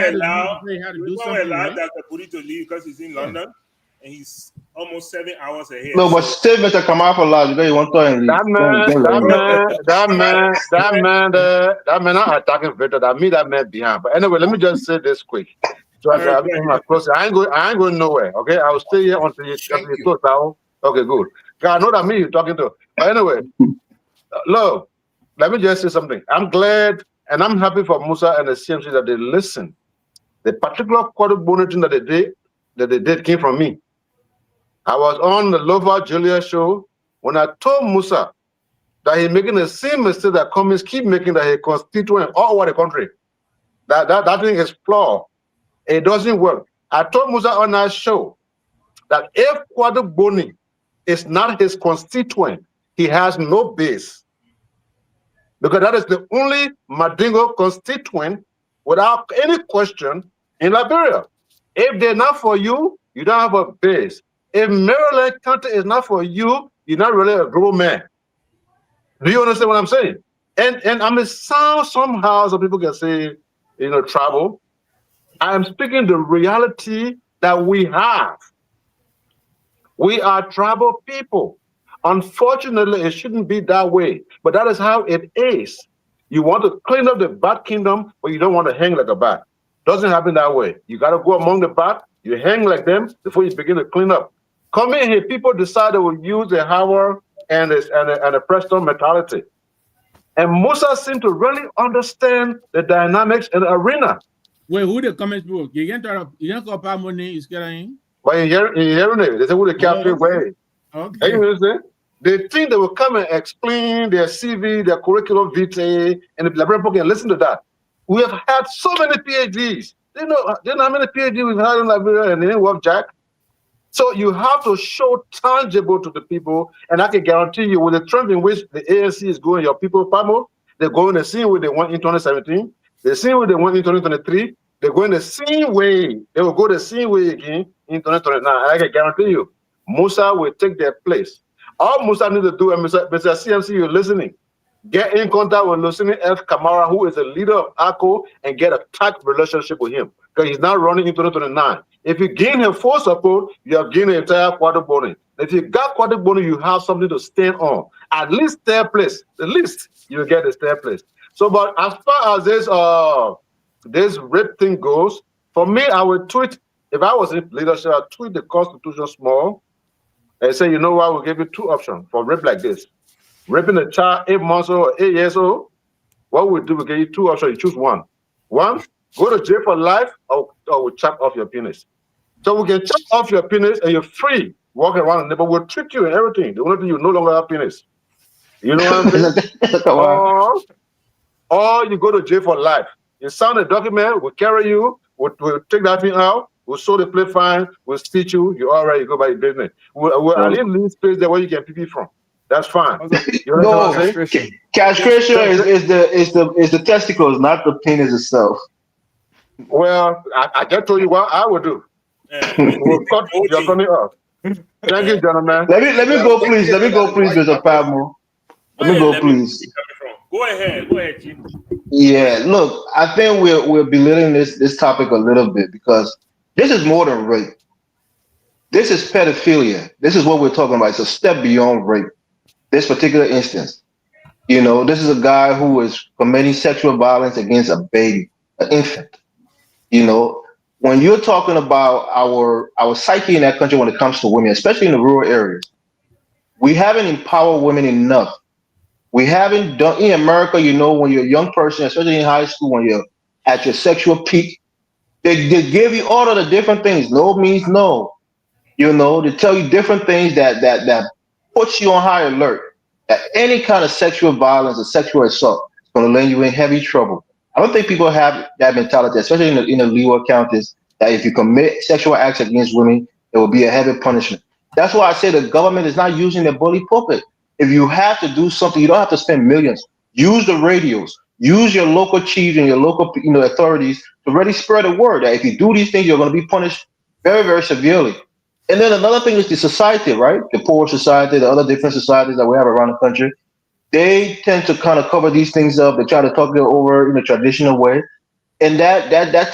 he had to do something. Allowed Dr. Budi to leave because he's in London and he's almost 7 hours ahead. No, but save Mr. Kamal for last because you want to leave. That man not attacking Victor. That me that man behind. But anyway, let me just say this quick. So I ain't going nowhere. Okay, I will stay here until you close down. Okay, good. God, I know that me you're talking to. But anyway, look, let me just say something. I'm glad and I'm happy for Musa and the CMC that they listen The particular quadruple that they did came from me. I was on the Lova Julia show when I told Musa that he's making the same mistake that communists keep making, that he constituent all over the country. That thing is flawed. It doesn't work. I told Musa on that show that if Quadri is not his constituent, he has no base. Because that is the only Madingo constituent without any question in Liberia. If they're not for you, you don't have a base. If Maryland County is not for you, you're not really a global man. Do you understand what I'm saying? And I mean, somehow some people can say, tribal. I am speaking the reality that we have. We are tribal people. Unfortunately, it shouldn't be that way, but that is how it is. You want to clean up the bat kingdom, but you don't want to hang like a bat. Doesn't happen that way. You got to go among the bat, you hang like them before you begin to clean up. Come in here, people decide they will use a hammer and a Preston mentality. And Musa seemed to really understand the dynamics in the arena. Wait, who the comments book? You can't call money is getting. But in hearing it, they say who the captain way. Okay. You understand? They think they will come and explain their CV, their curriculum vitae, and the librarian book and listen to that. We have had so many PhDs. Do you know how many PhDs we've had in Liberia and they didn't work, Jack? So you have to show tangible to the people, and I can guarantee you, with the trend in which the ANC is going, your people, Pamo, they're going the same way they went in 2017, the same way they went in 2023, they're going the same way. They will go the same way again in 2029. I can guarantee you, Musa will take their place. All Musa needs to do, and Mr. CMC, you're listening, get in contact with Lucini F. Kamara, who is the leader of ACO, and get a tight relationship with him, because he's now running in 2029. If you gain him full support, you have gained the entire quadruple. If you got quadruple, you have something to stand on. At least third place. The least you will get is third place. So, but as far as this rape thing goes, for me, I would tweet, if I was in leadership, I'd tweet the Constitution small and say, you know what, we'll give you two options for rape like this. Raping a child 8 months old or 8 years old, what we do, we give you two options, you choose one. One, go to jail for life, or we chop off your penis. So we can chop off your penis and you're free walking around the neighborhood. We'll trick you and everything. The only thing, you no longer have penis. You know what I'm saying? or you go to jail for life. You sign a document, we'll carry you, we'll take that thing out, we'll show the play fine, we'll stitch you, you're all right, you go by your business. We'll at least leave space there where you can pee from. That's fine. You know what I'm saying? Castration is the testicles, not the penis itself. Well, I just told you what I would do. We'll cut your coming off. Thank you, gentlemen. Let me go, please. Let me go, please, Mr. Pablo. Let me go, please. Go ahead, Chief. Yeah, look, I think we're belittling this topic a little bit, because this is more than rape. This is pedophilia. This is what we're talking about. It's a step beyond rape. This particular instance, this is a guy who is committing sexual violence against a baby, an infant. When you're talking about our psyche in that country when it comes to women, especially in the rural areas, we haven't empowered women enough. We haven't done in America, when you're a young person, especially in high school, when you're at your sexual peak, they give you all of the different things. No means no. They tell you different things that puts you on high alert. That any kind of sexual violence or sexual assault is going to land you in heavy trouble. I don't think people have that mentality, especially in the Leeward counties, that if you commit sexual acts against women, it will be a heavy punishment. That's why I say the government is not using the bully pulpit. If you have to do something, you don't have to spend millions. Use the radios. Use your local chiefs and your local authorities to really spread the word that if you do these things, you're going to be punished very, very severely. And then another thing is the society, right? The poor society, the other different societies that we have around the country. They tend to kind of cover these things up. They try to talk it over in a traditional way. And that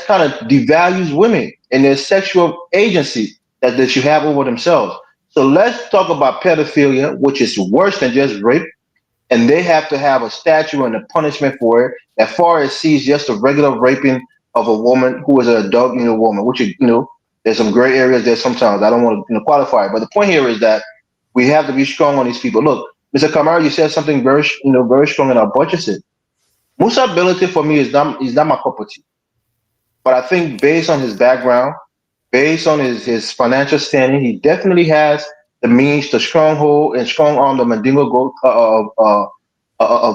kind of devalues women and their sexual agency that they should have over themselves. So let's talk about pedophilia, which is worse than just rape. And they have to have a statute and a punishment for it that far exceeds just a regular raping of a woman who is an adult woman, which, there's some gray areas there sometimes. I don't want to qualify it. But the point here is that we have to be strong on these people. Look, Mr. Kamara, you said something very strong, and I'll buttress it. Musa ability for me is not my cup of tea. But I think based on his background, based on his financial standing, he definitely has the means to stronghold and strong arm the Mandingo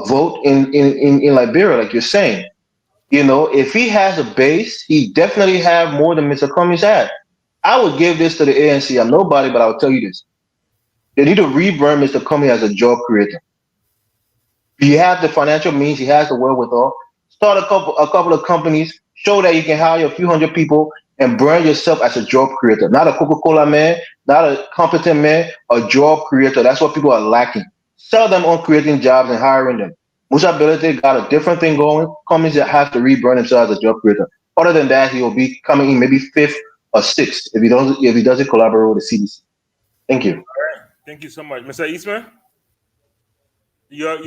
vote in Liberia, like you're saying. If he has a base, he definitely have more than Mr. Cummings had. I would give this to the ANC. I'm nobody, but I'll tell you this. They need to rebrand Mr. Cummings as a job creator. He has the financial means, he has the wherewithal. Start a couple of companies, show that you can hire a few hundred people and brand yourself as a job creator. Not a Coca-Cola man, not a competent man, a job creator. That's what people are lacking. Sell them on creating jobs and hiring them. Musa Belete got a different thing going. Cummings has to rebrand himself as a job creator. Other than that, he will be coming in maybe fifth or sixth if he doesn't collaborate with the CDC. Thank you. All right. Thank you so much, Mr. Eastman. Your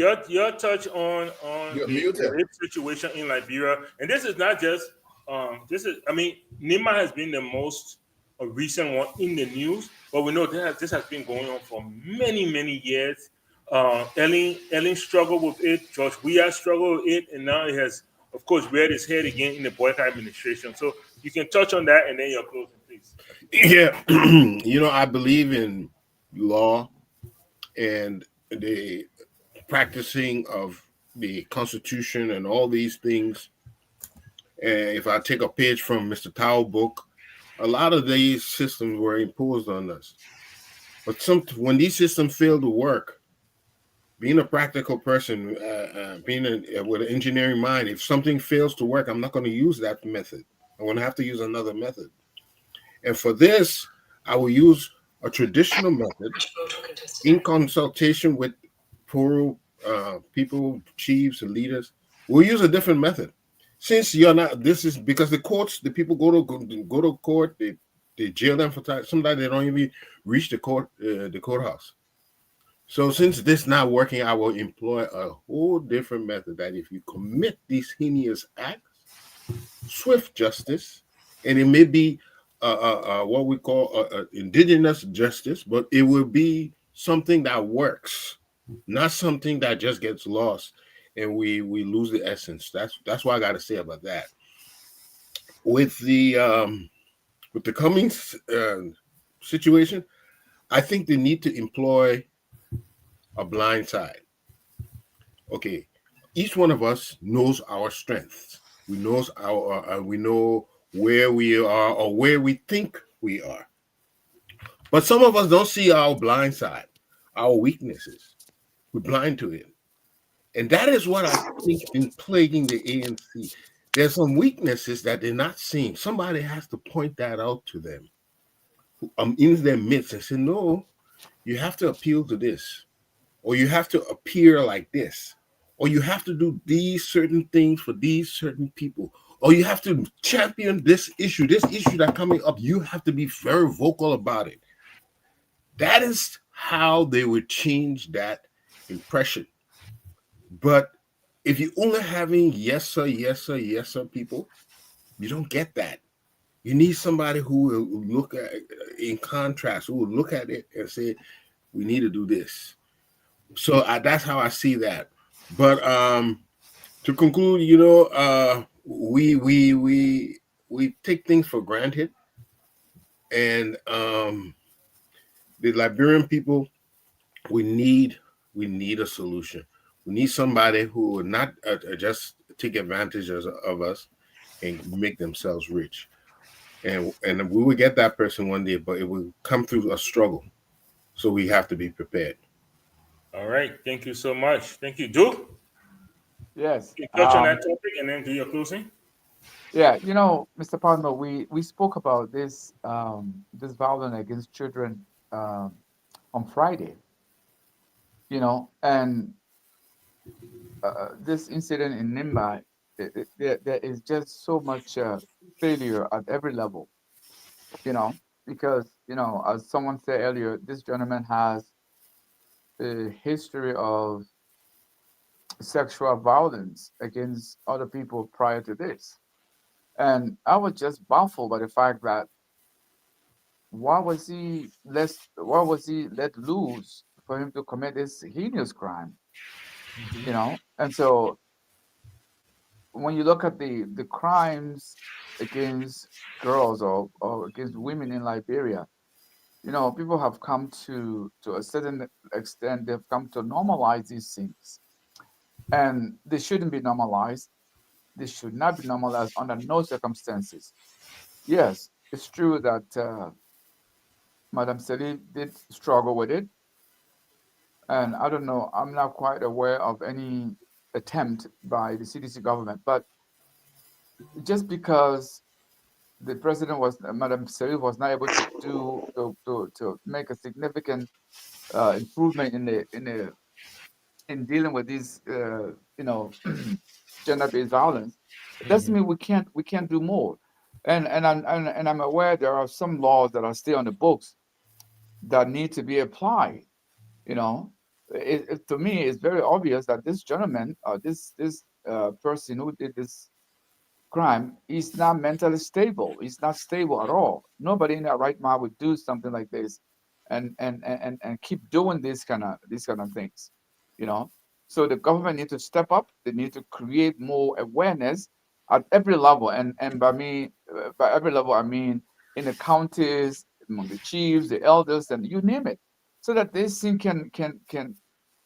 touch on the rape situation in Liberia, and this is not just Nima has been the most recent one in the news, but we know this has been going on for many years. Ellen struggled with it, George Weah struggled with it, and now it has, of course, reared its head again in the Boycott administration. So you can touch on that, and then your closing, please. Yeah, I believe in law and the practicing of the Constitution and all these things. And if I take a page from Mr. Tao book, a lot of these systems were imposed on us. But when these systems fail to work, being a practical person, with an engineering mind, if something fails to work, I'm not going to use that method. I'm going to have to use another method. And for this, I will use a traditional method in consultation with poor people, chiefs, and leaders. We'll use a different method. Since you're not, this is because the people go to court, they jail them for time. Sometimes they don't even reach the courthouse. So since this not working, I will employ a whole different method that if you commit these heinous acts, swift justice, and it may be what we call indigenous justice, but it will be something that works, not something that just gets lost and we lose the essence. That's what I got to say about that. With the Cummings situation, I think they need to employ a blind side. Okay, each one of us knows our strengths. We know where we are or where we think we are. But some of us don't see our blind side, our weaknesses. We're blind to it. And that is what I think is plaguing the ANC. There's some weaknesses that they're not seeing. Somebody has to point that out to them in their midst and say, no, you have to appeal to this, or you have to appear like this, or you have to do these certain things for these certain people, or you have to champion this issue that's coming up. You have to be very vocal about it. That is how they would change that impression. But if you're only having yes sir people, you don't get that. You need somebody who will look at it in contrast, who will look at it and say, we need to do this. So that's how I see that. But to conclude, we take things for granted, and the Liberian people, we need a solution. We need somebody who will not just take advantage of us and make themselves rich. And we will get that person one day, but it will come through a struggle. So we have to be prepared. All right. Thank you so much. Thank you, Duke. Yes. You touch on that topic and then do your closing. Yeah, Mr. Palmer, we spoke about this this violence against children on Friday. And this incident in Nimba, there is just so much failure at every level. Because as someone said earlier, this gentleman has a history of sexual violence against other people prior to this. And I was just baffled by the fact that why was he let loose for him to commit this heinous crime? And so when you look at the crimes against girls or against women in Liberia, people have come to a certain extent, they've come to normalize these things. And they shouldn't be normalized. They should not be normalized under no circumstances. Yes, it's true that Madam Seli did struggle with it. And I don't know, I'm not quite aware of any attempt by the CDC government. But just because the president Madam Seli was not able to to make a significant improvement in dealing with these gender-based violence, it doesn't mean we can't do more. And I'm aware there are some laws that are still on the books that need to be applied. To me, it's very obvious that this gentleman, this person who did this crime, is not mentally stable. He's not stable at all. Nobody in their right mind would do something like this, and keep doing these kind of things. So the government need to step up. They need to create more awareness at every level, and by every level, I mean in the counties, among the chiefs, the elders, and you name it, so that this thing can.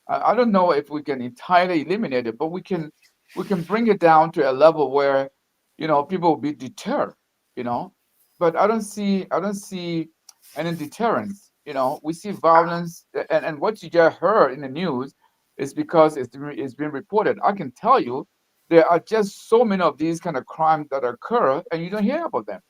I don't know if we can entirely eliminate it, but we can bring it down to a level where people will be deterred. But I don't see any deterrence. We see violence, and what you just heard in the news is because it's been reported. I can tell you there are just so many of these kind of crimes that occur, and you don't hear about them.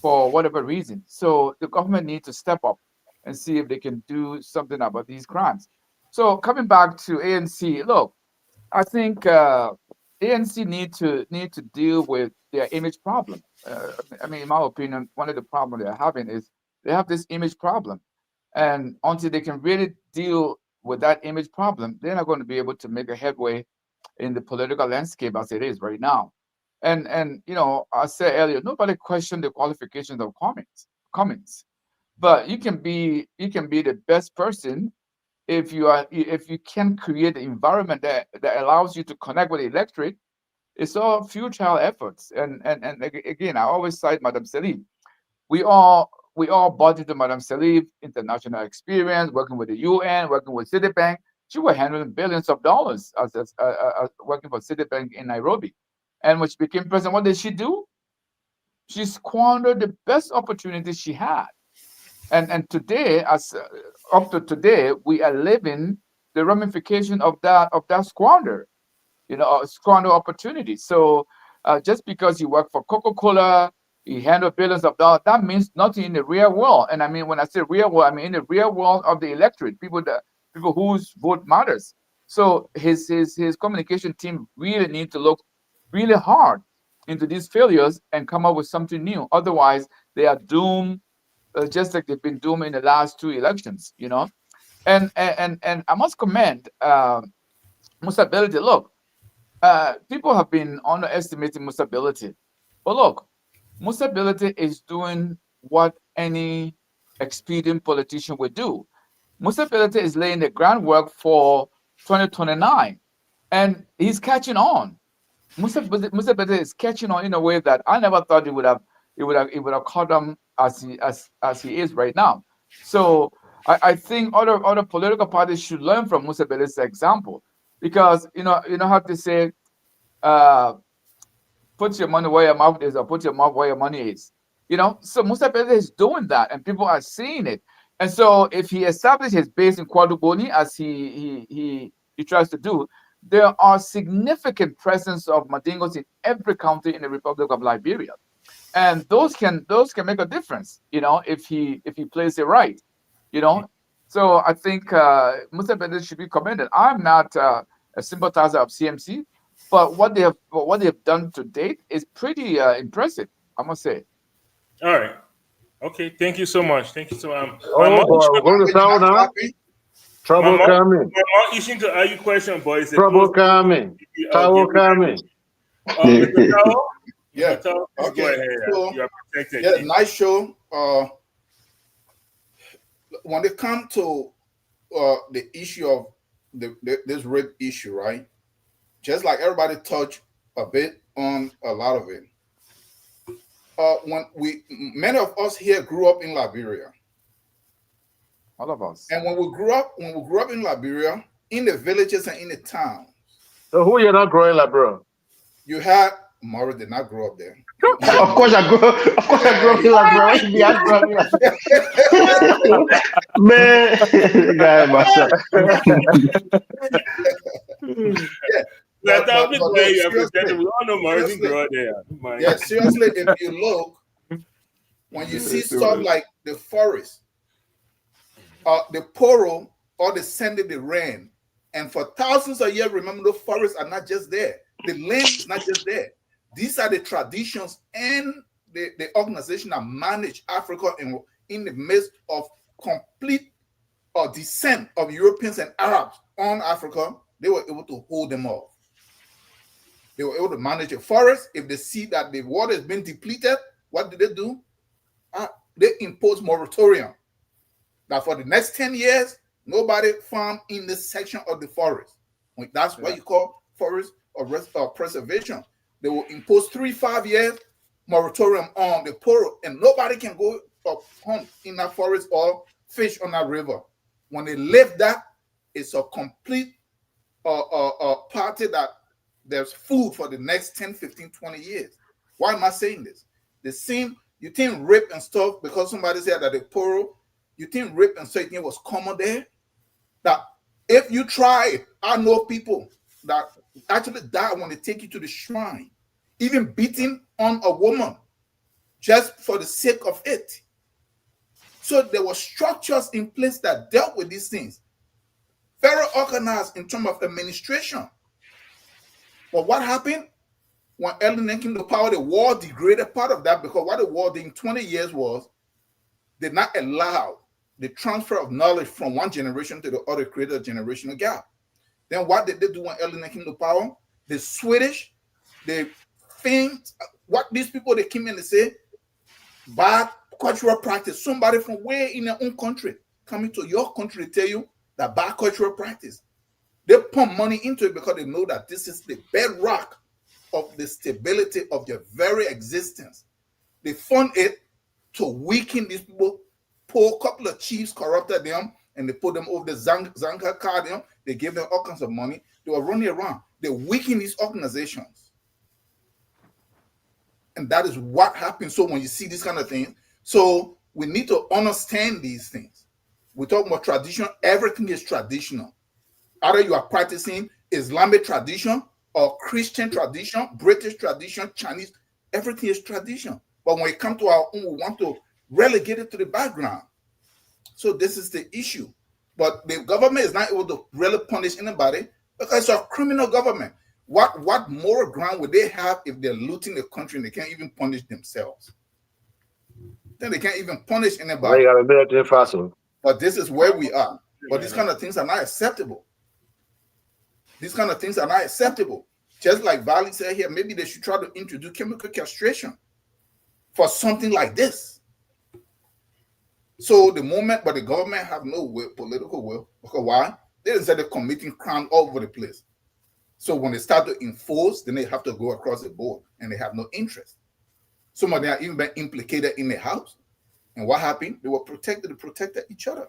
For whatever reason. So the government needs to step up and see if they can do something about these crimes. So coming back to ANC, look, I think ANC need to deal with their image problem. In my opinion, one of the problems they're having is they have this image problem, and until they can really deal with that image problem, they're not going to be able to make a headway in the political landscape as it is right now. And I said earlier, nobody questioned the qualifications of Cummings, but you can be the best person if you can create an environment that allows you to connect with the electorate. It's all futile efforts. And again, I always cite Madam Salif. We all bought into Madam Salif international experience, working with the UN, working with Citibank. She was handling billions of dollars as working for Citibank in Nairobi. And when she became president, what did she do? She squandered the best opportunities she had. And today, up to today, we are living the ramification of that squander, squander opportunity. So just because you work for Coca-Cola, you handle billions of dollars, that means nothing in the real world. And I mean, when I say real world, I mean in the real world of the electorate, people whose vote matters. So his communication team really need to look really hard into these failures and come up with something new. Otherwise, they are doomed, just like they've been doomed in the last two elections. And I must commend Musa Beledi. Look, people have been underestimating Musa Beledi, but look, Musa Beledi is doing what any expedient politician would do. Musa Beledi is laying the groundwork for 2029, and he's catching on. Musa Beledi is catching on in a way that I never thought it would have caught him as he is right now. So I think other political parties should learn from Musa Beledi's example, because you know how to say, put your money where your mouth is, or put your mouth where your money is. So Musa Beledi is doing that, and people are seeing it. And so if he establishes his base in Kwaduboni, as he tries to do, there are significant presence of Mandingos in every county in the Republic of Liberia, and those can make a difference. If he plays it right. So I think Musa Beledi should be commended. I'm not a sympathizer of CMC, but what they have done to date is pretty impressive, I must say. All right. Okay. Thank you so much. Thank you so much. Oh boy, we're going to town now. Trouble coming. My mom issuing to ask you question, boy. Trouble coming. Trouble coming. Mr. Tao? Yeah. Mr. Tao, Okay. go ahead. So, You are protected. yeah, nice show. When it comes to the issue of this rape issue, right? just like everybody touched a bit on a lot of it. Many of us here grew up in Liberia. All of us. And when we grew up in Liberia, in the villages and in the towns. So who you're not growing Liberia? You had Maury did not grow up there. Of course I grew up in Liberia. Why should be I grew up in Liberia? Man, guy myself. Yeah. We all know Maury grew up there. Yeah, seriously, if you look, when you see stuff like the forest, the poro or the sand of the rain, and for thousands of years, remember, the forests are not just there. The land is not just there. These are the traditions and the organization that manage Africa in the midst of complete descent of Europeans and Arabs on Africa. They were able to hold them off. They were able to manage a forest. If they see that the water has been depleted, what do? They impose moratorium. That for the next 10 years, nobody farm in this section of the forest. That's what you call forest or preservation. They will impose 3-5 years moratorium on the poro, and nobody can go hunt in that forest or fish on that river. When they lift that, it's a complete party that there's food for the next 10, 15, 20 years. Why am I saying this? You think rape and stuff, because somebody said that the poro, you think rape and stuff was common there? That if you try it, I know people that actually die when they take you to the shrine, even beating on a woman just for the sake of it. So there were structures in place that dealt with these things. Very organized in terms of administration. But what happened? When Ellen came to power, the war degraded part of that, because what the war did in 20 years was did not allow the transfer of knowledge from one generation to the other, created a generational gap. Then what did they do when Ellen came to power? The Swedish, they think what these people, they came in and say, bad cultural practice. Somebody from way in their own country coming to your country to tell you that bad cultural practice. They pump money into it because they know that this is the bedrock of the stability of their very existence. They fund it to weaken these people, pull a couple of chiefs, corrupted them, and they put them over the Zanka card. They gave them all kinds of money. They were running around. They weaken these organizations. And that is what happens. So when you see this kind of thing, so we need to understand these things. We talk about tradition. Everything is traditional. Either you are practicing Islamic tradition or Christian tradition, British tradition, Chinese, everything is tradition. But when it comes to our own, we want to relegate it to the background. So this is the issue. But the government is not able to really punish anybody because it's a criminal government. What moral ground would they have if they're looting the country and they can't even punish themselves? Then they can't even punish anybody. But this is where we are. But these kind of things are not acceptable. These kind of things are not acceptable. Just like Valley said here, maybe they should try to introduce chemical castration for something like this. So the moment, but the government have no will, political will. Because why? They started committing crime all over the place. So when they start to enforce, then they have to go across the board, and they have no interest. Some of them are even been implicated in the house. And what happened? They were protected each other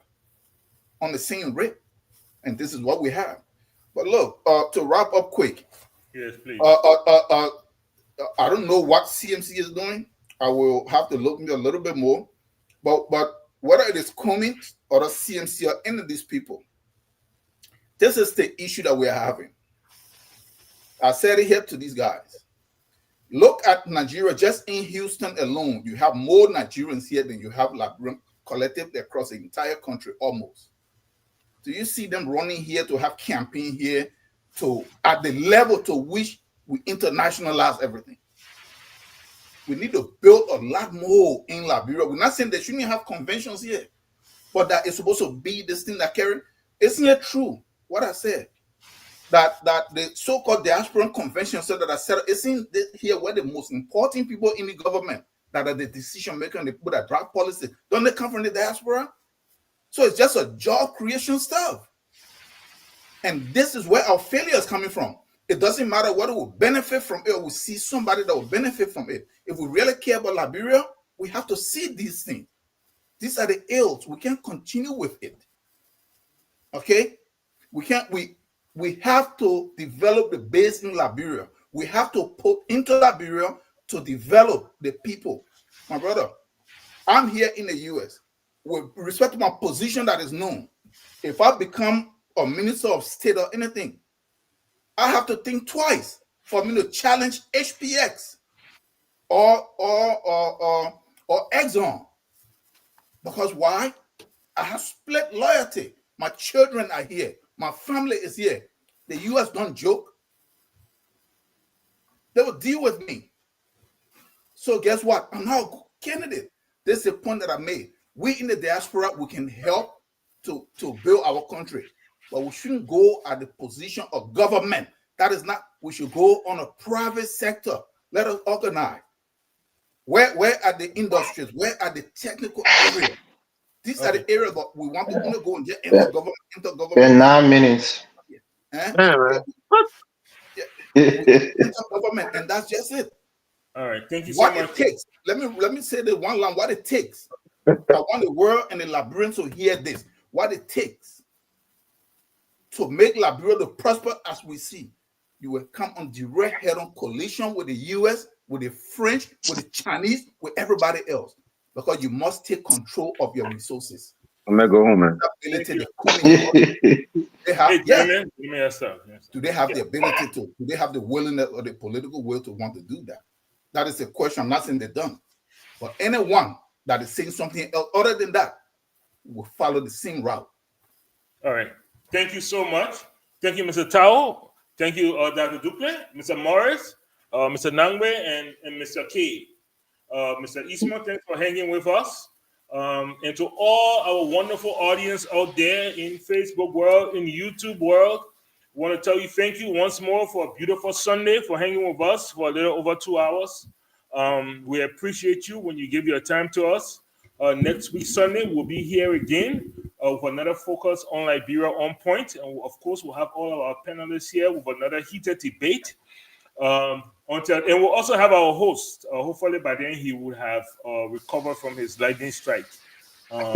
on the same rate. And this is what we have. But look, to wrap up quick. Yes, please. I don't know what CMC is doing. I will have to look into a little bit more. But whether it is Coming or the CMC or any of these people, this is the issue that we're having. I said it here to these guys. Look at Nigeria. Just in Houston alone, you have more Nigerians here than you have Liberian collectively across the entire country, almost. Do you see them running here to have campaign here at the level to which we internationalize everything? We need to build a lot more in Liberia. We're not saying they shouldn't have conventions here, but that it's supposed to be this thing that carry. Isn't it true what I said? That the so-called diaspora convention said that I said, isn't here where the most important people in the government that are the decision maker and the people that drive policy, don't they come from the diaspora? So it's just a job creation stuff. And this is where our failure is coming from. It doesn't matter whether we benefit from it or we see somebody that will benefit from it. If we really care about Liberia, we have to see these things. These are the ills. We can't continue with it. Okay? We have to develop the base in Liberia. We have to put into Liberia to develop the people. My brother, I'm here in the US. With respect to my position that is known, if I become a minister of state or anything, I have to think twice for me to challenge HPX or Exxon. Because why? I have split loyalty. My children are here. My family is here. The US don't joke. They will deal with me. So guess what? I'm not a candidate. This is the point that I made. We in the diaspora, we can help to build our country. But we shouldn't go at the position of government. That is not, we should go on a private sector. Let us organize. Where are the industries? Where are the technical areas? These are the areas that we want to go and get intergovernment. In 9 minutes. Intergovernment, and that's just it. All right, thank you so much. What it takes. Let me say the one line. What it takes. I want the world and the Liberians to hear this. What it takes to make Liberia to prosper as we see. You will come on direct head-on collision with the US, with the French, with the Chinese, with everybody else, because you must take control of your resources. I'm gonna go home, man. They have, yes. Do they have the ability to? Do they have the willingness or the political will to want to do that? That is the question. I'm not saying they're done, but anyone that is saying something else other than that will follow the same route. All right. Thank you so much. Thank you, Mr. Tao. Thank you, Dr. Duple, Mr. Morris, Mr. Nangwe, and Mr. K. Mr. Eastman, thanks for hanging with us. And to all our wonderful audience out there in Facebook world, in YouTube world, I want to tell you thank you once more for a beautiful Sunday, for hanging with us for a little over 2 hours. We appreciate you when you give your time to us. Next week, Sunday, we'll be here again with another focus on Liberia on point. And of course, we'll have all of our panelists here with another heated debate. And we'll also have our host. Hopefully by then he would have recovered from his lightning strike. I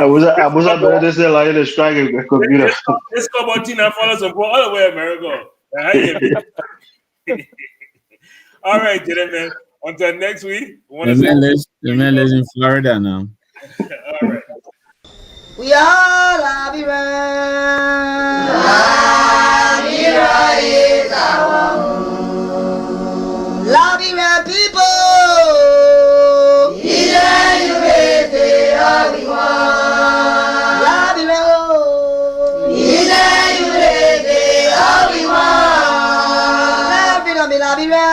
was better to say like the strike computer. Let's go about Tina follow some all the way America. All right, gentlemen. Until next week. The man lives in Florida now. All right. We are Liberia. Liberia is our home. Liberia people. Liberia.